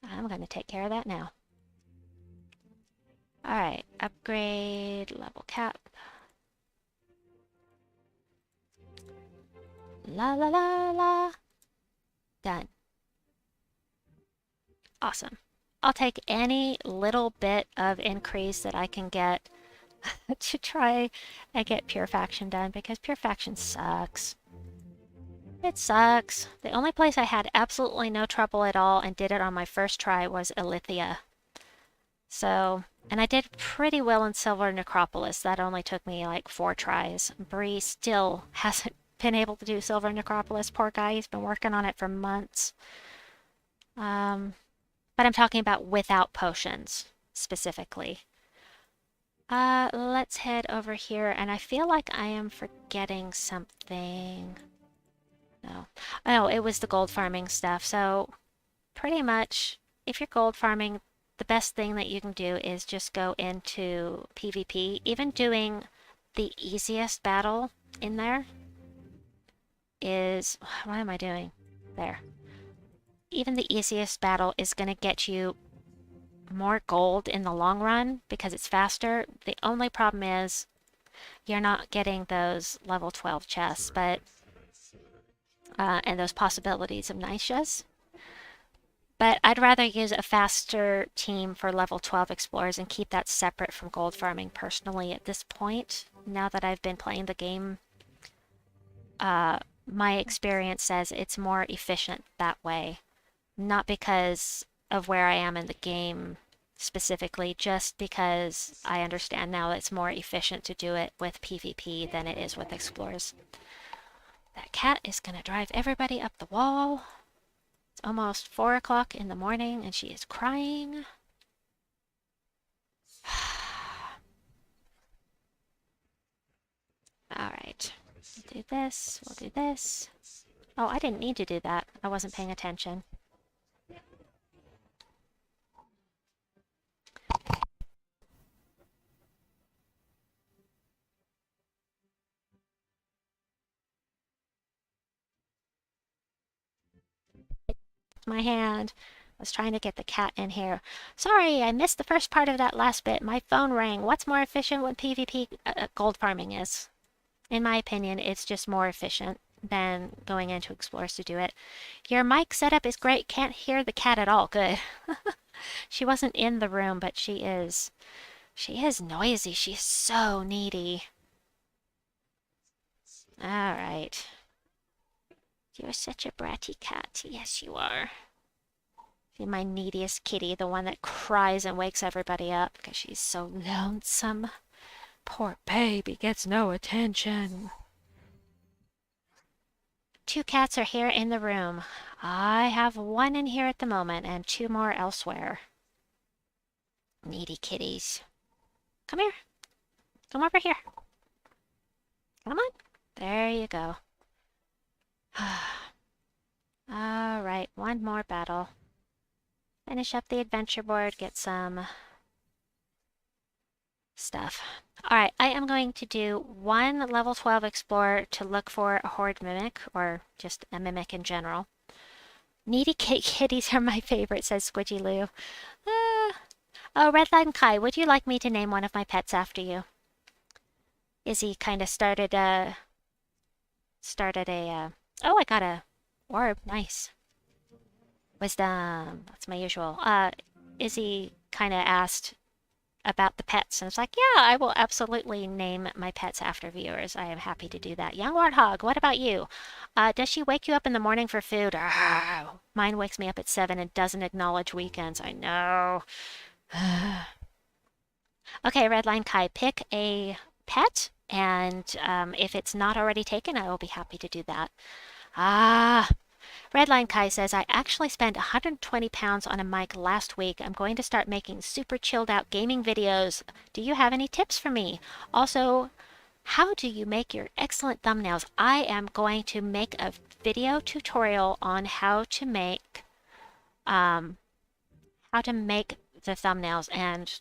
I'm going to take care of that now. Alright, upgrade level cap. La la la la. Done. Awesome. I'll take any little bit of increase that I can get to try and get purification done because purification sucks. It sucks. The only place I had absolutely no trouble at all and did it on my first try was Ilithia. So, and I did pretty well in Silver Necropolis. That only took me like 4 tries. Bree still hasn't been able to do Silver Necropolis. Poor guy, he's been working on it for months. But I'm talking about without potions, specifically. Let's head over here, and I feel like I am forgetting something. No. Oh, it was the gold farming stuff. So, pretty much, if you're gold farming, the best thing that you can do is just go into PvP. Even doing the easiest battle in there, is... What am I doing? There. Even the easiest battle is going to get you more gold in the long run because it's faster. The only problem is you're not getting those level 12 chests, but and those possibilities of niches. But I'd rather use a faster team for level 12 explorers and keep that separate from gold farming personally at this point. Now that I've been playing the game, my experience says it's more efficient that way. Not because of where I am in the game specifically, just because I understand now it's more efficient to do it with PvP than it is with explorers. That cat is going to drive everybody up the wall. It's almost 4 o'clock in the morning and she is crying. Alright, we'll do this, we'll do this. Oh, I didn't need to do that. I wasn't paying attention. My hand. I was trying to get the cat in here. Sorry, I missed the first part of that last bit. My phone rang. What's more efficient with PvP gold farming is? In my opinion, it's just more efficient than going into explorers to do it. Your mic setup is great. Can't hear the cat at all. Good. She wasn't in the room, but she is noisy. She's so needy. All right. You're such a bratty cat. Yes, you are. You're my neediest kitty, the one that cries and wakes everybody up because she's so lonesome. Poor baby gets no attention. 2 cats are here in the room. I have 1 in here at the moment and 2 more elsewhere. Needy kitties. Come here. Come over here. Come on. There you go. Alright, 1 more battle. Finish up the adventure board, get some stuff. Alright, I am going to do 1 level 12 explorer to look for a horde mimic, or just a mimic in general. Needy kitties are my favorite, says Squidgy Lou. Oh, Redline Kai, would you like me to name one of my pets after you? Izzy kind of started a... Oh, I got a orb. Nice. Wisdom. That's my usual. Izzy kind of asked about the pets, and it's like, yeah, I will absolutely name my pets after viewers. I am happy to do that. Young Warthog, what about you? Does she wake you up in the morning for food? Mine wakes me up at 7 and doesn't acknowledge weekends. I know. Okay, Redline Kai, pick a pet, and if it's not already taken, I will be happy to do that. Redline Kai says, I actually spent £120 on a mic last week. I'm going to start making super chilled out gaming videos. Do you have any tips for me? Also, how do you make your excellent thumbnails? I am going to make a video tutorial on how to make the thumbnails, and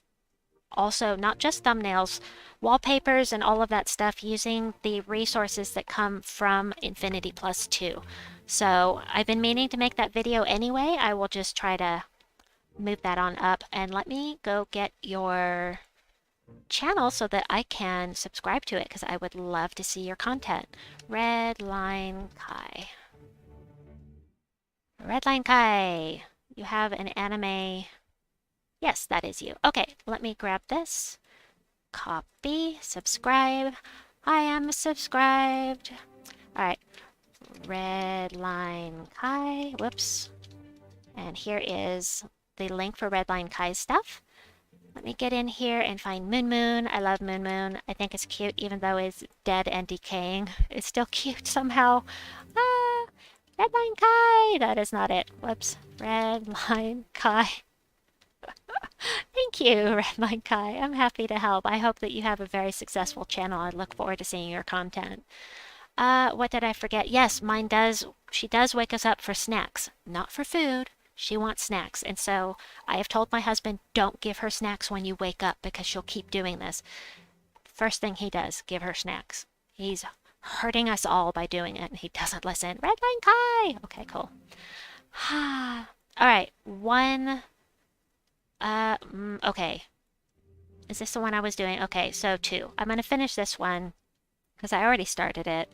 also not just thumbnails, wallpapers and all of that stuff using the resources that come from Infinity Plus 2. So I've been meaning to make that video anyway. I will just try to move that on up, and let me go get your channel so that I can subscribe to it because I would love to see your content. Redline Kai. Redline Kai, you have an anime. Yes, that is you. Okay, let me grab this. Copy, subscribe. I am subscribed. All right, Redline Kai. Whoops. And here is the link for Redline Kai's stuff. Let me get in here and find Moon Moon. I love Moon Moon. I think it's cute even though it's dead and decaying. It's still cute somehow. Redline Kai! That is not it. Whoops. Redline Kai. Thank you, Redline Kai. I'm happy to help. I hope that you have a very successful channel. I look forward to seeing your content. What did I forget? Yes, mine does. She does wake us up for snacks. Not for food. She wants snacks. And so I have told my husband, don't give her snacks when you wake up because she'll keep doing this. First thing he does, give her snacks. He's hurting us all by doing it. And he doesn't listen. Redline Kai! Okay, cool. Alright, one... okay. Is this the one I was doing? Okay, so 2. I'm gonna finish this one, because I already started it.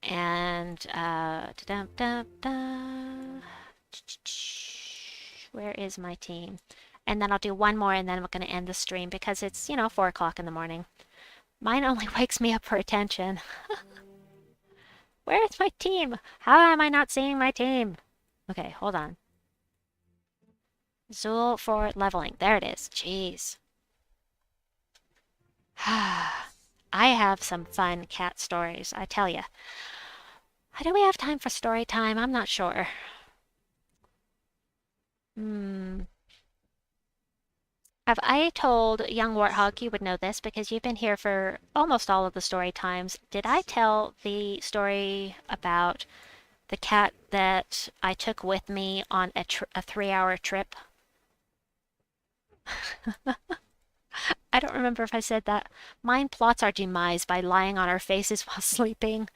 And, where is my team? And then I'll do one more, and then I'm gonna end the stream, because it's, 4 o'clock in the morning. Mine only wakes me up for attention. Where is my team? How am I not seeing my team? Okay, hold on. Zool for leveling. There it is. Jeez. I have some fun cat stories, I tell ya. Do we have time for story time? I'm not sure. Have I told young Warthog, you would know this because you've been here for almost all of the story times. Did I tell the story about the cat that I took with me on a 3-hour trip? I don't remember if I said that. Mine plots our demise by lying on our faces while sleeping.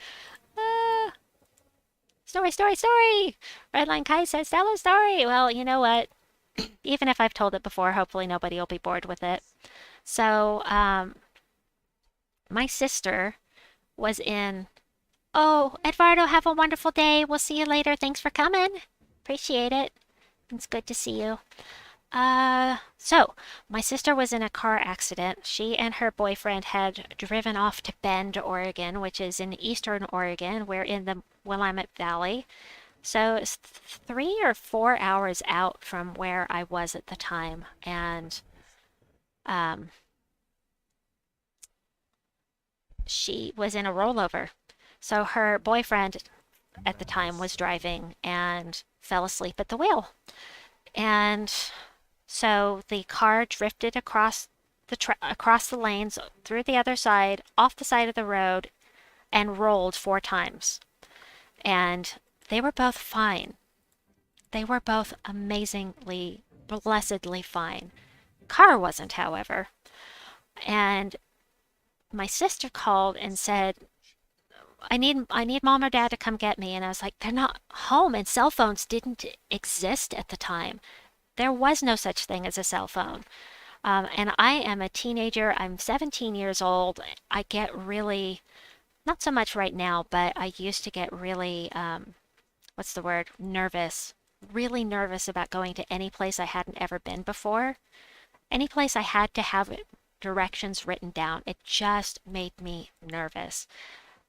Story, story, story! Redline Kai says, tell a story! Well, you know what? Even if I've told it before, hopefully nobody will be bored with it. So, my sister was in... Oh, Eduardo, have a wonderful day. We'll see you later. Thanks for coming. Appreciate it. It's good to see you. So, my sister was in a car accident. She and her boyfriend had driven off to Bend, Oregon, which is in eastern Oregon. We're in the Willamette Valley. So it's 3 or 4 hours out from where I was at the time. And, she was in a rollover. So her boyfriend at the time was driving and fell asleep at the wheel. And so the car drifted across the lanes, through the other side, off the side of the road, and rolled 4 times. And they were both fine. They were both amazingly, blessedly fine. Car wasn't, however. And my sister called and said, I need mom or dad to come get me. And I was like, they're not home. And cell phones didn't exist at the time. There was no such thing as a cell phone. And I am a teenager. I'm 17 years old. I get really, not so much right now, but I used to get really, what's the word? Nervous. Really nervous about going to any place I hadn't ever been before. Any place I had to have directions written down. It just made me nervous.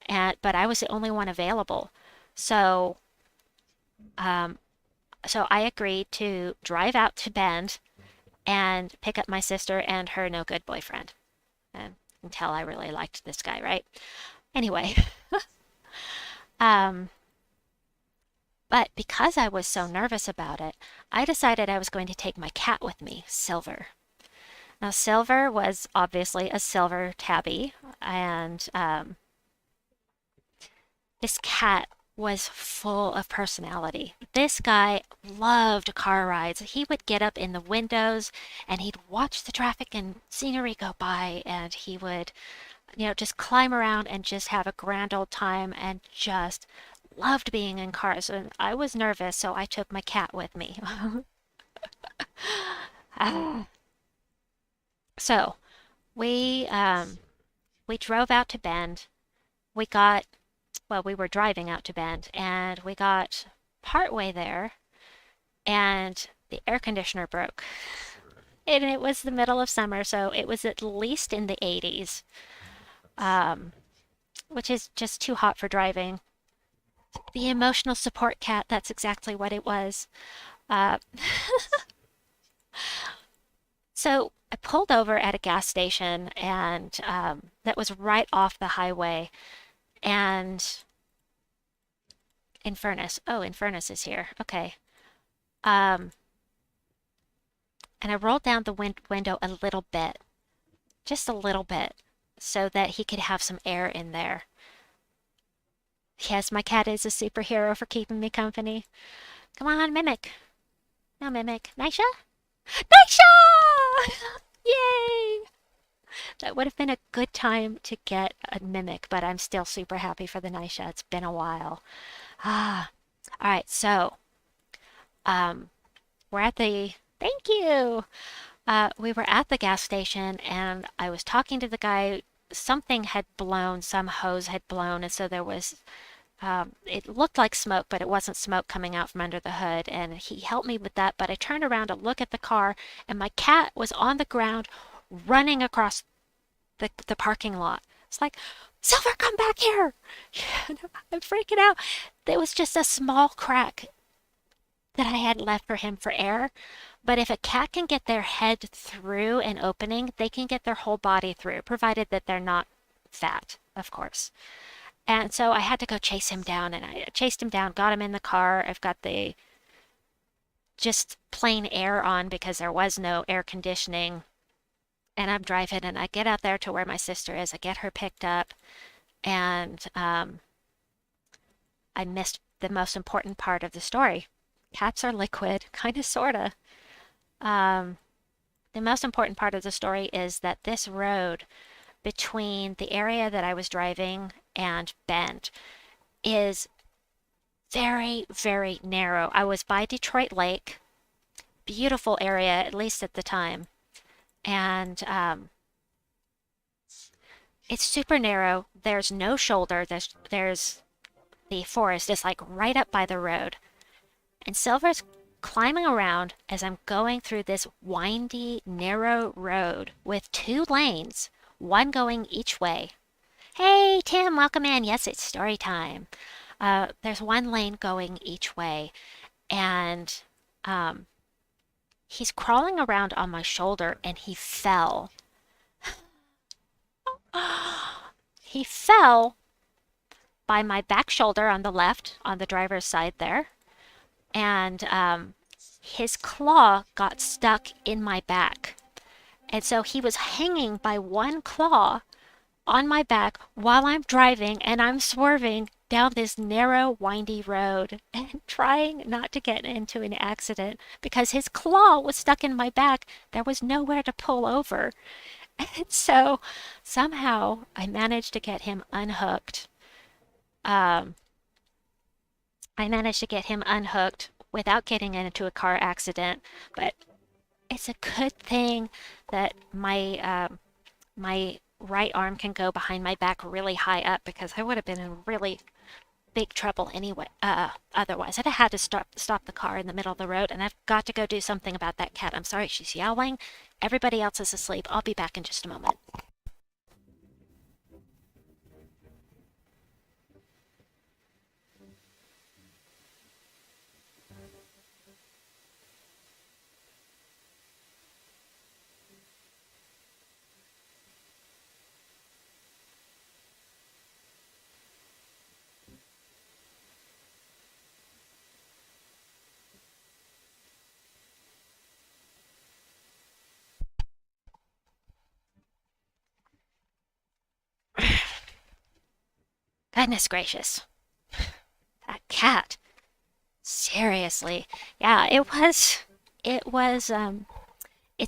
But I was the only one available. So I agreed to drive out to Bend and pick up my sister and her no-good boyfriend. And until I really liked this guy, right? Anyway. But because I was so nervous about it, I decided I was going to take my cat with me, Silver. Now, Silver was obviously a silver tabby, and this cat was full of personality. This guy loved car rides. He would get up in the windows and he'd watch the traffic and scenery go by, and he would, just climb around and just have a grand old time, and just loved being in cars. And I was nervous, so I took my cat with me. So we drove out to Bend. We were driving out to Bend, and we got partway there, and the air conditioner broke. And it was the middle of summer, so it was at least in the 80s, which is just too hot for driving. The emotional support cat, that's exactly what it was. So I pulled over at a gas station, and that was right off the highway. And Infernus. Oh, Infernus is here. Okay. And I rolled down the window a little bit. Just a little bit. So that he could have some air in there. Yes, my cat is a superhero for keeping me company. Come on, Mimic. No, Mimic. Nisha? Nisha! Yay! That would have been a good time to get a mimic, but I'm still super happy for the Nisha. It's been a while. Ah, all right. So, um, we're at the. Thank you. We were at the gas station, and I was talking to the guy. Something had blown, some hose had blown, and so there was. It looked like smoke, but it wasn't smoke coming out from under the hood. And he helped me with that. But I turned around to look at the car, and my cat was on the ground, running across the parking lot. It's like, Silver, come back here! I'm freaking out. There was just a small crack that I had left for him for air. But if a cat can get their head through an opening, they can get their whole body through, provided that they're not fat, of course. And so I had to go chase him down, and I chased him down, got him in the car. I've got the just plain air on because there was no air conditioning. And I'm driving, and I get out there to where my sister is. I get her picked up, and I missed the most important part of the story. Cats are liquid, kind of, sorta. Um, the most important part of the story is that this road between the area that I was driving and Bend is very, very narrow. I was by Detroit Lake, beautiful area, at least at the time. And it's super narrow. There's no shoulder. There's the forest is like right up by the road. And Silver's climbing around as I'm going through this windy, narrow road with two lanes, one going each way. Hey, Tim, welcome in. Yes, it's story time. There's one lane going each way, and he's crawling around on my shoulder, and he fell. He fell by my back shoulder on the left, on the driver's side there, and his claw got stuck in my back. And so he was hanging by one claw on my back while I'm driving, and I'm swerving down this narrow, windy road and trying not to get into an accident because his claw was stuck in my back. There was nowhere to pull over. And so somehow I managed to get him unhooked. Um, I managed to get him unhooked without getting into a car accident, but it's a good thing that my right arm can go behind my back really high up because I would have been in really big trouble anyway. Otherwise, I'd have had to stop the car in the middle of the road, and I've got to go do something about that cat. I'm sorry, she's yowling. Everybody else is asleep. I'll be back in just a moment. Goodness gracious. That cat. Seriously. Yeah, it's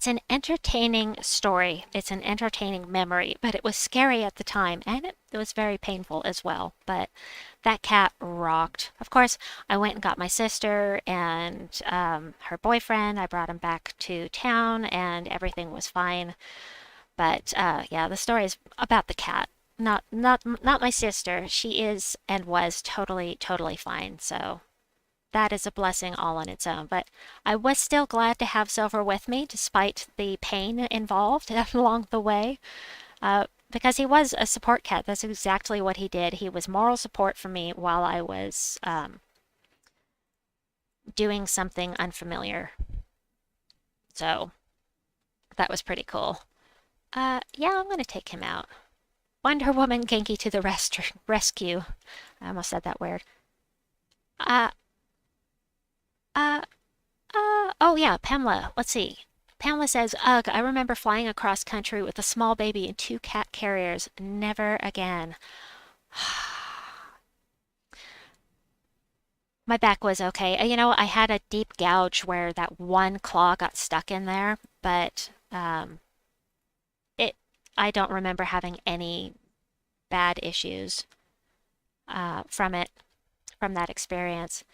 an entertaining story. It's an entertaining memory, but it was scary at the time, and it was very painful as well. But that cat rocked. Of course, I went and got my sister and her boyfriend. I brought him back to town, and everything was fine. But yeah, the story is about the cat. Not my sister. She is and was totally, totally fine. So that is a blessing all on its own. But I was still glad to have Silver with me, despite the pain involved along the way, because he was a support cat. That's exactly what he did. He was moral support for me while I was doing something unfamiliar. So that was pretty cool. Yeah, I'm gonna take him out. Wonder Woman Genki to the rescue. I almost said that weird. Uh, oh yeah, Pamela. Let's see. Pamela says, ugh, I remember flying across country with a small baby and two cat carriers. Never again. My back was okay. You know, I had a deep gouge where that one claw got stuck in there, but it I don't remember having any bad issues from that experience.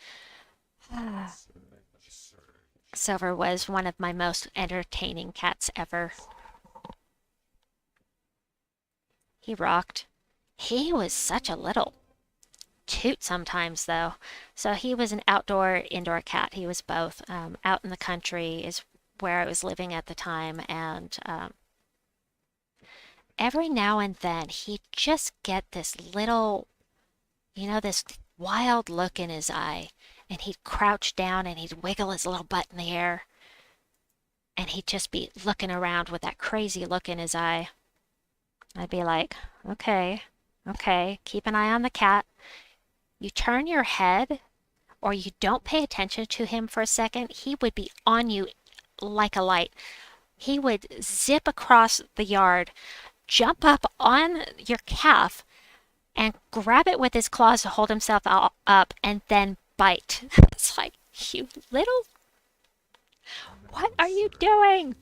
Silver was one of my most entertaining cats ever. He rocked. He was such a little toot sometimes, though. So he was an outdoor, indoor cat. He was both. Out in the country is where I was living at the time, and every now and then he'd just get this little, this wild look in his eye, and he'd crouch down and he'd wiggle his little butt in the air, and he'd just be looking around with that crazy look in his eye. I'd be like, okay, keep an eye on the cat. You turn your head or you don't pay attention to him for a second, he would be on you like a light. He would zip across the yard, jump up on your calf, and grab it with his claws to hold himself up, and then bite. It's like, you little... What are you doing?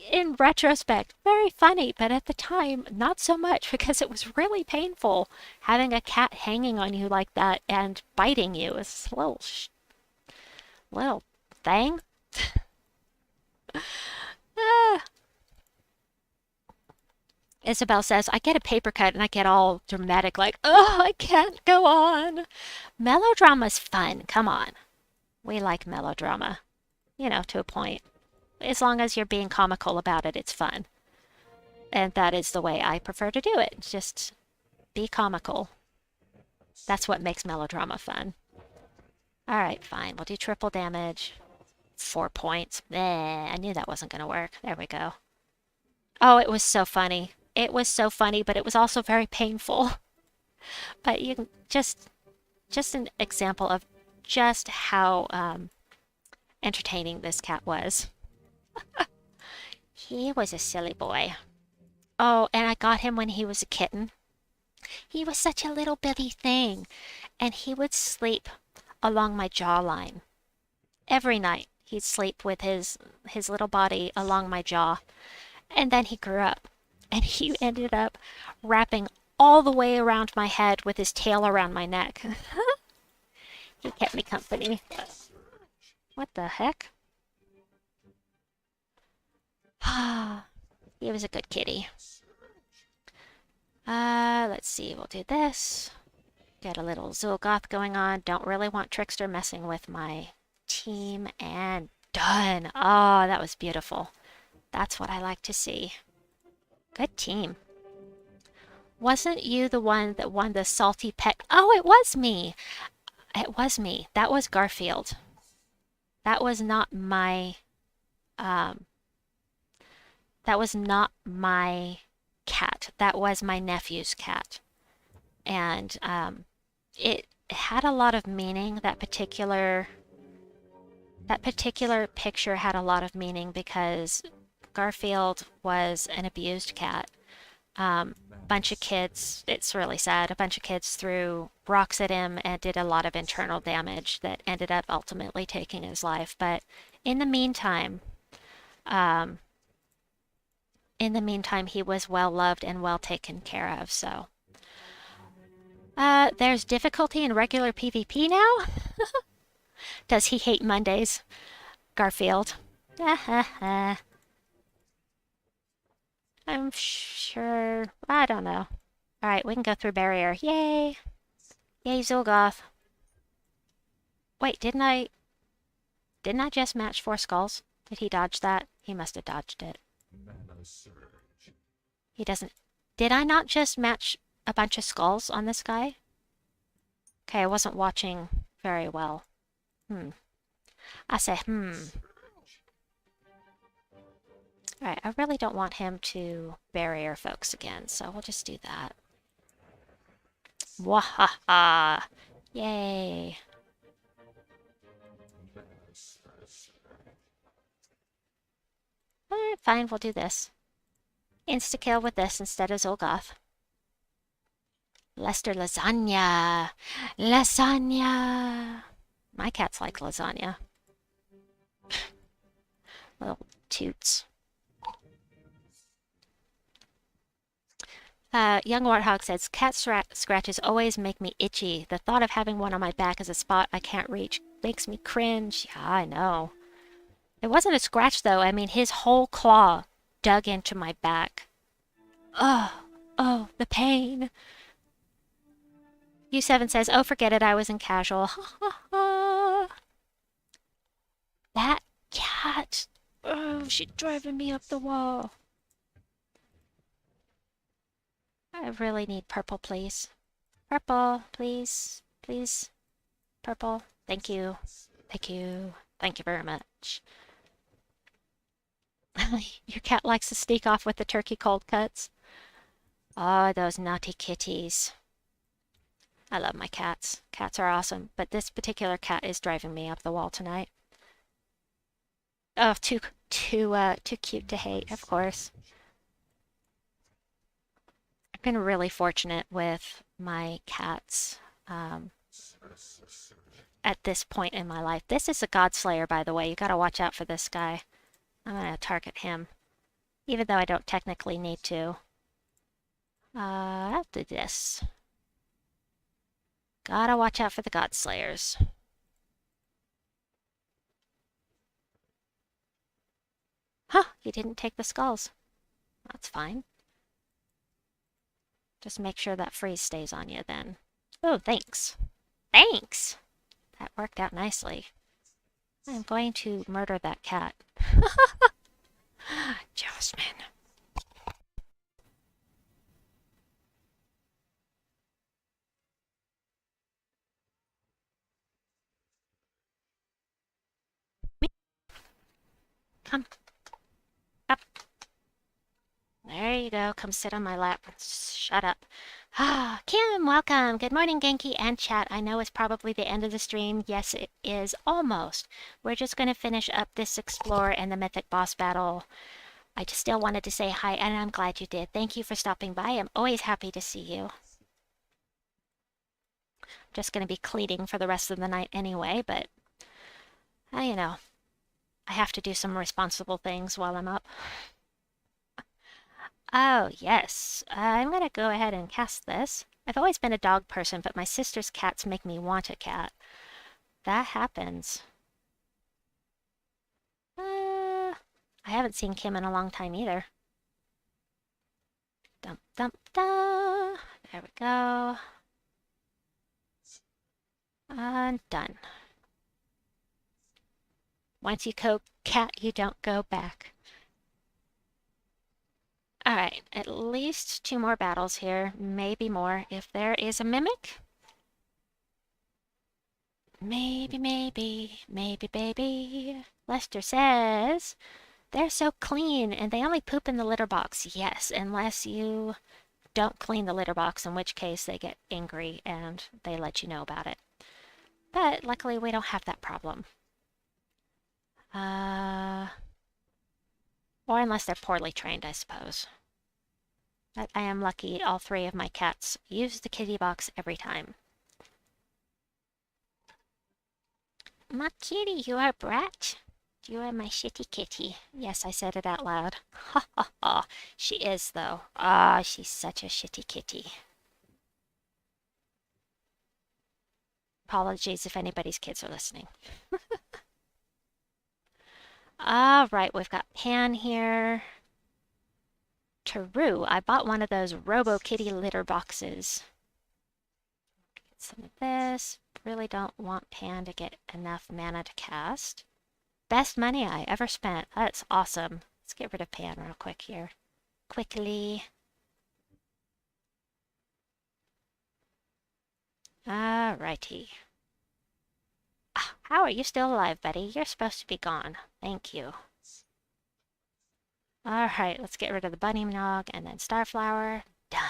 In retrospect, very funny, but at the time, not so much, because it was really painful having a cat hanging on you like that and biting you. It's a little thing. Isabel says, I get a paper cut and I get all dramatic, like, oh, I can't go on. Melodrama's fun. Come on. We like melodrama, to a point. As long as you're being comical about it, it's fun. And that is the way I prefer to do it. Just be comical. That's what makes melodrama fun. Alright, fine. We'll do triple damage. 4 points. I knew that wasn't going to work. There we go. Oh, it was so funny. It was so funny, but it was also very painful. But you can just an example of just how entertaining this cat was. He was a silly boy. Oh, and I got him when he was a kitten. He was such a little bitty thing, and he would sleep along my jawline. Every night he'd sleep with his little body along my jaw. And then he grew up, and he ended up wrapping all the way around my head with his tail around my neck. He kept me company. What the heck? He was a good kitty. Let's see, we'll do this. Get a little Zul'Goth going on. Don't really want Trickster messing with my team, and done. Oh, that was beautiful. That's what I like to see. Good team. Wasn't you the one that won the salty pet? Oh, it was me. It was me. That was Garfield. That was not my, that was not my cat. That was my nephew's cat. And, it had a lot of meaning. That particular picture had a lot of meaning because Garfield was an abused cat. Bunch of kids, it's really sad, a bunch of kids threw rocks at him and did a lot of internal damage that ended up ultimately taking his life. But in the meantime, he was well loved and well taken care of, so. There's difficulty in regular PvP now? Does he hate Mondays? Garfield. I'm sure... I don't know. Alright, we can go through barrier. Yay! Yay, Zul'Goth. Wait, didn't I just match 4 skulls? Did he dodge that? He must have dodged it. He doesn't... Did I not just match a bunch of skulls on this guy? Okay, I wasn't watching very well. I say, Alright, I really don't want him to barrier folks again, so we'll just do that. Wahaha! Yay! Alright, fine, we'll do this. Insta-kill with this instead of Zul'Goth. Lester lasagna! Lasagna! My cats like lasagna. Little toots. Young Warthog says, cat scratches always make me itchy. The thought of having one on my back as a spot I can't reach makes me cringe. Yeah, I know. It wasn't a scratch, though. I mean, his whole claw dug into my back. Oh, oh, the pain. U7 says, oh, forget it, I was in casual. That cat. Oh, she's driving me up the wall. I really need purple, please. Purple, please. Please. Purple. Thank you. Thank you. Thank you very much. Your cat likes to sneak off with the turkey cold cuts. Oh, those naughty kitties. I love my cats. Cats are awesome, but this particular cat is driving me up the wall tonight. Oh, too cute to hate, of course. I've been really fortunate with my cats at this point in my life. This is a Godslayer, by the way. You gotta watch out for this guy. I'm gonna target him, even though I don't technically need to. I'll do this. Gotta watch out for the Godslayers. Huh, you didn't take the skulls. That's fine. Just make sure that freeze stays on you then. Oh, thanks. Thanks! That worked out nicely. I'm going to murder that cat. Jasmine. Come. Up. There you go. Come sit on my lap. Shut up. Ah, Kim, welcome. Good morning, Genki and chat. I know it's probably the end of the stream. Yes, it is almost. We're just going to finish up this Explore and the Mythic Boss Battle. I just still wanted to say hi, and I'm glad you did. Thank you for stopping by. I'm always happy to see you. I'm just going to be cleaning for the rest of the night anyway, but, you know, I have to do some responsible things while I'm up. Oh, yes. I'm gonna go ahead and cast this. I've always been a dog person, but my sister's cats make me want a cat. That happens. I haven't seen Kim in a long time either. Dump, dump, da. There we go. And done. Once you go cat, you don't go back. Alright, at least 2 more battles here, maybe more, if there is a mimic. Maybe, baby. Lester says, they're so clean and they only poop in the litter box. Yes, unless you don't clean the litter box, in which case they get angry and they let you know about it. But luckily we don't have that problem. Or unless they're poorly trained, I suppose. But I am lucky all 3 of my cats use the kitty box every time. My kitty, you are brat. You are my shitty kitty. Yes, I said it out loud. Ha ha ha. She is, though. Ah, she's such a shitty kitty. Apologies if anybody's kids are listening. Alright, we've got Pan here. True, I bought one of those Robo Kitty litter boxes. Get some of this. Really don't want Pan to get enough mana to cast. Best money I ever spent. That's awesome. Let's get rid of Pan real quick here. Quickly. Alrighty. How are you still alive, buddy? You're supposed to be gone. Thank you. Alright, let's get rid of the Bunny Nog and then Starflower. Done.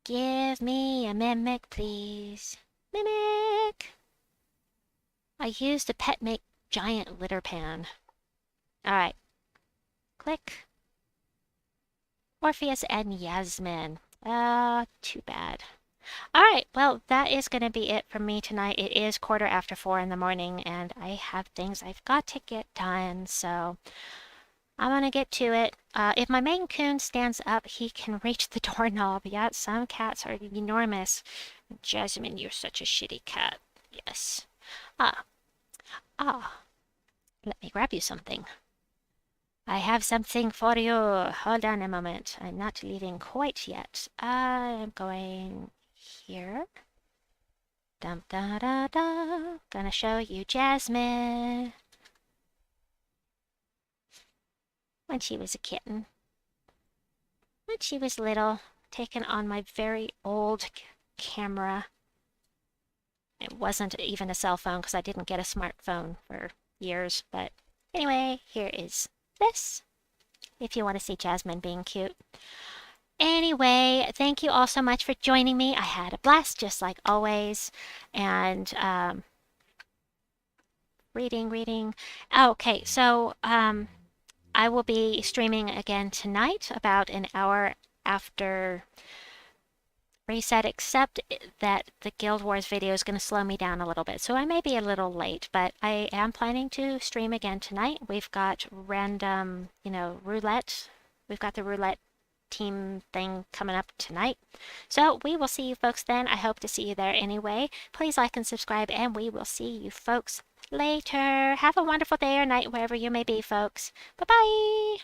Give me a mimic, please. Mimic! I used a pet make giant litter pan. Alright. Click. Orpheus and Yasmin. Too bad. Alright, well, that is going to be it from me tonight. It is 4:15 in the morning, and I have things I've got to get done, so I'm gonna get to it. If my Maine Coon stands up, he can reach the doorknob. Yeah, some cats are enormous. Jasmine, you're such a shitty cat. Yes. Ah, ah. Let me grab you something. I have something for you. Hold on a moment. I'm not leaving quite yet. I'm going here. Dum da da da. Gonna show you Jasmine. When she was a kitten. When she was little. Taken on my very old camera. It wasn't even a cell phone because I didn't get a smartphone for years. But anyway, here is this. If you want to see Jasmine being cute. Anyway, thank you all so much for joining me. I had a blast, just like always. And reading. Oh, okay, so I will be streaming again tonight, about an hour after reset, except that the Guild Wars video is going to slow me down a little bit. So I may be a little late, but I am planning to stream again tonight. We've got random, roulette. We've got the roulette team thing coming up tonight. So we will see you folks then. I hope to see you there anyway. Please like and subscribe, and we will see you folks later. Have a wonderful day or night wherever you may be, folks. Bye-bye.